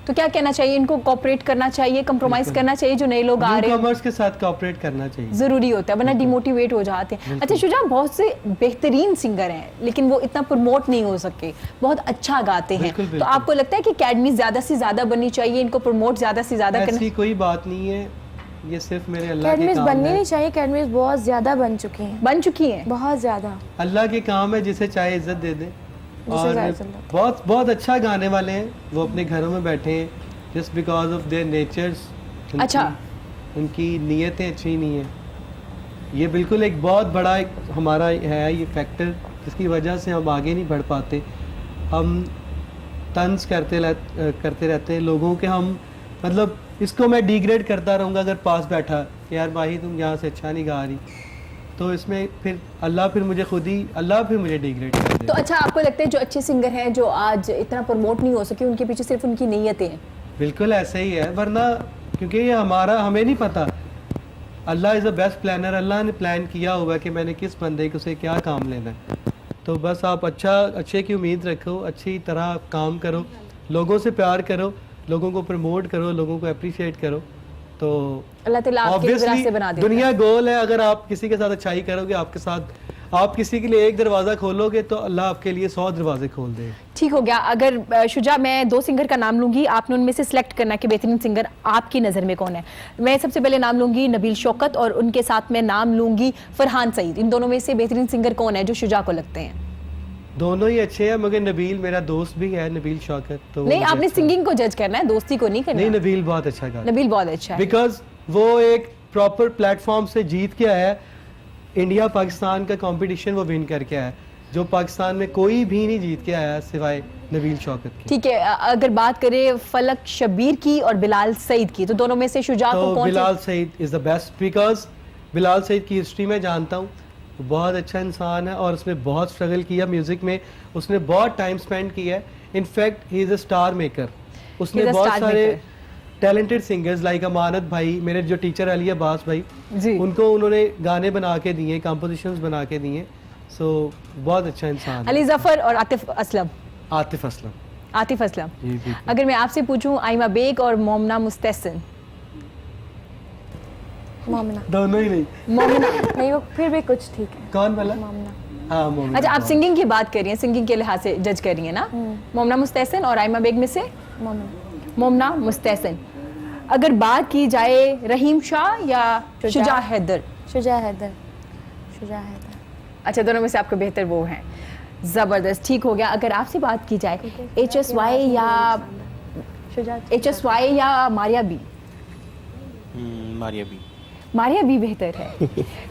तो क्या कहना चाहिए, इनको कोऑपरेट करना चाहिए, कंप्रोमाइज करना चाहिए, जो नए लोग आ रहे हैं कॉमर्स के साथ कोऑपरेट करना चाहिए, जरूरी होता है, वरना डिमोटिवेट हो जाते हैं। अच्छा शुजा, बहुत से बेहतरीन सिंगर हैं लेकिन वो इतना प्रमोट नहीं हो सके, बहुत अच्छा गाते हैं, तो आपको लगता है कि अकेडमी ज्यादा से ज्यादा बननी चाहिए, इनको प्रमोट ज्यादा से ज्यादा करना? ऐसी कोई बात नहीं है, ये सिर्फ मेरे अल्लाह के काम है। बननी नहीं चाहिए, अकेडमीज बहुत ज्यादा बन चुकी हैं, बहुत ज्यादा। अल्लाह के काम है, जिसे चाहे इज्जत दे दे, और बहुत बहुत अच्छा गाने वाले हैं, वो अपने घरों में बैठे हैं just because of their natures. अच्छा, उनकी नीयतें अच्छी नहीं है, ये बिल्कुल एक बहुत बड़ा एक हमारा है ये फैक्टर, जिसकी वजह से हम आगे नहीं बढ़ पाते। हम तंज करते रहते हैं लोगों के, हम मतलब इसको मैं डिग्रेड करता रहूँगा अगर पास बैठा कि यार माही तुम यहाँ से अच्छा नहीं गा रही, तो इसमें फिर अल्लाह फिर मुझे डिग्रेड कर देगा। तो अच्छा, आपको लगता है जो अच्छे सिंगर हैं जो आज इतना प्रमोट नहीं हो सके, उनके पीछे सिर्फ उनकी नीयतें हैं? बिल्कुल ऐसे ही है, वरना क्योंकि ये हमें नहीं पता, अल्लाह इज़ द बेस्ट प्लानर, अल्लाह ने प्लान किया हुआ है कि मैंने किस बंदे को से क्या काम लेना है। तो बस आप अच्छे की उम्मीद रखो, अच्छी तरह काम करो, लोगों से प्यार करो, लोगों को प्रमोट करो, लोगों को अप्रिशिएट करो, तो अल्लाह ताला आपके रास्ते बना देगा। दुनिया गोल है, अगर आप किसी के साथ अच्छाई करोगे, आपके साथ आप किसी के लिए एक दरवाज़ा खोलोगे तो अल्लाह आपके लिए 100 दरवाजे खोल देगा। ठीक हो गया। अगर शुजा, मैं 2 सिंगर का नाम लूंगी, आपने उनमें से सिलेक्ट करना कि बेहतरीन सिंगर आपकी नज़र में कौन है। मैं सबसे पहले नाम लूंगी नबील शौकत और उनके साथ मैं नाम लूंगी फरहान सईद। इन दोनों में से बेहतरीन सिंगर कौन है जो शुजा को लगते हैं? दोनों ही अच्छे हैं, मगर नबील मेरा दोस्त भी है, नबील शौकत। तो नहीं, आपने सिंगिंग को जज करना है, दोस्ती को नहीं करना। नहीं, नबील बहुत अच्छा गाता है। नबील बहुत अच्छा है बिकॉज वो एक प्रॉपर प्लेटफॉर्म से जीत के आया है। इंडिया पाकिस्तान का कंपटीशन वो विन करके आया है, जो पाकिस्तान में कोई भी नहीं जीत के आया सिवाय नबील शौकत की। ठीक है, अगर बात करें फलक शबीर की और बिलाल सईद की, तो दोनों में से शुजा को कौन? Bilal Saeed is the best, because Bilal Saeed की हिस्ट्री में जानता हूँ, वो बहुत अच्छा इंसान है और उसने बहुत स्ट्रगल किया म्यूजिक में, उसने बहुत टाइम स्पेंड किया है। In fact he is a star maker. उसने बहुत सारे टैलेंटेड सिंगर्स लाइक अमानत भाई, मेरे जो टीचर अली अब्बास भाई जी, उनको उन्होंने गाने बना के दिए, कंपोजिशंस बना के दिए। सो बहुत अच्छा इंसान। अली जफर और आतिफ असलम। आतिफ असलम। आतिफ असलम। अगर मैं आपसे पूछूं आइमा बेग और मोमना मुस्तहसन? मोमना। दोनों ही नहीं। मोमना नहीं, वो फिर भी कुछ ठीक है। कौन वाला? मोमना। हाँ, मोमना। अच्छा, आप सिंगिंग की बात कर रही हैं, सिंगिंग के लिहाज से जज कर रही हैं ना? मोमना मुस्तहसन और आइमा बेग में से? मोमना मुस्तहसन। अगर बात की जाए रहीम शाह या शुजा हैदर? शुजा हैदर। शुजा हैदर। अच्छा, दोनों में से आपको बेहतर वो हैं। ज़बरदस्त, ठीक हो गया। अगर आपसे बात की जाए HSY या HSY या मारिया बी? मारिया बी। मारिया भी बेहतर है।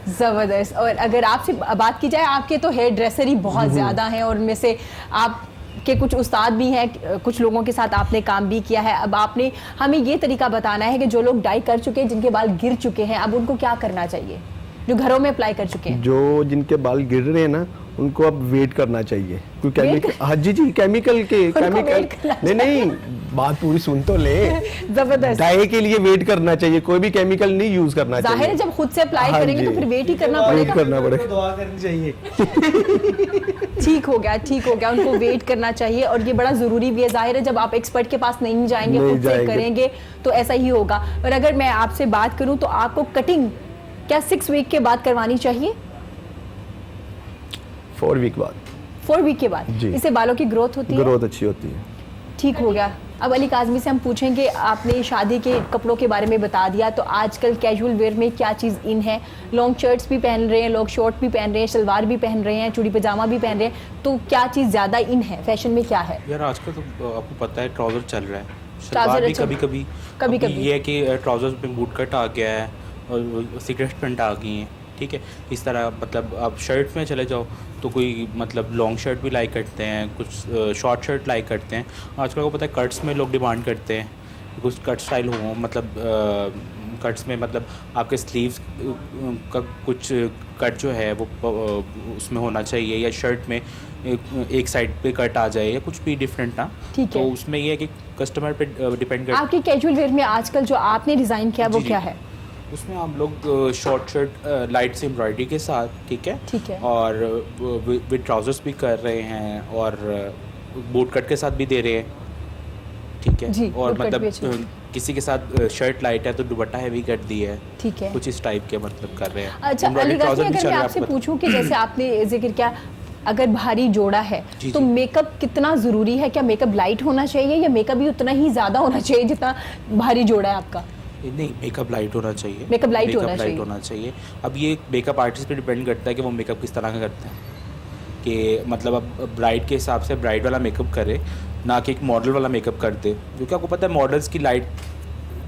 ज़बरदस्त। और अगर आपसे बात की जाए, आपके तो हेयर ड्रेसर ही बहुत ज़्यादा हैं और उनमें से आप के कुछ उस्ताद भी हैं, कुछ लोगों के साथ आपने काम भी किया है। अब आपने हमें ये तरीका बताना है कि जो लोग डाई कर चुके हैं, जिनके बाल गिर चुके हैं, अब उनको क्या करना चाहिए, जो घरों में अप्लाई कर चुके हैं? जो जिनके बाल गिर रहे हैं ना, उनको अब वेट करना चाहिए, क्योंकि केमिकल, हाँ जी केमिकल के केमिकल नहीं, बात पूरी सुन तो ले। जबरदस्त। डाई के लिए वेट करना चाहिए, कोई भी केमिकल नहीं यूज करना चाहिए। जाहिर है जब खुद से अप्लाई करेंगे तो फिर वेट ही करना पड़ेगा। दुआ करनी चाहिए। ठीक हो गया, ठीक हो गया। उनको वेट करना चाहिए और ये बड़ा जरूरी भी है। जाहिर है जब आप एक्सपर्ट के पास नहीं जाएंगे, खुद से करेंगे तो ऐसा ही होगा। और अगर मैं आपसे बात करूं तो आपको कटिंग क्या 6 वीक के बाद करवानी चाहिए? 4 वीक बाद। 4 वीक के बाद? इससे बालों की ग्रोथ होती है? ग्रोथ अच्छी होती है। ठीक हो गया। अब अली काज़मी से हम पूछेंगे, आपने शादी के कपड़ों के बारे में बता दिया, तो आजकल कैजुअल वेयर में क्या चीज़ इन है? लॉन्ग शर्ट्स भी पहन रहे हैं लोग, शॉर्ट भी पहन रहे हैं, शलवार भी पहन रहे हैं, चूड़ी पजामा भी पहन रहे हैं, तो क्या चीज़ ज़्यादा इन है? फैशन में क्या है? यार आजकल तो आपको पता है ट्राउज़र चल रहा है, शलवार भी कभी ये है कि ट्राउज़र्स में बूट कट आ गया है और सीक्रेट पेंट आ गई हैं। ठीक है, इस तरह मतलब आप शर्ट में चले जाओ तो कोई मतलब लॉन्ग शर्ट भी लाइक करते हैं, कुछ शॉर्ट शर्ट लाइक करते हैं। आजकल को पता है कट्स में लोग डिमांड करते हैं, कुछ कट स्टाइल हो, मतलब कट्स में मतलब आपके स्लीव्स का कुछ कट जो है वो उसमें होना चाहिए, या शर्ट में एक साइड पे कट आ जाए, या कुछ भी डिफरेंट ना। तो उसमें ये है कि कस्टमर पे डिपेंड करता है। आपकी कैजुअल वेयर में आजकल जो आपने डिज़ाइन किया वो क्या है? उसमें हम लोग शॉर्ट शर्ट लाइट से एम्ब्रॉयडरी के साथ, ठीक है, और विद ट्राउजर्स भी कर रहे हैं और बूट कट के साथ भी दे रहे हैं, ठीक है। और मतलब किसी के साथ शर्ट लाइट है तो दुपट्टा हैवी कर दी है, ठीक है, कुछ इस टाइप के मतलब कर रहे हैं। अच्छा अली काज़मी, अगर मैं आपसे पूछूं कि जैसे आपने जिक्र किया अगर भारी जोड़ा है तो मेकअप कितना ज़रूरी है? क्या मेकअप लाइट होना चाहिए या मेकअप भी उतना ही ज़्यादा होना चाहिए जितना भारी जोड़ा है आपका? नहीं, मेकअप लाइट होना चाहिए। मेकअप लाइट होना चाहिए। अब ये मेकअप आर्टिस्ट पे डिपेंड करता है कि वो मेकअप किस तरह का करते हैं, कि मतलब अब ब्राइड के हिसाब से ब्राइड वाला मेकअप करे, ना कि एक मॉडल वाला मेकअप कर दे, क्योंकि आपको पता है मॉडल्स की लाइट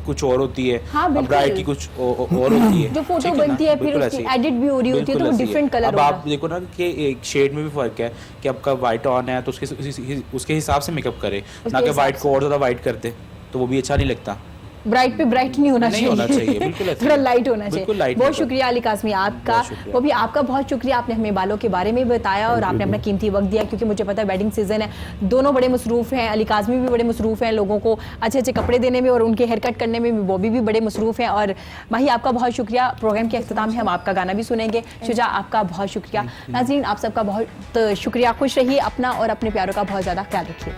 कुछ और होती है, ब्राइड की कुछ और होती है, जो फोटो बनती है फिर उसकी एडिट भी हो रही होती है तो डिफरेंट कलर होगा। अब आप देखो ना कि एक शेड में भी फर्क है कि आपका वाइट ऑन है तो उसके हिसाब से मेकअप करे, ना कि वाइट को और ज़्यादा वाइट कर दे, तो वो भी अच्छा नहीं लगता। ब्राइट पे ब्राइट नहीं होना चाहिए, बिल्कुल थोड़ा लाइट होना चाहिए। बहुत शुक्रिया अली काज़मी आपका, वो भी आपका बहुत शुक्रिया, आपने हमें बालों के बारे में बताया और आपने अपना कीमती वक्त दिया, क्योंकि मुझे पता है वेडिंग सीजन है, दोनों बड़े मसरूफ़ हैं, अली काज़मी भी बड़े मसरूफ़ हैं लोगों को अच्छे अच्छे कपड़े देने में और उनके हेयर कट करने में, बॉबी भी बड़े मसरूफ़ हैं। और माही आपका बहुत शुक्रिया। प्रोग्राम के अख्ताम में हम आपका गाना भी सुनेंगे। शुजा आपका बहुत शुक्रिया। नाज़रीन आप सबका बहुत शुक्रिया। खुश रहिए, अपना और अपने प्यारों का बहुत ज़्यादा ख्याल रखिए।